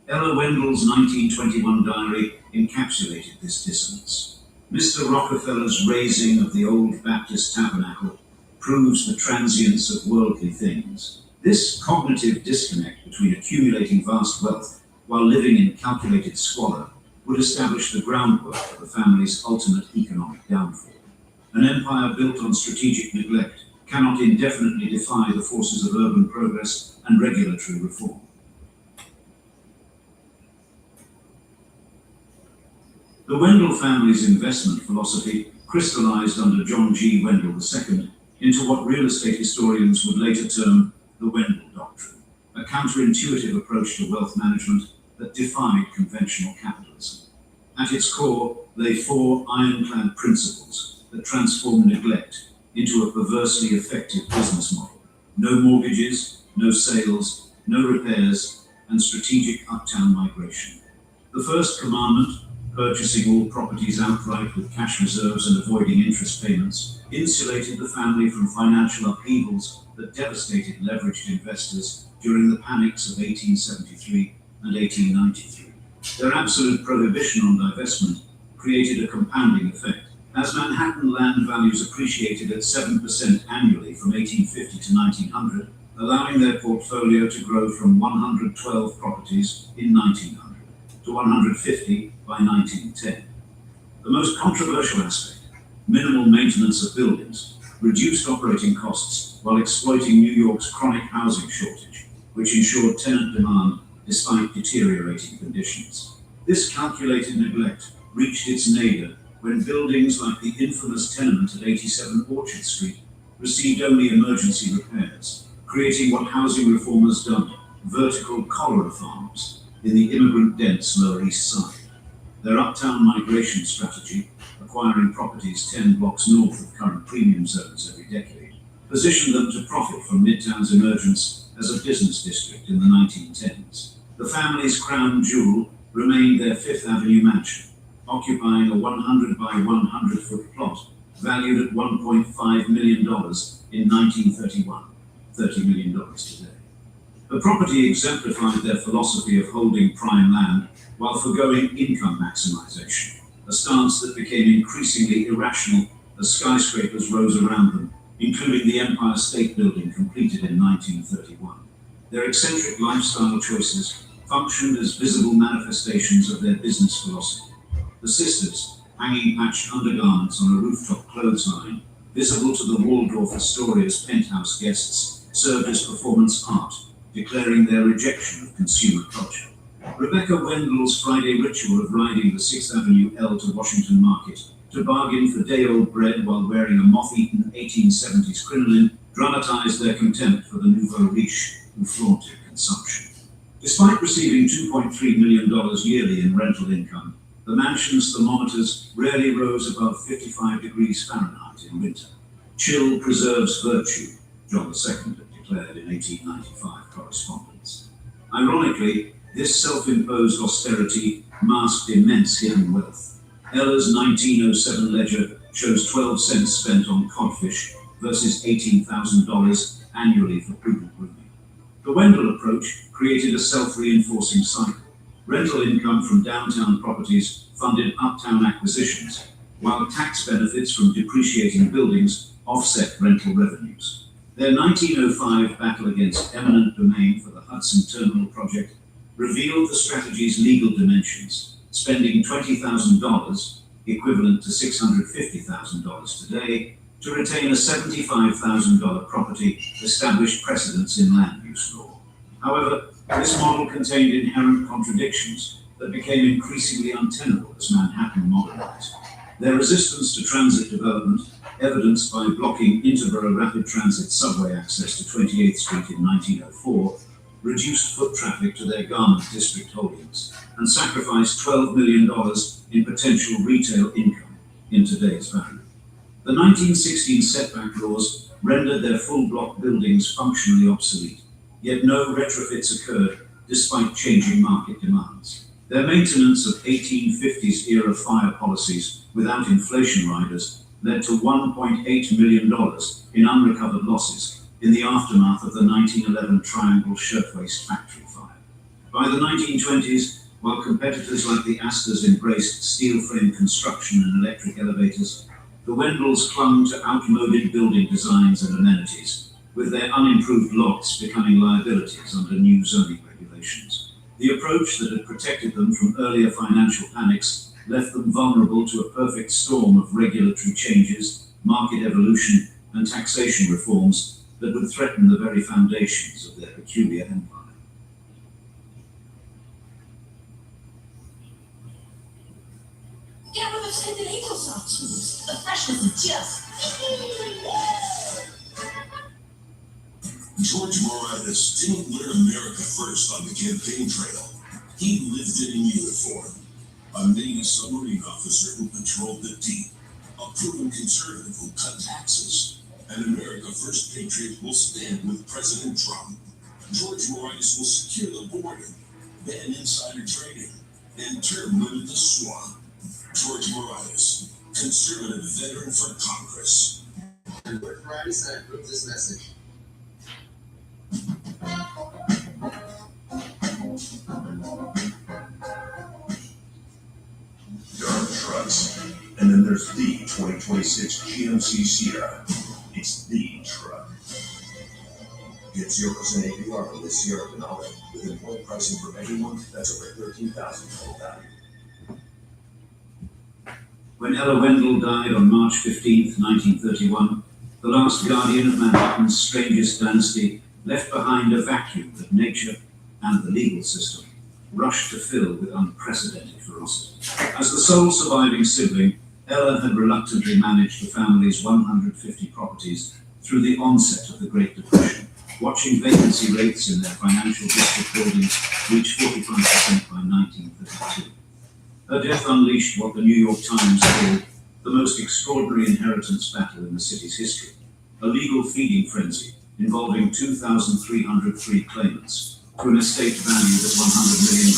Ella Wendell's 1921 diary encapsulated this dissonance. Mr. Rockefeller's razing of the old Baptist tabernacle proves the transience of worldly things. This cognitive disconnect between accumulating vast wealth while living in calculated squalor would establish the groundwork for the family's ultimate economic downfall. An empire built on strategic neglect cannot indefinitely defy the forces of urban progress and regulatory reform. The Wendell family's investment philosophy crystallized under John G. Wendell II into what real estate historians would later term the Wendell Doctrine, a counterintuitive approach to wealth management that defied conventional capitalism. At its core lay four ironclad principles that transform neglect into a perversely effective business model: no mortgages, no sales, no repairs, and strategic uptown migration. The first commandment, purchasing all properties outright with cash reserves and avoiding interest payments, insulated the family from financial upheavals that devastated leveraged investors during the panics of 1873 and 1893. Their absolute prohibition on divestment created a compounding effect. As Manhattan land values appreciated at 7% annually from 1850 to 1900, allowing their portfolio to grow from 112 properties in 1900 to 150 by 1910. The most controversial aspect, minimal maintenance of buildings, reduced operating costs while exploiting New York's chronic housing shortage, which ensured tenant demand despite deteriorating conditions. This calculated neglect reached its nadir when buildings like the infamous tenement at 87 Orchard Street received only emergency repairs, creating what housing reformers dubbed vertical cholera farms in the immigrant-dense Lower East Side. Their uptown migration strategy, acquiring properties 10 blocks north of current premium zones every decade, positioned them to profit from Midtown's emergence as a business district in the 1910s. The family's crown jewel remained their Fifth Avenue mansion, occupying a 100 by 100 foot plot valued at $1.5 million in 1931, $30 million today. The property exemplified their philosophy of holding prime land while forgoing income maximization, a stance that became increasingly irrational as skyscrapers rose around them, including the Empire State Building completed in 1931. Their eccentric lifestyle choices functioned as visible manifestations of their business philosophy. The sisters, hanging patched undergarments on a rooftop clothesline, visible to the Waldorf Astoria's penthouse guests, served as performance art, declaring their rejection of consumer culture. Rebecca Wendell's Friday ritual of riding the 6th Avenue L to Washington Market to bargain for day-old bread while wearing a moth-eaten 1870s crinoline dramatized their contempt for the nouveau riche who flaunted consumption. Despite receiving $2.3 million yearly in rental income, the mansion's thermometers rarely rose above 55 degrees Fahrenheit in winter. Chill preserves virtue, John II had declared in 1895 correspondence. Ironically, this self-imposed austerity masked immense hidden wealth. Ella's 1907 ledger shows 12 cents spent on codfish versus $18,000 annually for poodle grooming. The Wendell approach created a self-reinforcing cycle. Rental income from downtown properties funded uptown acquisitions, while tax benefits from depreciating buildings offset rental revenues. Their 1905 battle against eminent domain for the Hudson Terminal project revealed the strategy's legal dimensions, spending $20,000, equivalent to $650,000 today, to retain a $75,000 property established precedents in land use law. However, this model contained inherent contradictions that became increasingly untenable as Manhattan modernized. Their resistance to transit development, evidenced by blocking interborough rapid transit subway access to 28th Street in 1904, reduced foot traffic to their garment district holdings and sacrificed $12 million in potential retail income in today's value. The 1916 setback laws rendered their full block buildings functionally obsolete, yet no retrofits occurred despite changing market demands. Their maintenance of 1850s era fire policies without inflation riders led to $1.8 million in unrecovered losses in the aftermath of the 1911 Triangle Shirtwaist Factory fire. By the 1920s, while competitors like the Astors embraced steel frame construction and electric elevators, the Wendells clung to outmoded building designs and amenities, with their unimproved lots becoming liabilities under new zoning regulations. The approach that had protected them from earlier financial panics left them vulnerable to a perfect storm of regulatory changes, market evolution, and taxation reforms that would threaten the very foundations of their peculiar empire. can't believe I've sent an angel sauce. Jesus, the freshness is just. George Morales didn't learn America first on the campaign trail. He lived it in uniform. A Navy submarine officer who patrolled the deep. A proven conservative who cut taxes. An America First patriot will stand with President Trump. George Morales will secure the border, ban insider trading, and term limit the swamp. George Morales, conservative veteran for Congress. And where Morales and I approve this message. There are trucks, and then there's the 2026 GMC Sierra. It's the truck. Get 0% APR for this Sierra Denali with employee pricing for everyone. That's over $13,000 total value. When Ella Wendell died on March 15, 1931, the last guardian of Manhattan's strangest dynasty left behind a vacuum that nature and the legal system rushed to fill with unprecedented ferocity. As the sole surviving sibling, Ella had reluctantly managed the family's 150 properties through the onset of the Great Depression, watching vacancy rates in their financial district buildings reach 45% by 1932. Her death unleashed what the New York Times called the most extraordinary inheritance battle in the city's history, a legal feeding frenzy involving 2,303 claimants to an estate valued at $100 million,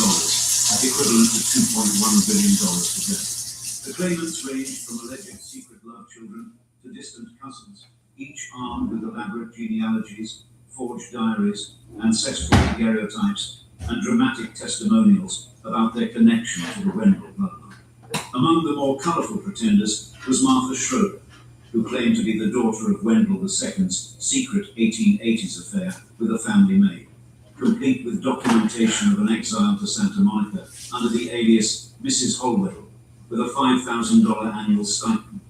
equivalent to $2.1 billion today. The claimants ranged from alleged secret love children to distant cousins, each armed with elaborate genealogies, forged diaries, ancestral daguerreotypes, and dramatic testimonials about their connection to the Wendell bloodline. Among the more colourful pretenders was Martha Schroeder, who claimed to be the daughter of Wendell II's secret 1880s affair with a family maid, complete with documentation of an exile to Santa Monica under the alias Mrs. Holwell, with a $5,000 annual stipend.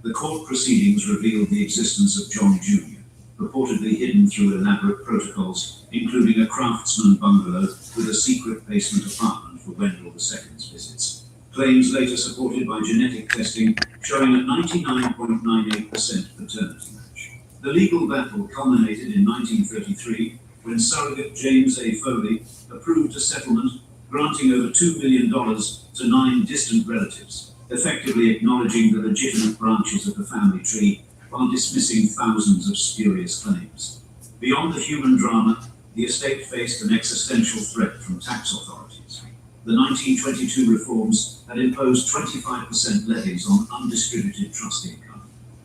The court proceedings revealed the existence of John Jr., reportedly hidden through elaborate protocols, including a craftsman bungalow with a secret basement apartment for Wendell II's visits. Claims later supported by genetic testing showing a 99.98% paternity match. The legal battle culminated in 1933 when surrogate James A. Foley approved a settlement granting over $2 million to 9 distant relatives, effectively acknowledging the legitimate branches of the family tree while dismissing thousands of spurious claims. Beyond the human drama, the estate faced an existential threat from tax authorities. The 1922 reforms had imposed 25% levies on undistributed trust income,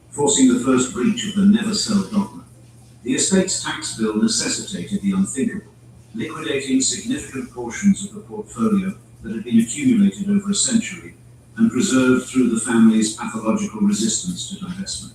forcing the first breach of the never sell dogma. The estate's tax bill necessitated the unthinkable, liquidating significant portions of the portfolio that had been accumulated over a century and preserved through the family's pathological resistance to divestment.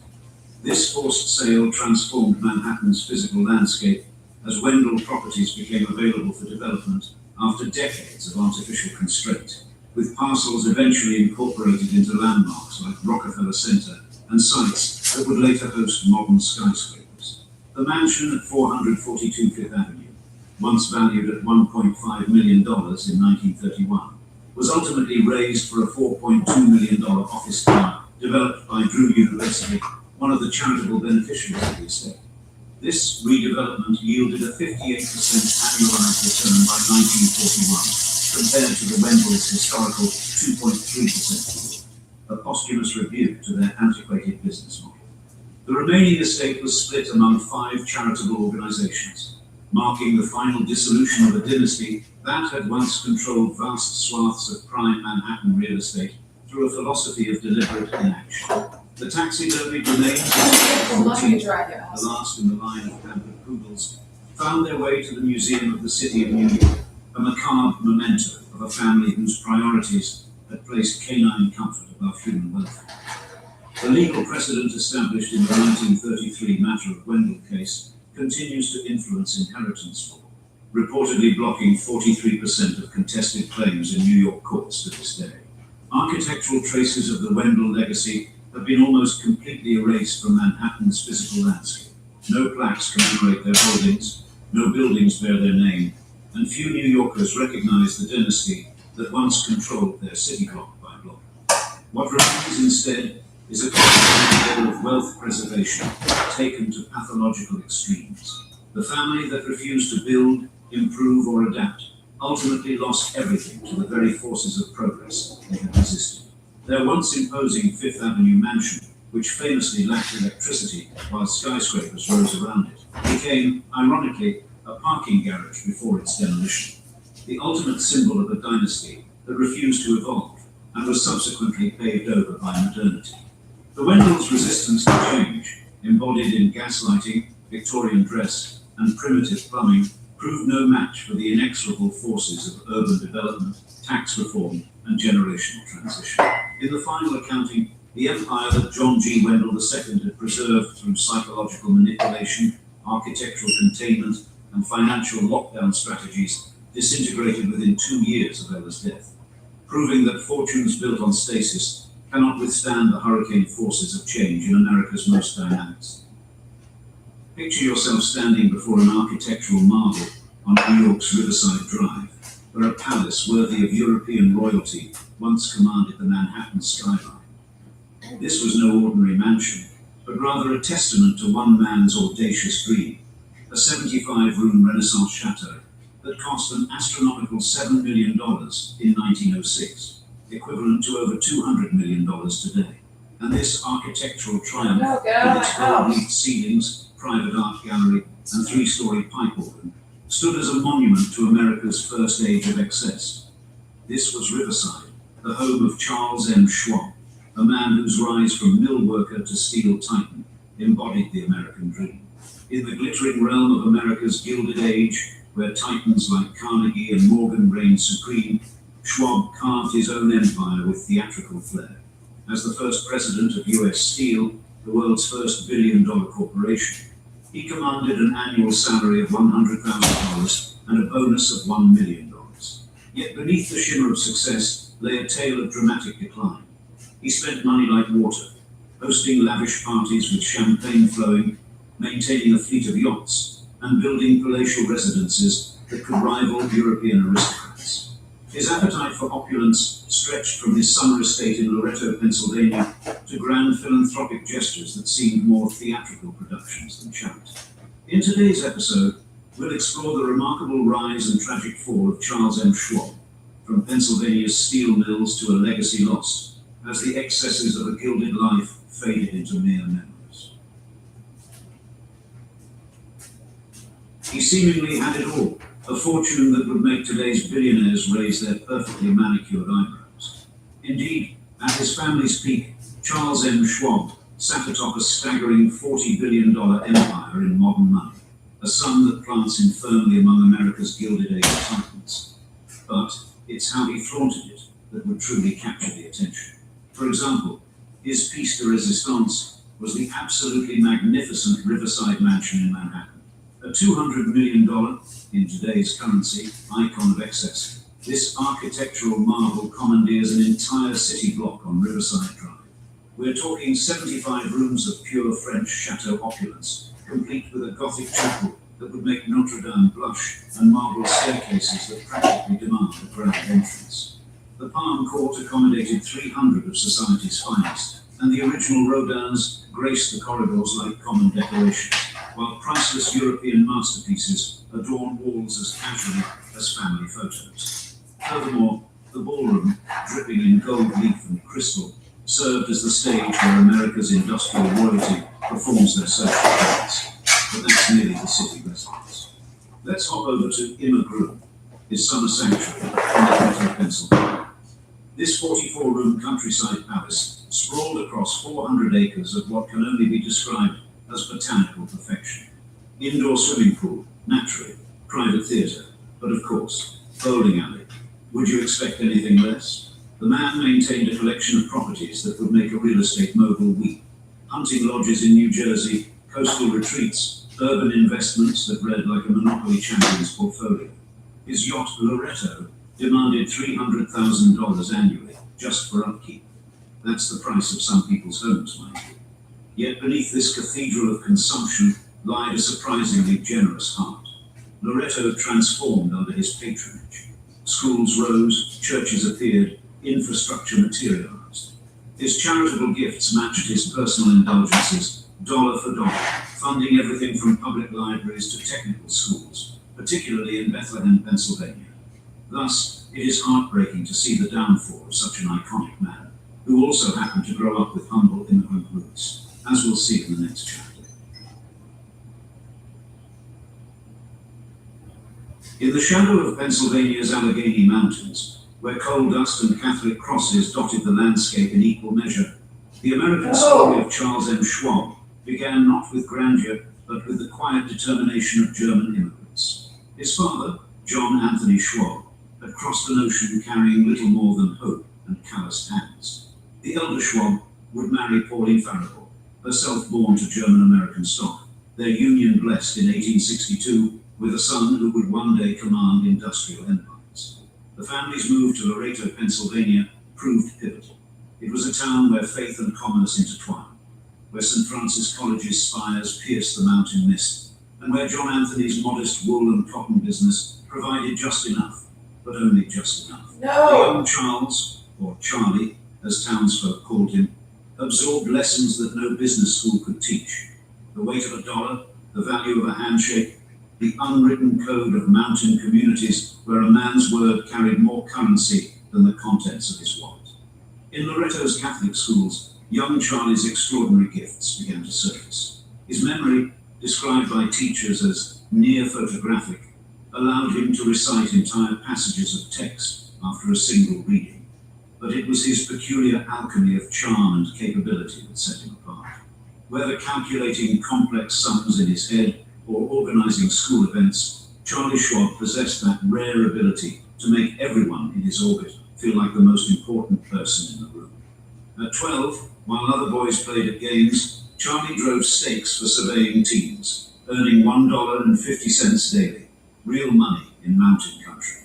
This forced sale transformed Manhattan's physical landscape as Wendell properties became available for development after decades of artificial constraint, with parcels eventually incorporated into landmarks like Rockefeller Center and sites that would later host modern skyscrapers. The mansion at 442 Fifth Avenue, once valued at $1.5 million in 1931, was ultimately raised for a $4.2 million office tower developed by Drew University, one of the charitable beneficiaries of the estate. This redevelopment yielded a 58% annualized return by 1941, compared to the Wendell's historical 2.3% yield, a posthumous rebuke to their antiquated business model. The remaining estate was split among 5 charitable organizations, marking the final dissolution of a dynasty that had once controlled vast swaths of prime Manhattan real estate through a philosophy of deliberate inaction. The taxidermied remains of the last in the line of pampered poodles found their way to the Museum of the City of New York, a macabre memento of a family whose priorities had placed canine comfort above human welfare. The legal precedent established in the 1933 Matter of Wendell case continues to influence inheritance law, reportedly blocking 43% of contested claims in New York courts to this day. Architectural traces of the Wendell legacy have been almost completely erased from Manhattan's physical landscape. No plaques commemorate their holdings, no buildings bear their name, and few New Yorkers recognize the dynasty that once controlled their city block by block. What remains instead is a constant of wealth preservation taken to pathological extremes. The family that refused to build, improve, or adapt ultimately lost everything to the very forces of progress they had resisted. Their once imposing Fifth Avenue mansion, which famously lacked electricity while skyscrapers rose around it, became, ironically, a parking garage before its demolition. The ultimate symbol of a dynasty that refused to evolve and was subsequently paved over by modernity. The Wendell's resistance to change, embodied in gaslighting, Victorian dress, and primitive plumbing, proved no match for the inexorable forces of urban development, tax reform, and generational transition. In the final accounting, the empire that John G. Wendell II had preserved through psychological manipulation, architectural containment, and financial lockdown strategies disintegrated within 2 years of Ella's death, proving that fortunes built on stasis cannot withstand the hurricane forces of change in America's most dynamic city. Picture yourself standing before an architectural marvel on New York's Riverside Drive, where a palace worthy of European royalty once commanded the Manhattan skyline. This was no ordinary mansion, but rather a testament to one man's audacious dream, a 75-room Renaissance chateau that cost an astronomical $7 million in 1906, equivalent to over $200 million today. And this architectural triumph, No, get out of with its my house. gold-leafed ceilings, private art gallery, and 3-story pipe organ, stood as a monument to America's first age of excess. This was Riverside, the home of Charles M. Schwab, a man whose rise from mill worker to steel titan embodied the American dream. In the glittering realm of America's Gilded Age, where titans like Carnegie and Morgan reigned supreme, Schwab carved his own empire with theatrical flair. As the first president of U.S. Steel, the world's first billion-dollar corporation, he commanded an annual salary of $100,000 and a bonus of $1 million. Yet beneath the shimmer of success lay a tale of dramatic decline. He spent money like water, hosting lavish parties with champagne flowing, maintaining a fleet of yachts, and building palatial residences that could rival European aristocrats. His appetite for opulence stretched from his summer estate in Loretto, Pennsylvania, to grand philanthropic gestures that seemed more theatrical productions than charity. In today's episode, we'll explore the remarkable rise and tragic fall of Charles M. Schwab, from Pennsylvania's steel mills to a legacy lost, as the excesses of a gilded life faded into mere memories. He seemingly had it all, a fortune that would make today's billionaires raise their perfectly manicured eyebrows. Indeed, at his family's peak, Charles M. Schwab sat atop a staggering $40 billion empire in modern money, a sum that plants him firmly among America's Gilded Age titans. But it's how he flaunted it that would truly capture the attention. For example, his piece de resistance was the absolutely magnificent Riverside Mansion in Manhattan. A $200 million, in today's currency, icon of excess, this architectural marvel commandeers an entire city block on Riverside Drive. We're talking 75 rooms of pure French chateau opulence, complete with a Gothic chapel that would make Notre Dame blush and marble staircases that practically demand a grand entrance. The Palm Court accommodated 300 of society's finest, and the original Rodins graced the corridors like common decorations, while priceless European masterpieces adorn walls as casually as family photos. Furthermore, the ballroom, dripping in gold leaf and crystal, served as the stage where America's industrial royalty performs their social rites. But that's merely the city residents. Let's hop over to Immer Grün, his summer sanctuary in Loretto, Pennsylvania. This 44-room countryside palace sprawled across 400 acres of what can only be described as botanical perfection. Indoor swimming pool, naturally, private theatre, but of course, bowling alley. Would you expect anything less? The man maintained a collection of properties that would make a real estate mogul weep. Hunting lodges in New Jersey, coastal retreats, urban investments that read like a Monopoly champion's portfolio. His yacht, Loretto, demanded $300,000 annually, just for upkeep. That's the price of some people's homes, mind you. Yet beneath this cathedral of consumption lied a surprisingly generous heart. Loretto transformed under his patronage. Schools rose, churches appeared, infrastructure materialized. His charitable gifts matched his personal indulgences, dollar for dollar, funding everything from public libraries to technical schools, particularly in Bethlehem, Pennsylvania. Thus, it is heartbreaking to see the downfall of such an iconic man, who also happened to grow up with humble immigrant roots, as we'll see in the next chapter. In the shadow of Pennsylvania's Allegheny Mountains, where coal dust and Catholic crosses dotted the landscape in equal measure, the American story of Charles M. Schwab began not with grandeur, but with the quiet determination of German immigrants. His father, John Anthony Schwab, had crossed an ocean carrying little more than hope and calloused hands. The elder Schwab would marry Pauline Faribault, herself born to German-American stock, their union blessed in 1862 with a son who would one day command industrial empires. The family's move to Loretto, Pennsylvania, proved pivotal. It was a town where faith and commerce intertwined, where St. Francis College's spires pierced the mountain mist, and where John Anthony's modest wool and cotton business provided just enough, but only just enough. The young Charles, or Charlie, as townsfolk called him, absorbed lessons that no business school could teach. The weight of a dollar, the value of a handshake, the unwritten code of mountain communities where a man's word carried more currency than the contents of his wallet. In Loretto's Catholic schools, young Charlie's extraordinary gifts began to surface. His memory, described by teachers as near photographic, allowed him to recite entire passages of text after a single reading. But it was his peculiar alchemy of charm and capability that set him apart. Whether calculating complex sums in his head or organizing school events, Charlie Schwab possessed that rare ability to make everyone in his orbit feel like the most important person in the room. At 12, while other boys played at games, Charlie drove stakes for surveying teams, earning $1.50 daily, real money in mountain country.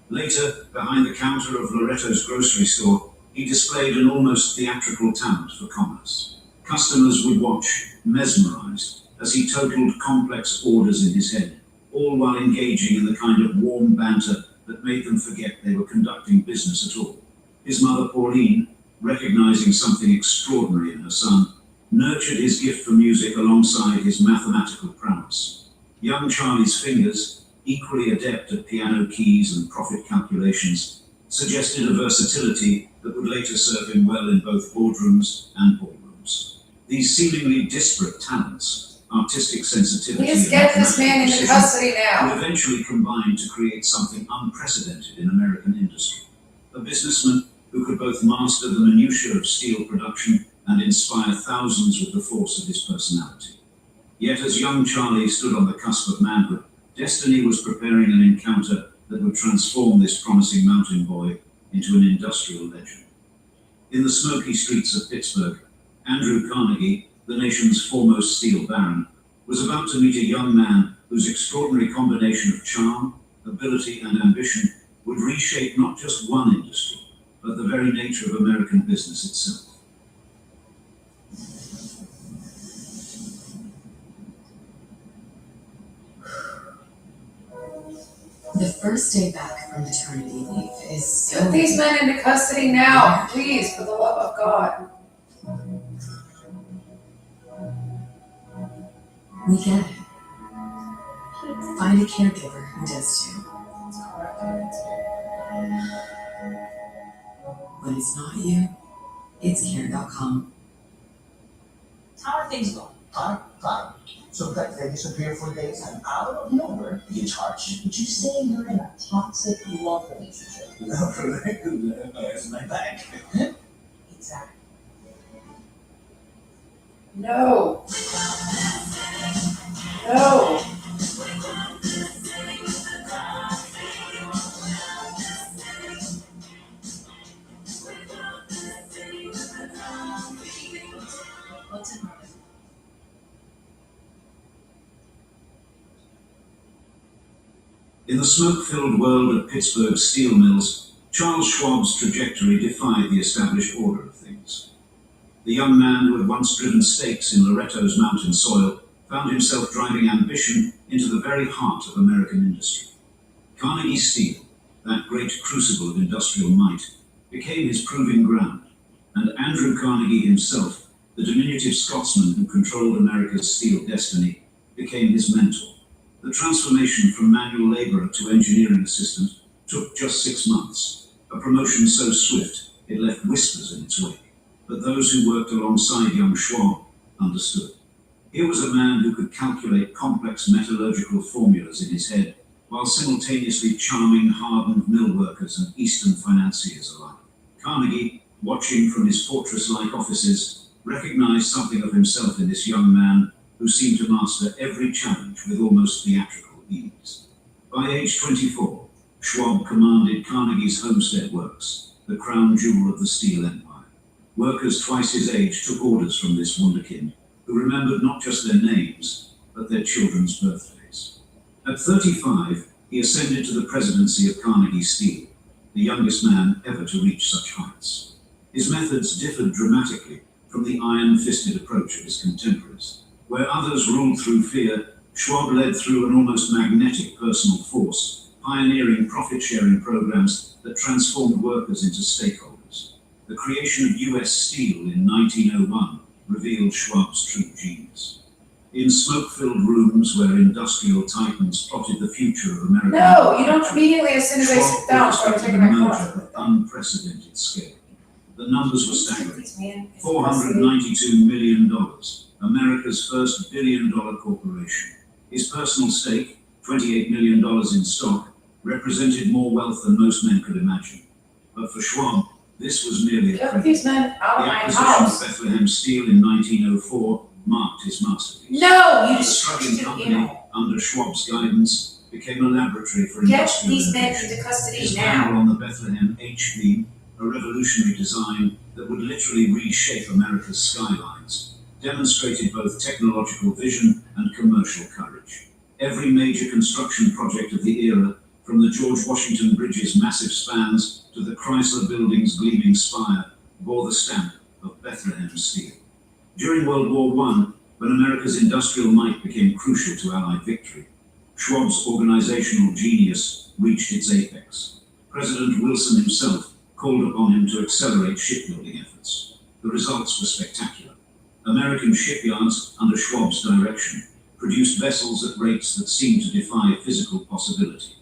Later, behind the counter of Loretto's grocery store, he displayed an almost theatrical talent for commerce. Customers would watch, mesmerized, as he totaled complex orders in his head, all while engaging in the kind of warm banter that made them forget they were conducting business at all. His mother, Pauline, recognizing something extraordinary in her son, nurtured his gift for music alongside his mathematical prowess. Young Charlie's fingers, equally adept at piano keys and profit calculations, suggested a versatility that would later serve him well in both boardrooms and ballrooms. These seemingly disparate talents, artistic sensitivity, Please get this man into custody now. would eventually combine to create something unprecedented in American industry. A businessman who could both master the minutiae of steel production and inspire thousands with the force of his personality. Yet as young Charlie stood on the cusp of manhood, destiny was preparing an encounter that would transform this promising mountain boy into an industrial legend. In the smoky streets of Pittsburgh, Andrew Carnegie, the nation's foremost steel baron, was about to meet a young man whose extraordinary combination of charm, ability, and ambition would reshape not just one industry, but the very nature of American business itself. The first day back from maternity leave is so... Put these men into custody now, please, for the love of God. We get it. Find a caregiver who does too. When it's not you, it's care.com. How are things going? Fine. Sometimes they disappear for days and out of nowhere you charge. Would you say you're in a toxic love relationship? Love relationship? It's my back. Exactly. No. No. What's in mind? In the smoke-filled world of Pittsburgh's steel mills, Charles Schwab's trajectory defied the established order of things. The young man who had once driven stakes in Loretto's mountain soil found himself driving ambition into the very heart of American industry. Carnegie Steel, that great crucible of industrial might, became his proving ground, and Andrew Carnegie himself, the diminutive Scotsman who controlled America's steel destiny, became his mentor. The transformation from manual laborer to engineering assistant took just 6 months, a promotion so swift it left whispers in its wake. But those who worked alongside young Schwab understood. Here was a man who could calculate complex metallurgical formulas in his head, while simultaneously charming hardened mill workers and Eastern financiers alike. Carnegie, watching from his fortress-like offices, recognized something of himself in this young man who seemed to master every challenge with almost theatrical ease. By age 24, Schwab commanded Carnegie's Homestead Works, the crown jewel of the steel empire. Workers twice his age took orders from this wunderkind, who remembered not just their names, but their children's birthdays. At 35, he ascended to the presidency of Carnegie Steel, the youngest man ever to reach such heights. His methods differed dramatically from the iron-fisted approach of his contemporaries. Where others ruled through fear, Schwab led through an almost magnetic personal force, pioneering profit-sharing programs that transformed workers into stakeholders. The creation of US Steel in 1901 revealed Schwab's true genius. In smoke-filled rooms where industrial titans plotted the future of American No, you don't immediately as soon as I sit down, Schwab start taking orchestrated my a merger coffee. of unprecedented scale. The numbers were staggering. Man, it's $492 million, America's first billion-dollar corporation. His personal stake, $28 million in stock, represented more wealth than most men could imagine. But for Schwab, this was merely a Get credit. these men out of The my acquisition house. of Bethlehem Steel in 1904 marked his masterpiece. No, you The just struggling you company, know. under Schwab's guidance, became a laboratory for Get industrial these men innovation. into custody His now. panel on the Bethlehem H-beam, a revolutionary design that would literally reshape America's skylines, demonstrated both technological vision and commercial courage. Every major construction project of the era, from the George Washington Bridge's massive spans to the Chrysler Building's gleaming spire, bore the stamp of Bethlehem Steel. During World War I, when America's industrial might became crucial to Allied victory, Schwab's organizational genius reached its apex. President Wilson himself called upon him to accelerate shipbuilding efforts. The results were spectacular. American shipyards, under Schwab's direction, produced vessels at rates that seemed to defy physical possibility.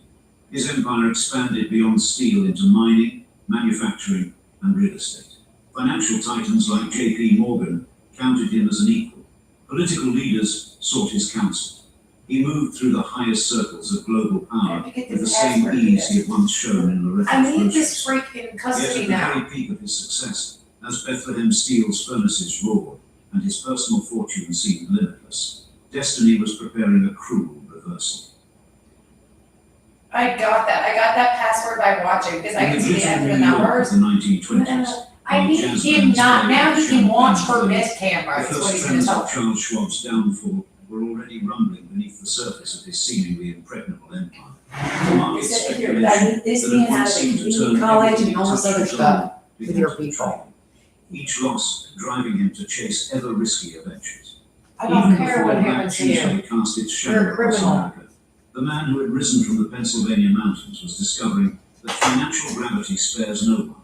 His empire expanded beyond steel into mining, manufacturing, and real estate. Financial titans like J.P. Morgan counted him as an equal. Political leaders sought his counsel. He moved through the highest circles of global power Let me get with the this same password ease again. he had once shown in Loretto's I need groceries. this freak in custody Yet at now. the very peak of his success, as Bethlehem Steel's furnaces roared and his personal fortune seemed limitless, destiny was preparing a cruel reversal. I got that. I got that password by watching because I In can the see the glittering end of New the York numbers. of the 1920s, I need him not, now he can watch her mid camera, the is what first he's gonna trends tell of me. Charles Schwab's downfall were already rumbling beneath the surface of his seemingly impregnable empire. The market Except if you're, speculation I need this that being had out once of seemed the to community turn college everything and all this touched other to stuff gold with began your to people. fall. Each loss driving him to chase ever riskier ventures. I don't Even care before what Black happens to you. Tuesday cast its You're a shadow across criminal. America, the man who had risen from the Pennsylvania mountains was discovering that financial gravity spares no one,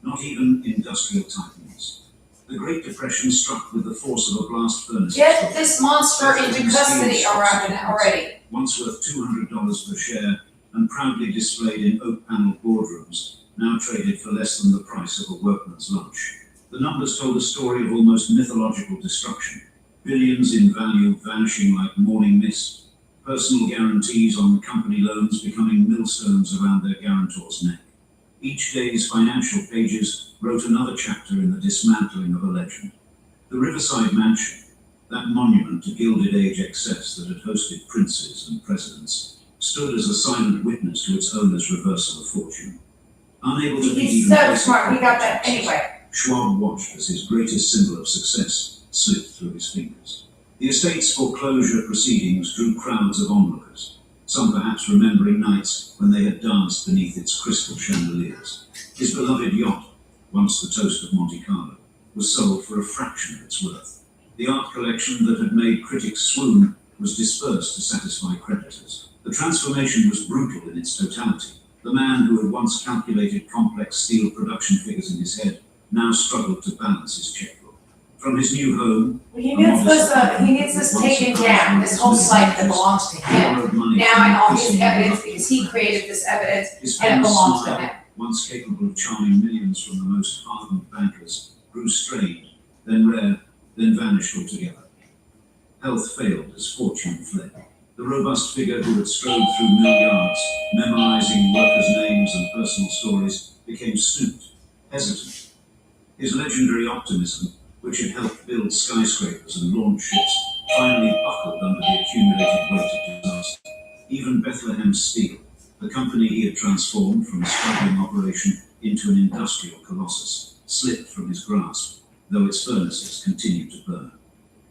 not even industrial titans. The Great Depression struck with the force of a blast furnace. Get this monster into custody around it already. Once worth $200 per share and proudly displayed in oak-paneled boardrooms, now traded for less than the price of a workman's lunch. The numbers told a story of almost mythological destruction. Billions in value vanishing like morning mist, personal guarantees on company loans becoming millstones around their guarantor's neck. Each day's financial pages wrote another chapter in the dismantling of a legend. The Riverside Mansion, that monument to Gilded Age excess that had hosted princes and presidents, stood as a silent witness to its owner's reversal of fortune. Unable to meet He's even so basic smart, he got that taxes, anyway. Schwab watched as his greatest symbol of success slipped through his fingers. The estate's foreclosure proceedings drew crowds of onlookers, some perhaps remembering nights when they had danced beneath its crystal chandeliers. His beloved yacht, once the toast of Monte Carlo, was sold for a fraction of its worth. The art collection that had made critics swoon was dispersed to satisfy creditors. The transformation was brutal in its totality. The man who had once calculated complex steel production figures in his head now struggled to balance his checkbook. From his new home, He needs this taken down, this whole site that belongs to him. borrowed money Now from and all his increasing evidence, wealth, because he created this evidence his and it famous belongs to smile, him. once capable of charming millions from the most hardened bankers, grew strained, then rare, then vanished altogether. Health failed as fortune fled. The robust figure who had strode through mill yards, memorizing workers' names and personal stories, became stooped, hesitant. His legendary optimism, which had helped build skyscrapers and launch ships, finally buckled under the accumulated weight of disaster. Even Bethlehem Steel, the company he had transformed from a struggling operation into an industrial colossus, slipped from his grasp, though its furnaces continued to burn.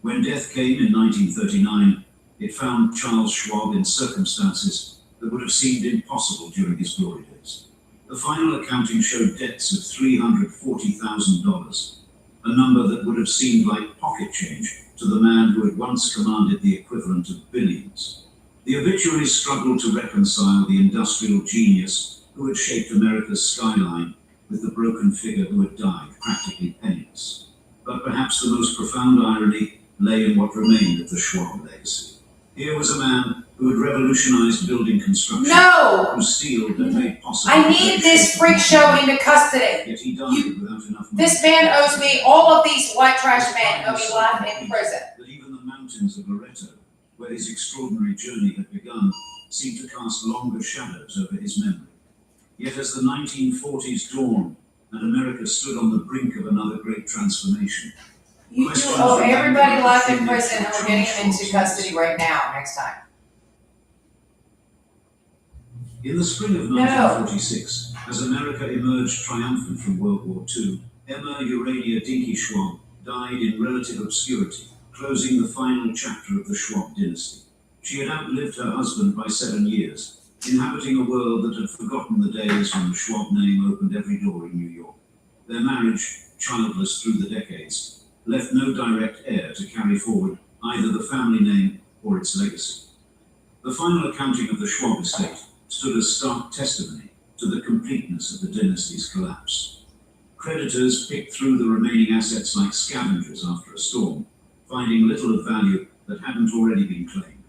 When death came in 1939, it found Charles Schwab in circumstances that would have seemed impossible during his glory days. The final accounting showed debts of $340,000, a number that would have seemed like pocket change to the man who had once commanded the equivalent of billions. The obituaries struggled to reconcile the industrial genius who had shaped America's skyline with the broken figure who had died practically penniless. But perhaps the most profound irony lay in what remained of the Schwab legacy. Here was a man who had revolutionized building construction, No! whose steel had made possible. I need this freak show into custody. Yet he died without enough money. This man owes me, all of these white trash men owe me life in prison. That even the mountains of Loretto, where his extraordinary journey had begun, seemed to cast longer shadows over his memory. Yet as the 1940s dawned and America stood on the brink of another great transformation, You owe everybody life in prison and we're getting him into custody right now, next time. in the spring of 1946, as America emerged triumphant from World War II, Emma Urania Dinky Schwab died in relative obscurity, closing the final chapter of the Schwab dynasty. She had outlived her husband by 7 years, inhabiting a world that had forgotten the days when the Schwab name opened every door in New York. Their marriage, childless through the decades, left no direct heir to carry forward either the family name or its legacy. The final accounting of the Schwab estate stood as stark testimony to the completeness of the dynasty's collapse. Creditors picked through the remaining assets like scavengers after a storm, finding little of value that hadn't already been claimed.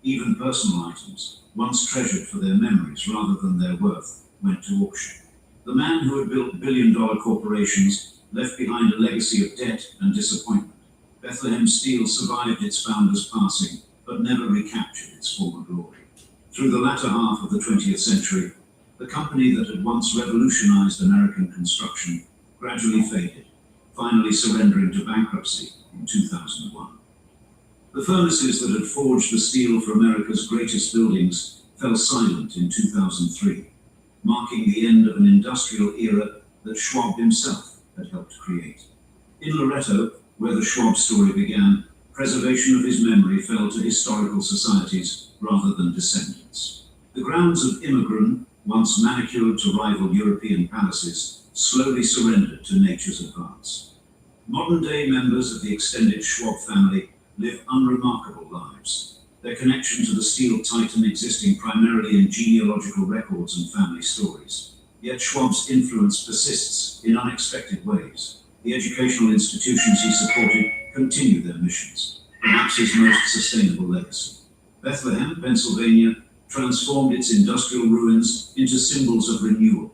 Even personal items, once treasured for their memories rather than their worth, went to auction. The man who had built billion-dollar corporations left behind a legacy of debt and disappointment. Bethlehem Steel survived its founder's passing, but never recaptured its former glory. Through the latter half of the 20th century, the company that had once revolutionized American construction gradually faded, finally surrendering to bankruptcy in 2001. The furnaces that had forged the steel for America's greatest buildings fell silent in 2003, marking the end of an industrial era that Schwab himself had helped create. In Loretto, where the Schwab story began, preservation of his memory fell to historical societies rather than descendants. The grounds of Immigrant, once manicured to rival European palaces, slowly surrendered to nature's advance. Modern-day members of the extended Schwab family live unremarkable lives, their connection to the steel titan existing primarily in genealogical records and family stories. Yet Schwab's influence persists in unexpected ways. The educational institutions he supported continue their missions, perhaps his most sustainable legacy. Bethlehem, Pennsylvania, transformed its industrial ruins into symbols of renewal,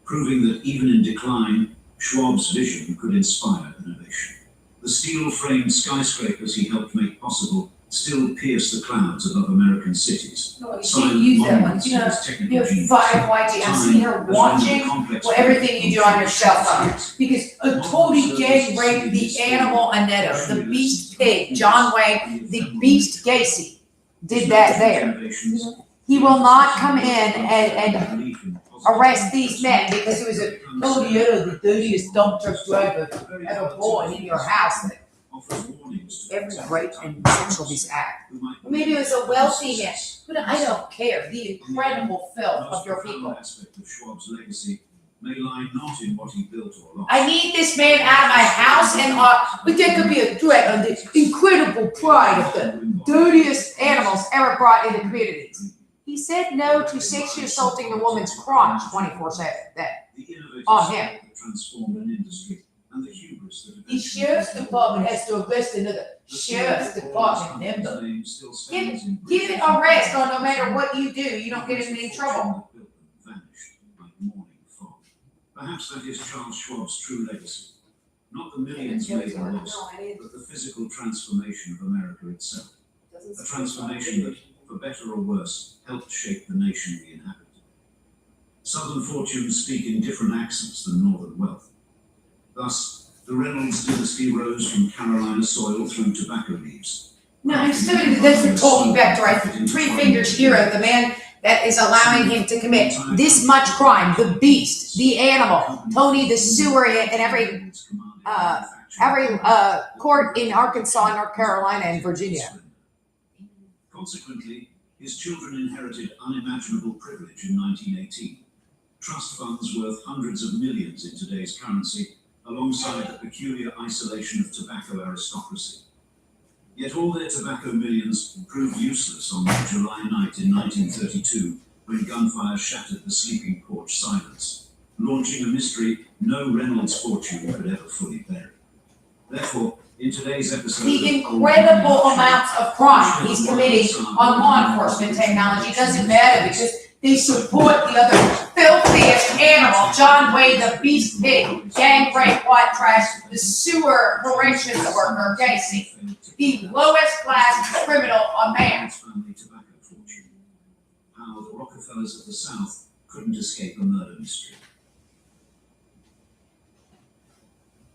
proving that even in decline, Schwab's vision could inspire innovation. The steel-framed skyscrapers he helped make possible still pierce the clouds above American cities. No, she used that one. You have 5YG. I've seen her watching everything you do on your cell phone. Because a Toby gang raped the animal Annetto, the beast pig, John Wayne, the beast Gacy did that there. He will not come in and arrest these men because it was a the dirtiest dump truck driver ever born in your house. Every rape and sexual abuse act. Maybe it was a wealthy man, but I don't care. The incredible filth of your people. Aspect of Schwab's legacy may lie not in what he built or lost. I need this man out of my house, but there could be a threat on the incredible pride of the dirtiest animals ever brought into communities. He said no to sexually assaulting the woman's crotch 24/7. That on him. transformed an industry and the hubris that The sheriff's department has to arrest another sheriff's department member. Give it a rest, or no matter what you do, you don't get in any trouble. Vanished like morning fog. Perhaps that is Charles Schwab's true legacy. Not the millions made or lost, but the physical transformation of America itself. A transformation that, for better or worse, helped shape the nation we inhabit. Southern fortunes speak in different accents than northern wealth. Thus, the Reynolds dynasty rose from Carolina soil through tobacco leaves. Now, I'm studying the desert talking back to our three fingers hero, the man that is allowing him to commit this much crime, the beast, the animal, Tony the sewer in every court in Arkansas, North Carolina, and Virginia. Consequently, his children inherited unimaginable privilege in 1918. Trust funds worth hundreds of millions in today's currency, alongside the peculiar isolation of tobacco aristocracy. Yet all their tobacco millions proved useless on that July night in 1932, when gunfire shattered the sleeping porch silence, launching a mystery no Reynolds fortune could ever fully bury. Therefore, in today's episode, The incredible amounts of crime he's committing on law enforcement technology doesn't matter because they support the other filthiest animal, John Wayne, the beast pig, gang rape, white trash, the sewer corrections worker, Gacy, the lowest class criminal a man. family tobacco fortune. How the Rockefellers of the South couldn't escape a murder mystery.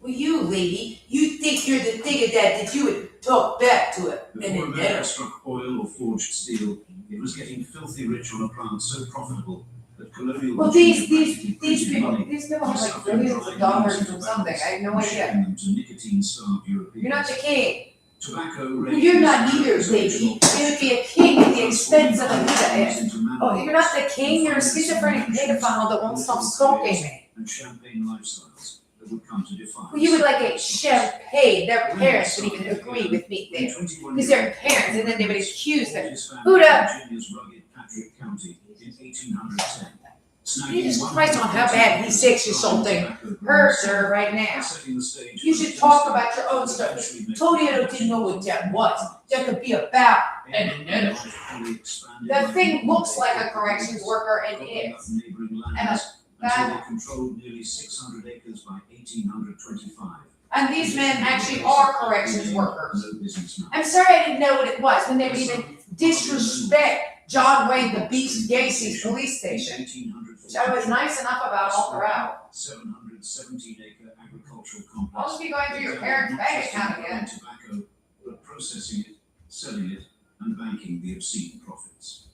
Well, you lady, you think you're the thing of that you would talk back to it. Before America struck oil or forged steel, it was getting filthy rich on a plant so profitable that colonial... Well, these people have like billions of dollars from something. I have no idea. Them to nicotine-starved Europeans. You're not the king. Tobacco You're not either, lady. You would be a king at the expense of another. Oh, you're not the king. You're a schizophrenic pedophile that won't stop stalking me. And champagne lifestyles that would come to define. Well, you would like a champagne. Their parents would even agree with me there. Because they're parents, and then they would accuse them. Buddha! Virginia's rugged Patrick County in 1810. Jesus Christ on how bad he's sexually assaulting her, sir, right now. You should talk about your own stuff. Tonio didn't know what that was. That could be about an enemy. The thing looks like a corrections worker and is. Until they controlled nearly 600 acres by 1825. And these men actually are corrections workers. No business now. I'm sorry I didn't know what it was when they would even disrespect John Wayne, the Beast Gacy's police station, which I was nice enough about all throughout. 717-acre agricultural complex. I'll just be going through your parents' bank account again. Tobacco, but processing it, selling it, and banking the obscene profits.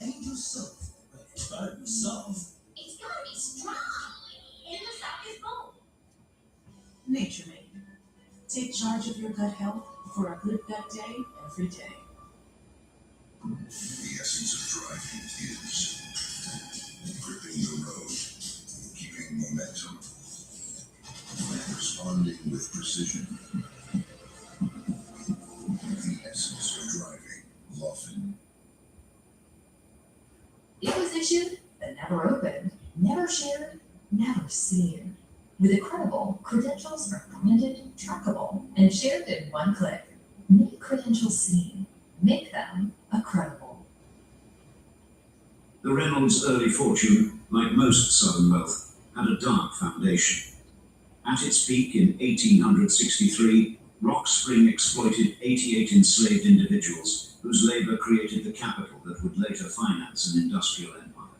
Angel soap. But so, It's gotta be strong. And the sock is gold. Nature Made. Take charge of your gut health for a good gut day every day. The essence of driving is gripping the road, keeping momentum, responding with precision. The essence of driving, Laughlin. It was issued, but never opened, never shared, never seen. With Credible, credentials are branded, trackable, and shared in one click. Make credentials seen. Make them a Credible. The Reynolds' early fortune, like most Southern wealth, had a dark foundation. At its peak in 1863, Rock Spring exploited 88 enslaved individuals whose labor created the capital that would later finance an industrial empire.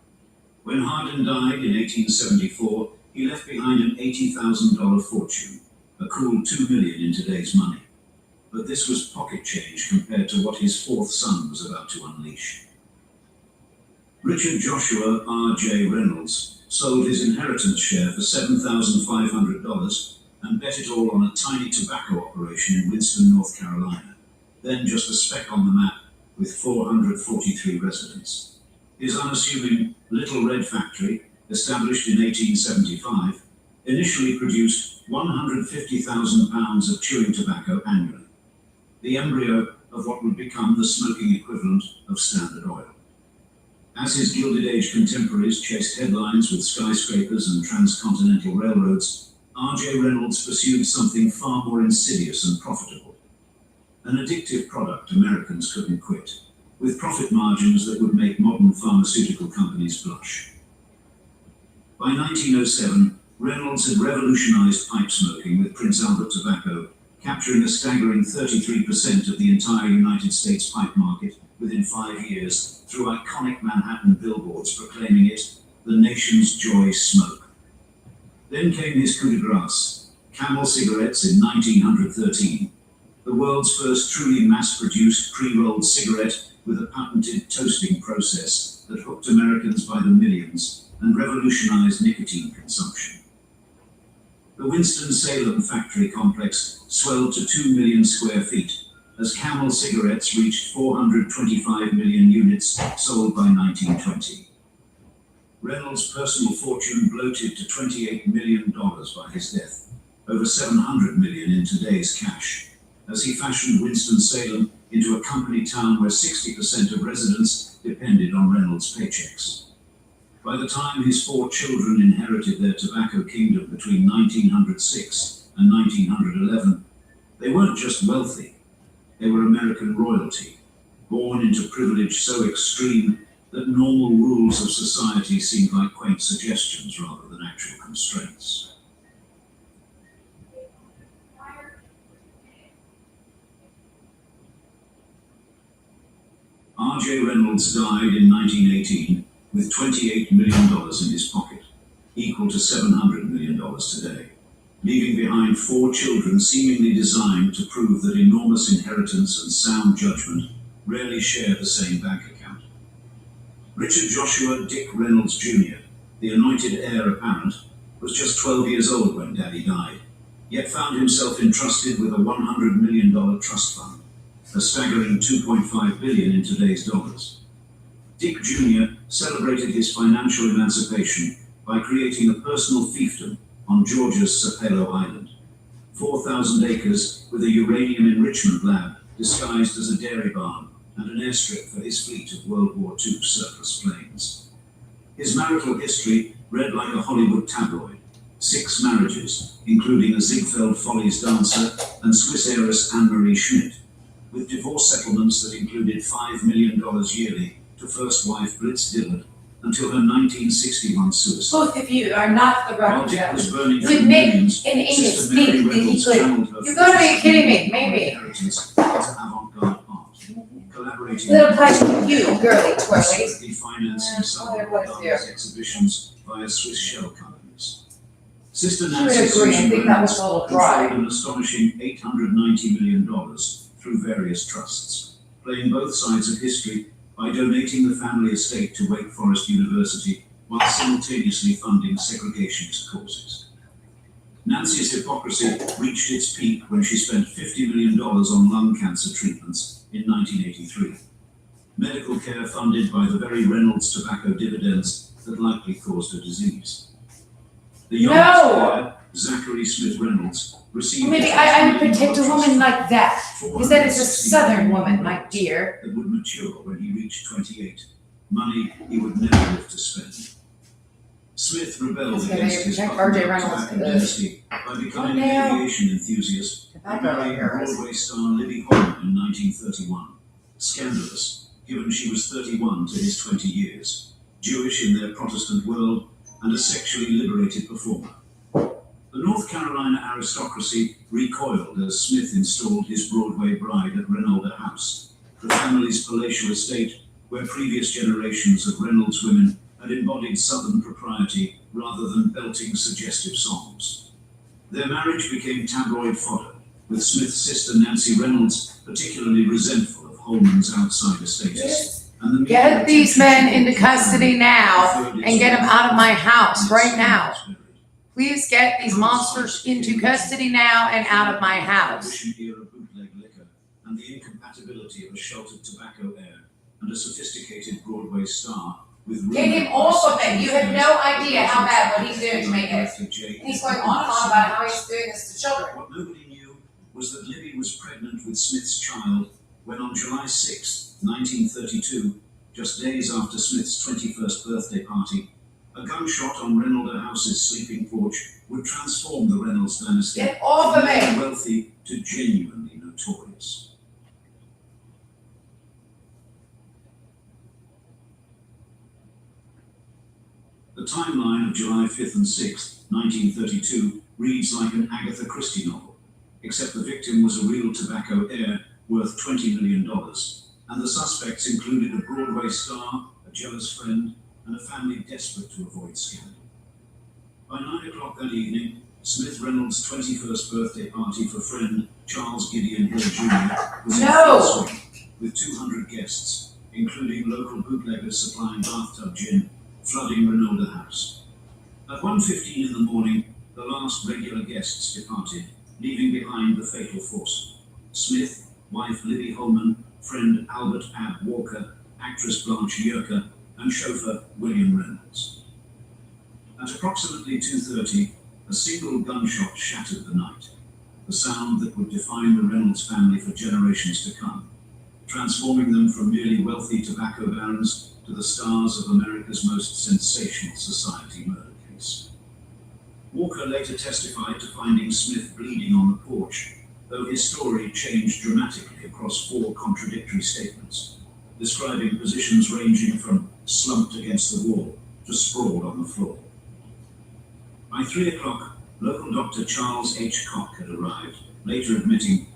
When Hardin died in 1874, he left behind an $80,000 fortune, a cool $2 million in today's money. But this was pocket change compared to what his fourth son was about to unleash. Richard Joshua R.J. Reynolds sold his inheritance share for $7,500 and bet it all on a tiny tobacco operation in Winston, North Carolina, then just a speck on the map with 443 residents. His unassuming Little Red Factory, established in 1875, initially produced 150,000 pounds of chewing tobacco annually, the embryo of what would become the smoking equivalent of Standard Oil. As his Gilded Age contemporaries chased headlines with skyscrapers and transcontinental railroads, R.J. Reynolds pursued something far more insidious and profitable. An addictive product Americans couldn't quit, with profit margins that would make modern pharmaceutical companies blush. By 1907, Reynolds had revolutionized pipe smoking with Prince Albert tobacco, capturing a staggering 33% of the entire United States pipe market within 5 years through iconic Manhattan billboards proclaiming it the nation's joy smoke. Then came his coup de grace, Camel cigarettes in 1913, the world's first truly mass-produced pre-rolled cigarette with a patented toasting process that hooked Americans by the millions and revolutionized nicotine consumption. The Winston-Salem factory complex swelled to 2 million square feet as Camel cigarettes reached 425 million units sold by 1920. Reynolds' personal fortune bloated to $28 million by his death, over $700 million in today's cash, as he fashioned Winston-Salem into a company town where 60% of residents depended on Reynolds' paychecks. By the time his 4 children inherited their tobacco kingdom between 1906 and 1911, they weren't just wealthy, they were American royalty, born into privilege so extreme that normal rules of society seemed like quaint suggestions rather than actual constraints. R.J. Reynolds died in 1918 with $28 million in his pocket, equal to $700 million today, leaving behind 4 children seemingly designed to prove that enormous inheritance and sound judgment rarely share the same bank account. Richard Joshua Dick Reynolds Jr., the anointed heir apparent, was just 12 years old when Daddy died, yet found himself entrusted with a $100 million trust fund, a staggering $2.5 billion in today's dollars. Dick Jr. celebrated his financial emancipation by creating a personal fiefdom on Georgia's Sapelo Island, 4,000 acres with a uranium enrichment lab disguised as a dairy barn and an airstrip for his fleet of World War II surplus planes. His marital history read like a Hollywood tabloid: 6 marriages, including a Ziegfeld Follies dancer and Swiss heiress Anne-Marie Schmidt, with divorce settlements that included $5 million yearly to first wife Blitz Dillard until her 1961 suicide. Both of you are not the While right Dick was judge. burning You through make millions, in English Sister Mary speak the Reynolds English. channeled her You gotta be focus kidding me, on maybe. inheritance into avant-garde art, collaborating Little with place for you, girly twirly. secretly financing some of Madonna's exhibitions via Swiss shell companies. Sister Nancy agree, I Susan think that was Reynolds all a controlled bribe. an astonishing $890 million through various trusts, playing both sides of history by donating the family estate to Wake Forest University while simultaneously funding segregationist causes. Nancy's hypocrisy reached its peak when she spent $50 million on lung cancer treatments in 1983. Medical care funded by the very Reynolds tobacco dividends that likely caused her disease. The youngest heir, Zachary Smith Reynolds, received Maybe I would protect a woman like that, because that is a southern woman, my dear. that would mature when he reached 28, money he would never live to spend. Smith rebelled That's gonna against his protect popular R.J. Reynolds tobacco for the- dynasty by becoming an now. aviation enthusiast and Tobacco marrying heiress. Broadway star Libby Holman in 1931. Scandalous, given she was 31 to his 20 years, Jewish in their Protestant world, and a sexually liberated performer. The North Carolina aristocracy recoiled as Smith installed his Broadway bride at Reynolda House, the family's palatial estate where previous generations of Reynolds women had embodied Southern propriety rather than belting suggestive songs. Their marriage became tabloid fodder, with Smith's sister Nancy Reynolds particularly resentful of Holman's outsider status. And the media Get these men attention into custody now and get them out of my house right now. Smith Please get these monsters into custody now and out of my house. Prohibition-era bootleg liquor and the incompatibility of a sheltered tobacco heir and a sophisticated Broadway star with Get him off of it. You have no idea how bad what he's doing to me is. And he's going on and on about how he's doing this to children. What nobody knew was that Libby was pregnant with Smith's child when on July 6, 1932, just days after Smith's 21st birthday party, a gunshot on Reynolda House's sleeping porch would transform the Reynolds dynasty Get off of me! from wealthy to genuinely notorious. The timeline of July 5th and 6th, 1932, reads like an Agatha Christie novel, except the victim was a real tobacco heir worth $20 million, and the suspects included a Broadway star, a jealous friend, and a family desperate to avoid scandal. By 9 o'clock that evening, Smith Reynolds' 21st birthday party for friend Charles Gideon Hill Jr. was in full swing, with 200 guests, including local bootleggers supplying bathtub gin, flooding Reynolda House. At 1:15 in the morning, the last regular guests departed, leaving behind the fatal foursome: Smith, wife Libby Holman, friend Albert Ab Walker, actress Blanche Yerker, and chauffeur William Reynolds. At approximately 2:30, a single gunshot shattered the night, the sound that would define the Reynolds family for generations to come, transforming them from merely wealthy tobacco barons to the stars of America's most sensational society murder case. Walker later testified to finding Smith bleeding on the porch, though his story changed dramatically across 4 contradictory statements, describing positions ranging from slumped against the wall to sprawled on the floor. By 3 o'clock, local doctor Charles H. Koch had arrived, later admitting,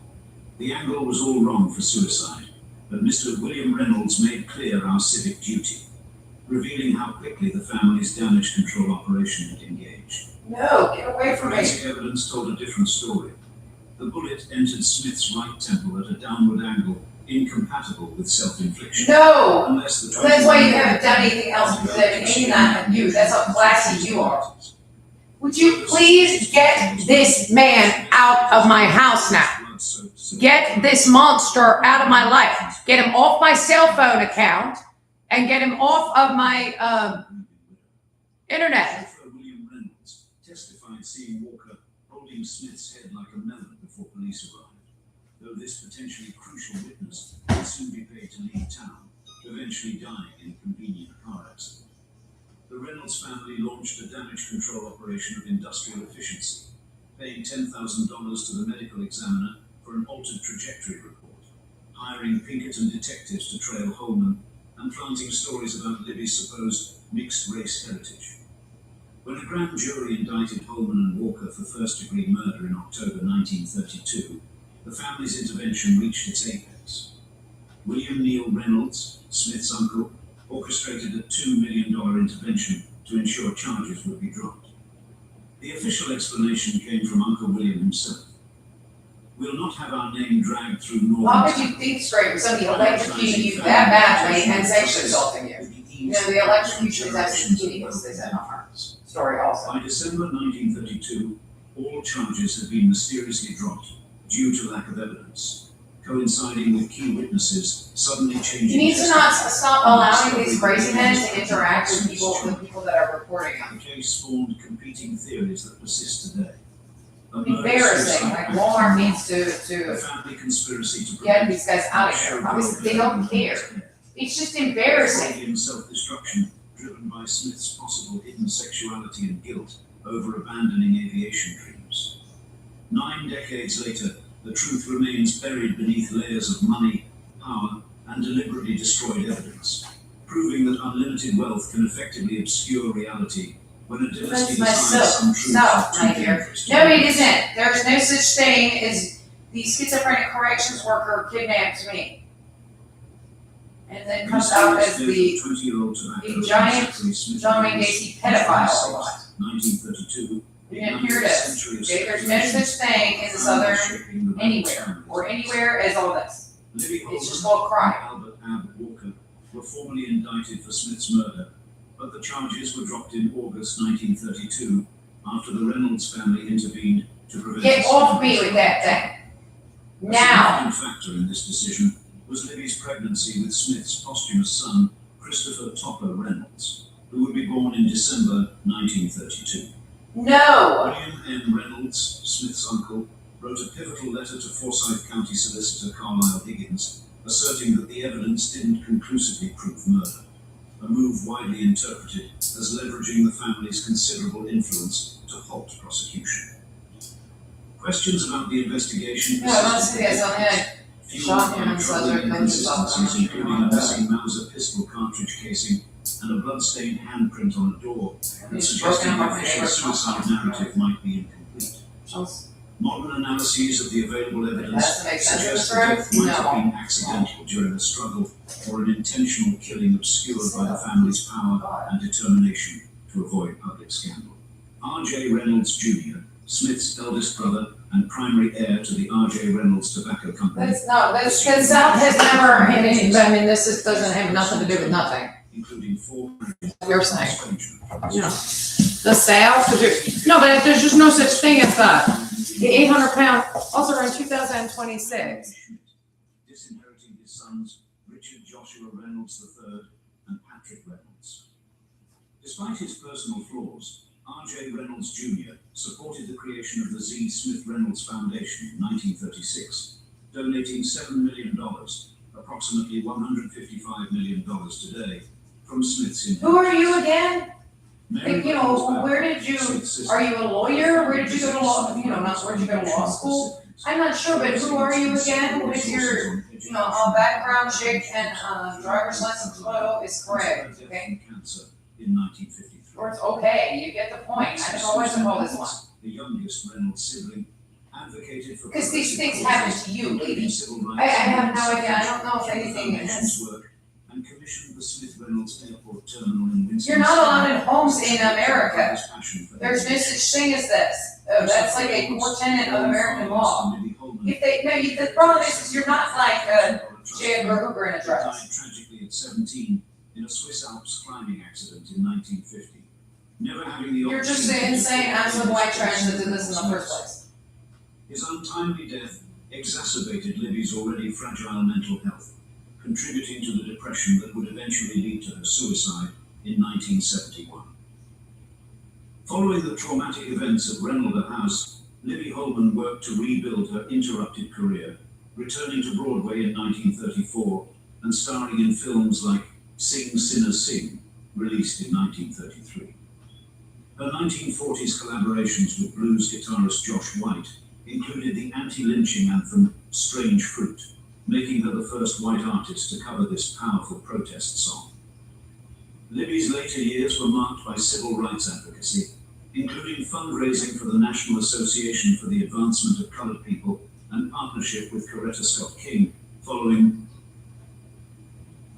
"The angle was all wrong for suicide, but Mr. William Reynolds made clear our civic duty," revealing how quickly the family's damage control operation had engaged. No, get away from me. Forensic evidence told a different story. The bullet entered Smith's right temple at a downward angle incompatible with self-infliction. No! Unless the That's why you haven't done anything else because they've been aiming that at you. That's how classy you are. Would you please get this man out of my house now? Get this monster out of my life. Get him off my cell phone account and get him off of my internet. Chauffeur William Reynolds testified seeing Walker holding Smith's head like a melon before police arrived, though this potentially crucial witness would soon be paid to leave town, eventually dying in a convenient car accident. The Reynolds family launched a damage control operation of industrial efficiency, paying $10,000 to the medical examiner for an altered trajectory report, hiring Pinkerton detectives to trail Holman, and planting stories about Libby's supposed mixed-race heritage. When a grand jury indicted Holman and Walker for first-degree murder in October 1932, the family's intervention reached its apex. William Neal Reynolds, Smith's uncle, orchestrated a $2 million intervention to ensure charges would be dropped. The official explanation came from Uncle William himself. "We'll not have our name dragged through Northern How could you think straight with somebody electrocuting you that badly and sexually assaulting you? You know, the electrocution is actually hideous, they said on our story also. By December 1932, all charges had been mysteriously dropped due to lack of evidence, coinciding with key witnesses suddenly changing. You need to not stop allowing these crazy men to interact with people that are reporting them. The case spawned competing theories that persist today. A murder Embarrassing, suicide like package, Walmart needs a to family conspiracy to get prevent these guys out of here. Obviously, they don't care. It's just embarrassing. Freudian self-destruction driven by Smith's possible hidden sexuality and guilt over abandoning aviation dreams. 9 decades later, the truth remains buried beneath layers of money, power, and deliberately destroyed evidence, proving that unlimited wealth can effectively obscure reality when a dynasty decides some truths are too dangerous to No, it witness. isn't. There's no such thing as the schizophrenic corrections worker kidnaps me. And then comes out as the 20-year-old tobacco giant Zachary Smith John Wayne Gacy pedophile a lot. 1932. You didn't hear this. Okay, there's no such thing as a southern anywhere, or anywhere as all this. It's just all crime. Albert Ab Walker were formally indicted for Smith's murder, but the charges were dropped in August 1932 after the Reynolds family intervened to prevent. Get off me with that thing. A Now. significant factor in this decision was Libby's pregnancy with Smith's posthumous son, Christopher Topper Reynolds, who would be born in December 1932. No. William M. Reynolds, Smith's uncle, wrote a pivotal letter to Forsyth County Solicitor Carlisle Higgins asserting that the evidence didn't conclusively prove murder, a move widely interpreted as leveraging the family's considerable influence to halt prosecution. Questions about the investigation fueled by troubling inconsistencies, including a missing Mauser pistol cartridge casing and a blood-stained handprint on a door that suggested the official suicide narrative might be incomplete. Modern analyses of the available evidence suggest the death might have been accidental during a struggle or an intentional killing obscured by the family's power and determination to avoid public scandal. R.J. Reynolds Jr., Smith's eldest brother and primary heir to the R.J. Reynolds Tobacco Company. This South has never had any, I mean, doesn't have nothing to do with nothing. Including 4 You're saying. You know, the South, no, but there's just no such thing as that. The 800-pound, also in 2026. Disinheriting his sons, Richard Joshua Reynolds III and Patrick Reynolds. Despite his personal flaws, R.J. Reynolds Jr. supported the creation of the Z. Smith Reynolds Foundation in 1936, donating $7 million, approximately $155 million today, from Smith's inheritance. Who are you again? Mary You know, where did you, are you a lawyer? Where did you go to law, you know, not where did you go to law school? I'm not sure, but who are you again? What is your, you know, background check and driver's license photo is correct, okay? Cancer in 1953. Or it's okay, you get the point. I don't know what to call this one. The youngest Reynolds sibling advocated for Because these things happen to you, lady. I have no idea, I don't know if anything is. And commissioned the Smith Reynolds Airport Terminal in Winston. You're not allowed in homes in America. There's no such thing as this. Oh, that's like a core tenet of American law. If they, no, the problem is you're not like J. Edgar Hoover in a dress. Died tragically at 17 in a Swiss Alps climbing accident in 1950. Never having the You're just the insane absolute white trash that did this in the first place. His untimely death exacerbated Libby's already fragile mental health, contributing to the depression that would eventually lead to her suicide in 1971. Following the traumatic events at Reynolder House, Libby Holman worked to rebuild her interrupted career, returning to Broadway in 1934 and starring in films like Sing, Sinner, Sing, released in 1933. Her 1940s collaborations with blues guitarist Josh White included the anti-lynching anthem Strange Fruit, making her the first white artist to cover this powerful protest song. Libby's later years were marked by civil rights advocacy, including fundraising for the National Association for the Advancement of Colored People and partnership with Coretta Scott King following.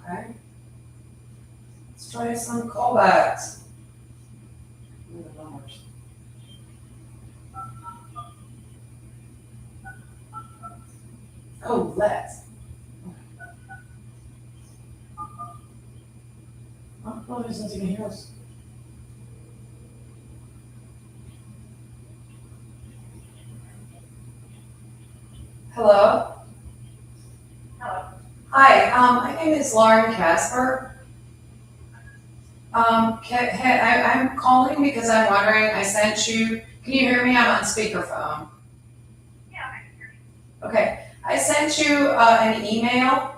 Okay. Let's try some callbacks. Oh, let's. Oh, there's nothing in here. Hello? Hello. Hi, my name is Lauren Casper. I'm calling because I'm wondering, I sent you, can you hear me? I'm on speakerphone. Yeah, I can hear you. Okay, I sent you an email.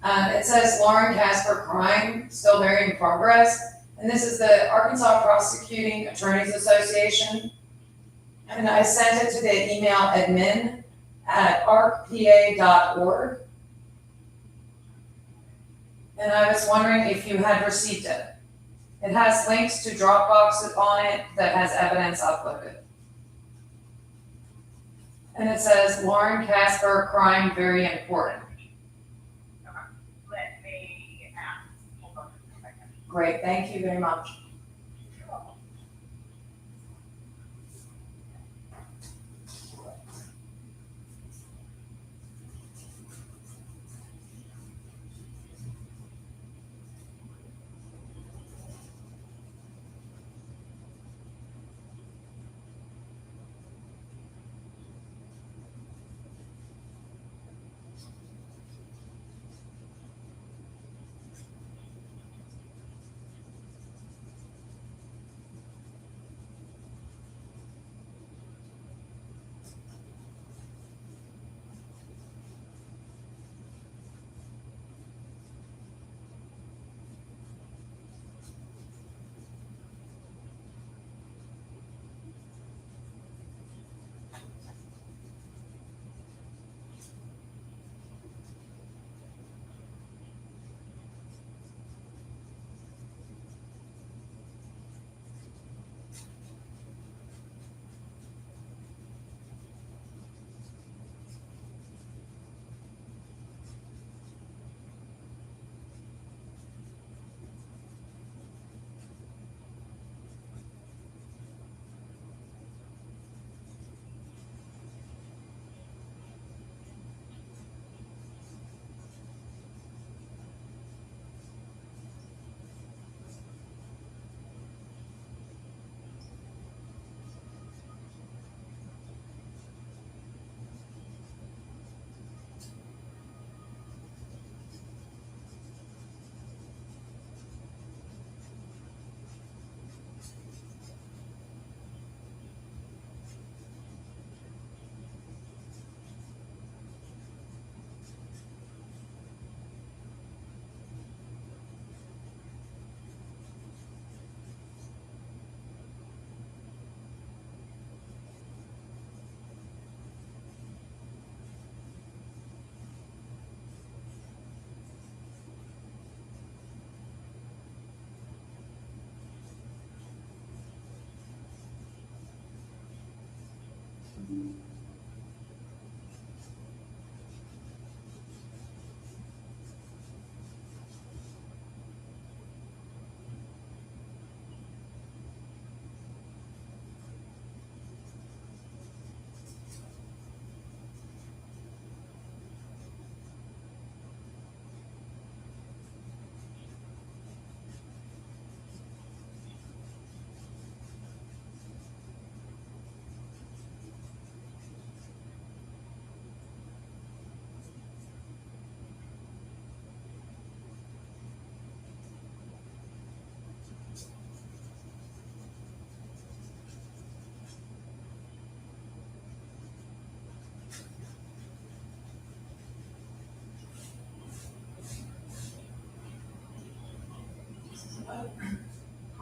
It says Lauren Casper crime, still very in progress. And this is the Arkansas Prosecuting Attorneys Association. And I sent it to the email admin@arcpa.org. And I was wondering if you had received it. It has links to Dropbox on it that has evidence uploaded. And it says Lauren Casper crime very important. Let me ask. Hold on a second. Great, thank you very much.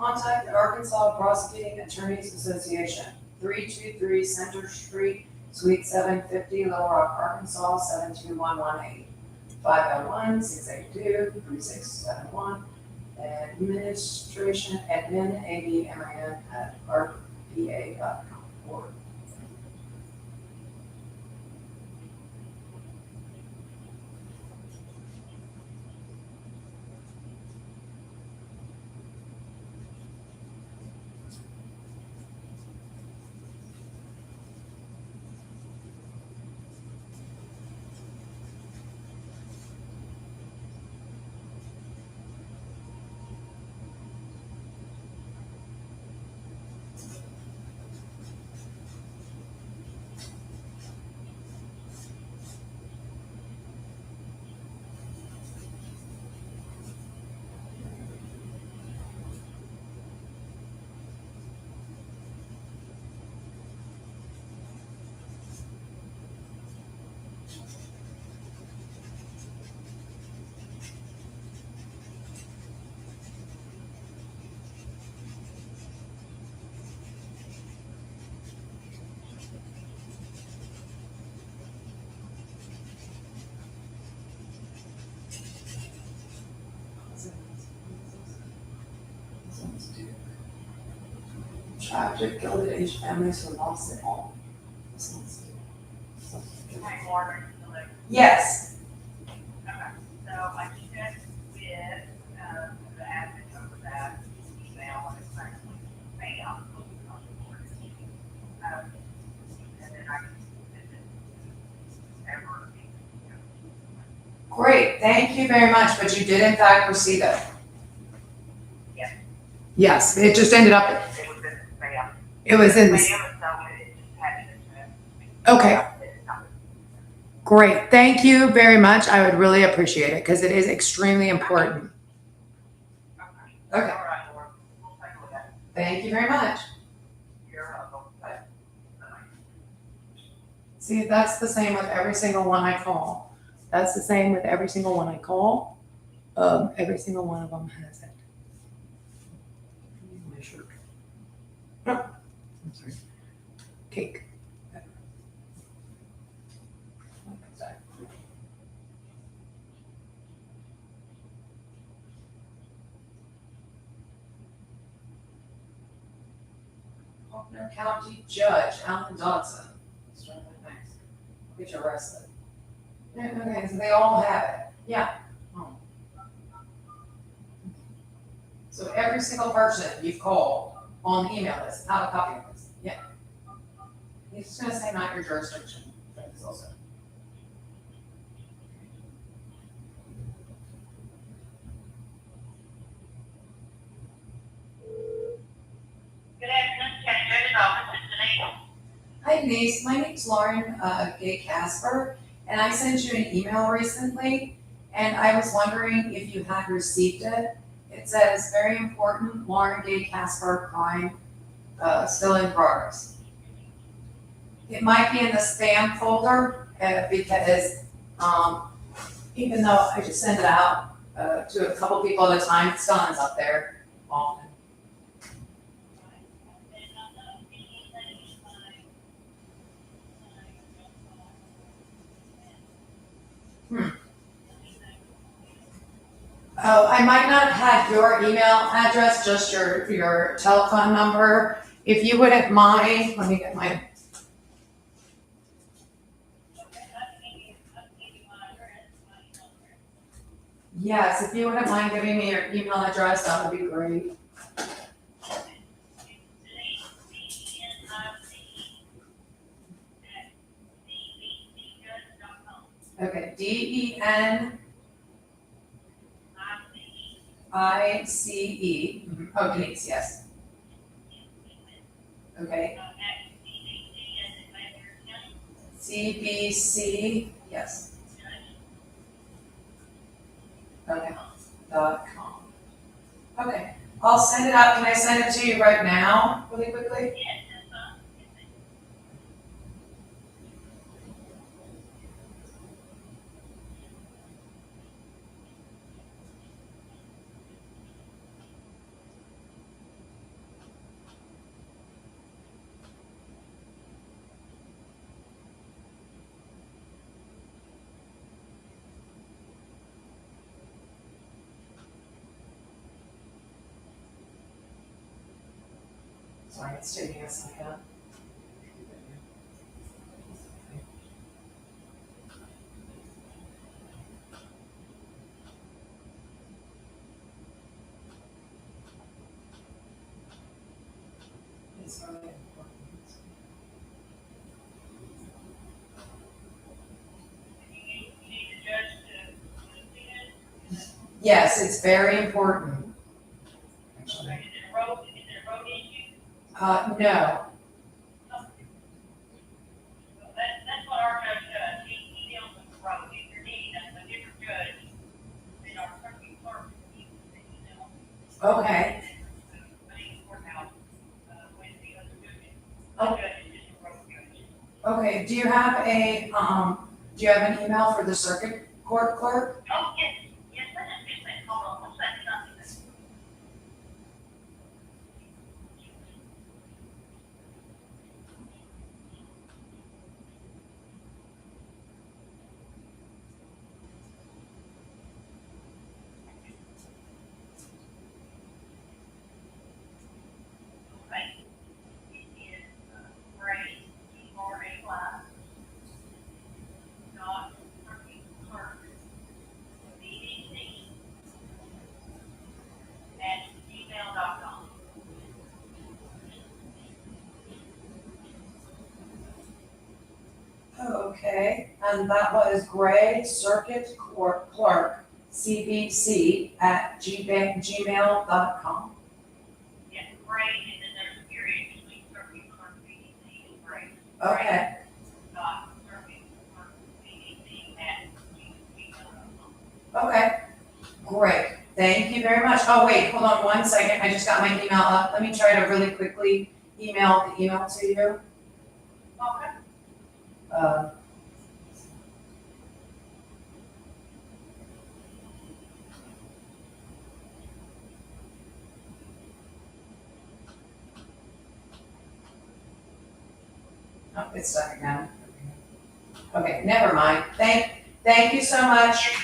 Contact the Arkansas Prosecuting Attorneys Association, 323 Center Street, Suite 750, Little Rock, Arkansas, 72118. 501-682-3671. Administration, admin, ADMIN @rpa.org. Tragic Gilded-Age families who lost it all. Hi, Lauren, hello. Yes. Okay, so I checked with, the admin over that email and it's actually spam. And then I can send it ever. Great, thank you very much, but you did in fact receive it. Yes. Yes, it just ended up, It was in spam. it was in, Spam, so it just had it. okay, great, thank you very much, I would really appreciate it, because it is extremely important. Okay. All right, Lauren, we'll take a look at it. Thank you very much. You're welcome. Bye. See, that's the same with every single one I call. That's the same with every single one I call. Every single one of them has it. My shirt. Oh, I'm sorry. Cake. Faulkner County Judge Alan Dodson. Let's try that next. Get you arrested. Yeah, okay, so they all have it. Yeah. Oh. So every single person you've called on the email list, have a copy of this. Yeah. He's just gonna say not your jurisdiction. That's also. Good afternoon, County Judge's Office, this is Denise. Hi Denise, my name's Lauren Gay Casper, and I sent you an email recently, and I was wondering if you had received it. It says, very important, Lauren Gay Casper crime, still in progress. It might be in the spam folder, because, even though I just send it out, to a couple people at a time, it still ends up there often. Oh, I might not have your email address, just your telephone number. If you wouldn't mind, let me get my. Yes, if you wouldn't mind giving me your email address, that would be great. Okay, DENICE. Oh, Denise, yes. Okay. CBC, yes. Okay, .com. Okay, I'll send it out. Can I send it to you right now, really quickly? Sorry, it's taking a second. It's really important. You need the judge to see it. Yes, it's very important. Actually, Is it a road issue? no. Well, that's what our judge does. He deals with the road. If you're needing, that's a different judge. Than our circuit clerk, he knows. Okay. But he's courthouse, with the other judges. Oh. The judge is just a road judge. Okay, do you have an email for the circuit court clerk? Oh, yes, let's just do that. Hold on, one second, something. Okay. It is, Ray, T-R-A-Y, dot, circuit clerk, BDC, at gmail.com. Okay, and that was Gray Circuit Court Clerk, CBC at gmail.com. Yes, Ray, and then there's a period between circuit clerk, BDC, and Ray. Okay, Dot, circuit clerk, BDC, at gmail.com. okay, great. Thank you very much. Oh, wait, hold on one second. I just got my email up. Let me try to really quickly email the email to you. Okay. Oh, it's stuck again. Okay, never mind. Thank you so much. You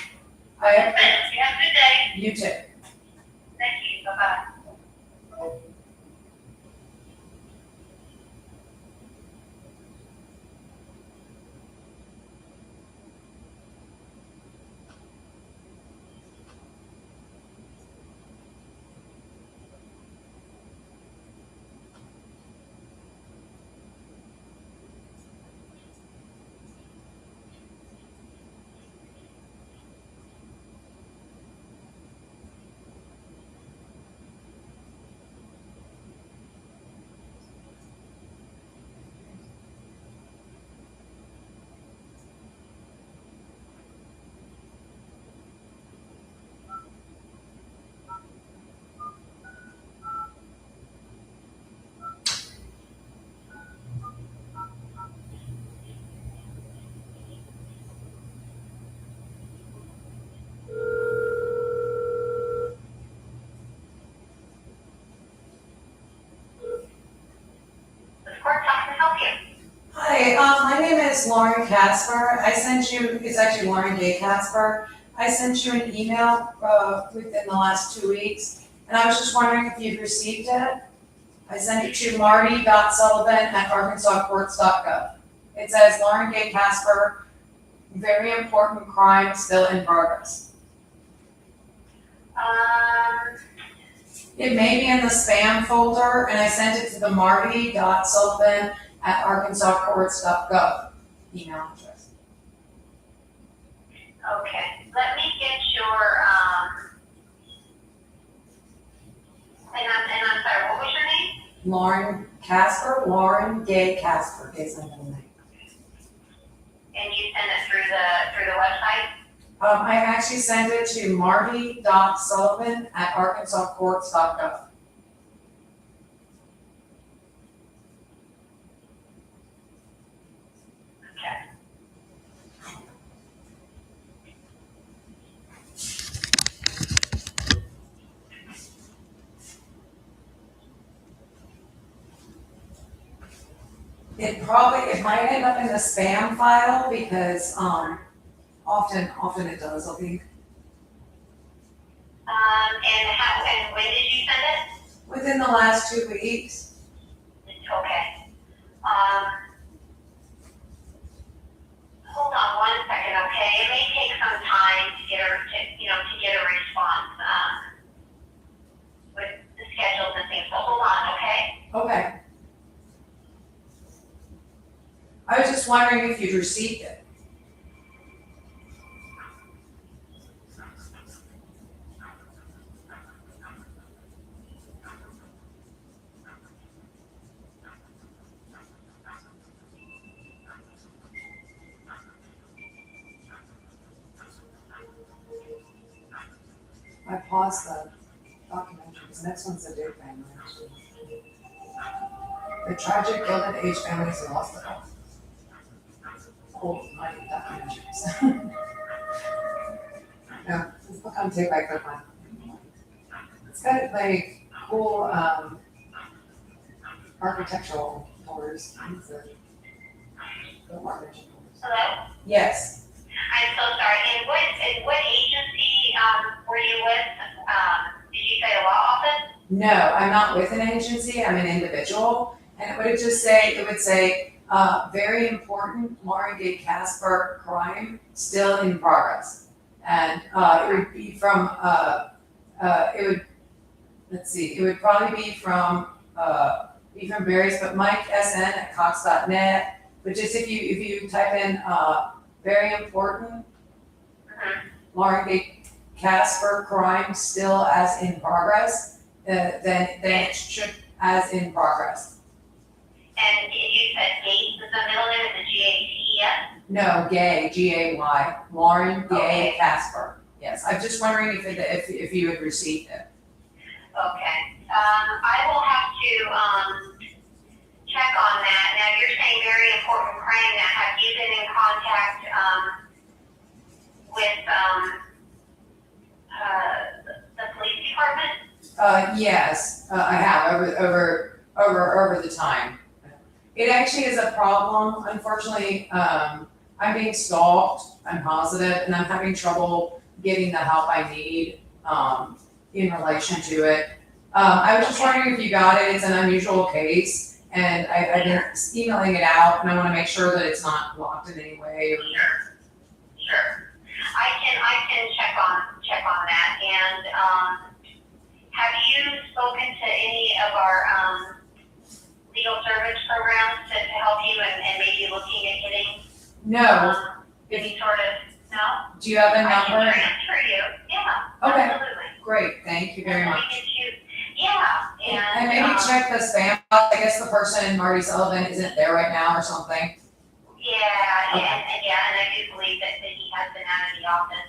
have a good day. You too. Thank you. Bye-bye. Hi, my name is Lauren Casper. I sent you, it's actually Lauren Gay Casper. I sent you an email within the last 2 weeks, and I was just wondering if you've received it. I sent it to marty.sullivan@arkansascourts.gov. It says Lauren Gay Casper, very important crime still in progress. It may be in the spam folder, and I sent it to the marty.sullivan@arkansascourts.gov email address. Okay, let me get your, and I'm sorry, what was your name? Lauren Casper, Lauren Gay Casper is my middle name. And you send it through the website? I actually sent it to marty.sullivan@arkansascourts.gov. Okay. It might end up in the spam file because, often it does, I think. And when did you send it? Within the last 2 weeks. Okay. Hold on 1 second, okay? It may take some time to get a response, with the schedules and things, so hold on, okay? Okay. I was just wondering if you'd received it. I paused the documentary, because the next one's a big family, actually. The tragic Gilded Age families in hospital. Cool, my documentaries. No, this book on tape by Cookman. It's got like cool architectural tours. It's a good architectural tours. Hello? Yes. I'm so sorry, and what agency, were you with? Did you say a law office? No, I'm not with an agency, I'm an individual. And it would just say, very important Lauren Gay Casper crime still in progress. And it would be from, it would probably be from various, but MikeSN@cox.net. But just if you type in very important Lauren Gay Casper crime still as in progress, then it should as in progress. And you said Gates, is the middle name, is it Gates? No, Gay, Gay, Lauren Gay Okay. Casper. Yes, I'm just wondering if you had received it. Okay, I will have to, check on that. Now, you're saying very important crime. Now, have you been in contact, with, the police department? Yes, I have over the time. It actually is a problem, unfortunately. I'm being stalked, I'm positive, and I'm having trouble getting the help I need, in relation to it. I was just wondering if you got it. It's an unusual case, and I've been emailing it out, and I wanna make sure that it's not blocked in any way. Sure. I can check on that, and, have you spoken to any of our, legal service programs to help you and maybe looking at getting, No, any sort of, no? do you have a I can number? transfer you, yeah, Okay. absolutely. Great, thank you very And we much. get you, yeah, And maybe check the spam box. I guess the person, Marty Sullivan, isn't there right now or something. Yeah, Okay. and I do believe that he has been out of the office.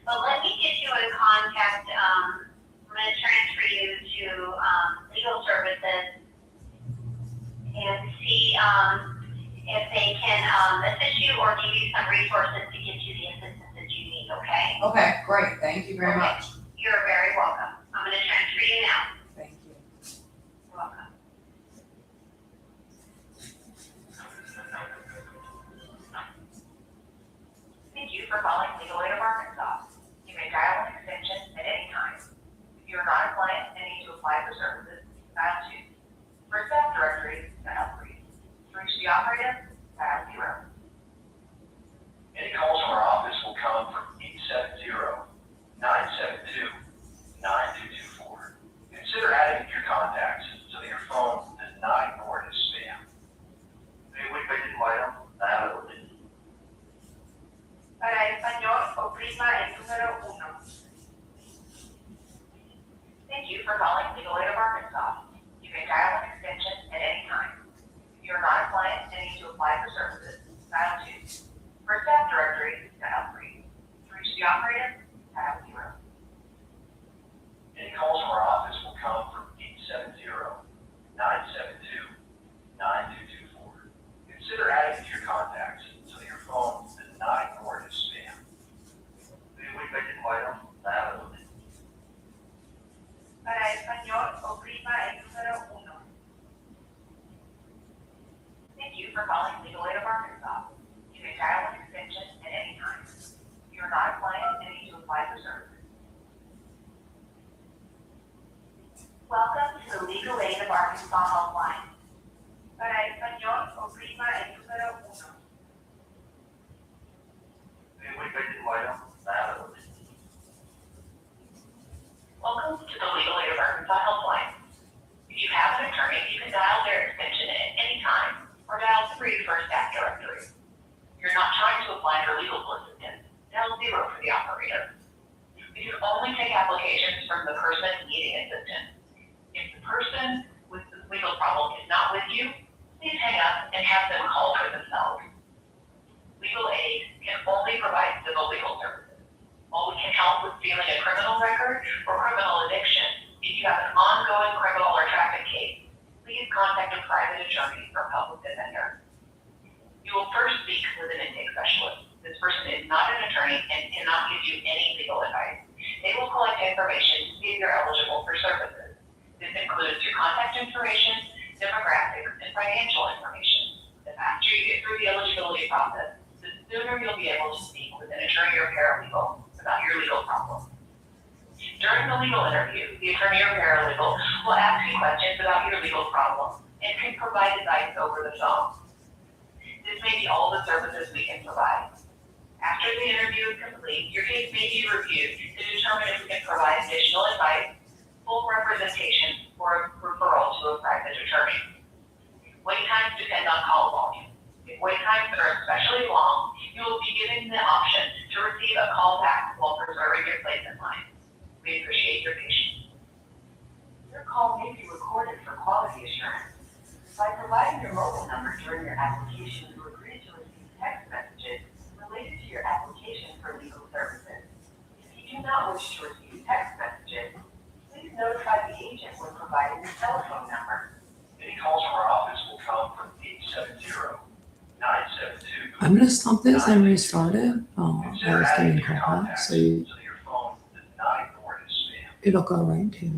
But let me get you in contact, I'm gonna transfer you to, legal services and see, if they can, assist you or give you some resources to get you the assistance that you need, okay? Okay, great, thank you very much. You're very welcome. I'm gonna transfer you now. Thank you. You're welcome. Thank you for calling Legal Aid of Arkansas. You may dial an extension at any time. If you are not a client and need to apply for services, dial 2. For staff directory, dial 3. To reach the operator, dial 0. Any calls from our office will come from 870-972-9224. Consider adding your contacts so that your phone does not ignore it as spam. Para español, oprima el número 1. Thank you for calling Legal Aid of Arkansas. You may dial an extension at any time. If you are not a client and need to apply for services, dial 2. For staff directory, dial 3. To reach the operator, dial 0. Any calls from our office will come from 870-972-9224. Consider adding to your contacts so that your phone does not ignore it as spam. Para español, oprima el número 1. Thank you for calling Legal Aid of Arkansas. You may dial an extension at any time. If you are not a client and need to apply for services. Welcome to the Legal Aid of Arkansas helpline. only take applications from the person needing assistance. If the person with the legal problem is not with you, please hang up and have them call for themselves. Legal aid can only provide civil legal services. While we can help with sealing a criminal record or criminal addiction, if you have an ongoing criminal or traffic case, please contact a private attorney or public defender. You will first speak with an intake specialist. This person is not an attorney and cannot give you any legal advice. They will collect information to see if you're eligible for services. This includes your contact information, demographics, and financial information. The faster you get through the eligibility process, the sooner you'll be able to speak with an attorney or paralegal about your legal problem. During the legal interview, the attorney or paralegal will ask you questions about your legal problem and can provide advice over the phone. This may be all the services we can provide. After the interview is complete, your case may be reviewed to determine if we can provide additional advice, full representation, or referral to a private attorney. Wait times depend on call volume. If wait times are especially long, you will be given the option to receive a call back while preserving your place in line. We appreciate your patience. Your call may be recorded for quality assurance. By providing your mobile number during your application, you agree to receive text messages related to your application for legal services. If you do not wish to receive text messages, please notify the agent when providing your telephone number. Any calls from our office will come from 870-972. I'm gonna stop this and restart it. I was getting called back, so so your phone does not ignore it as spam. it'll go right to it.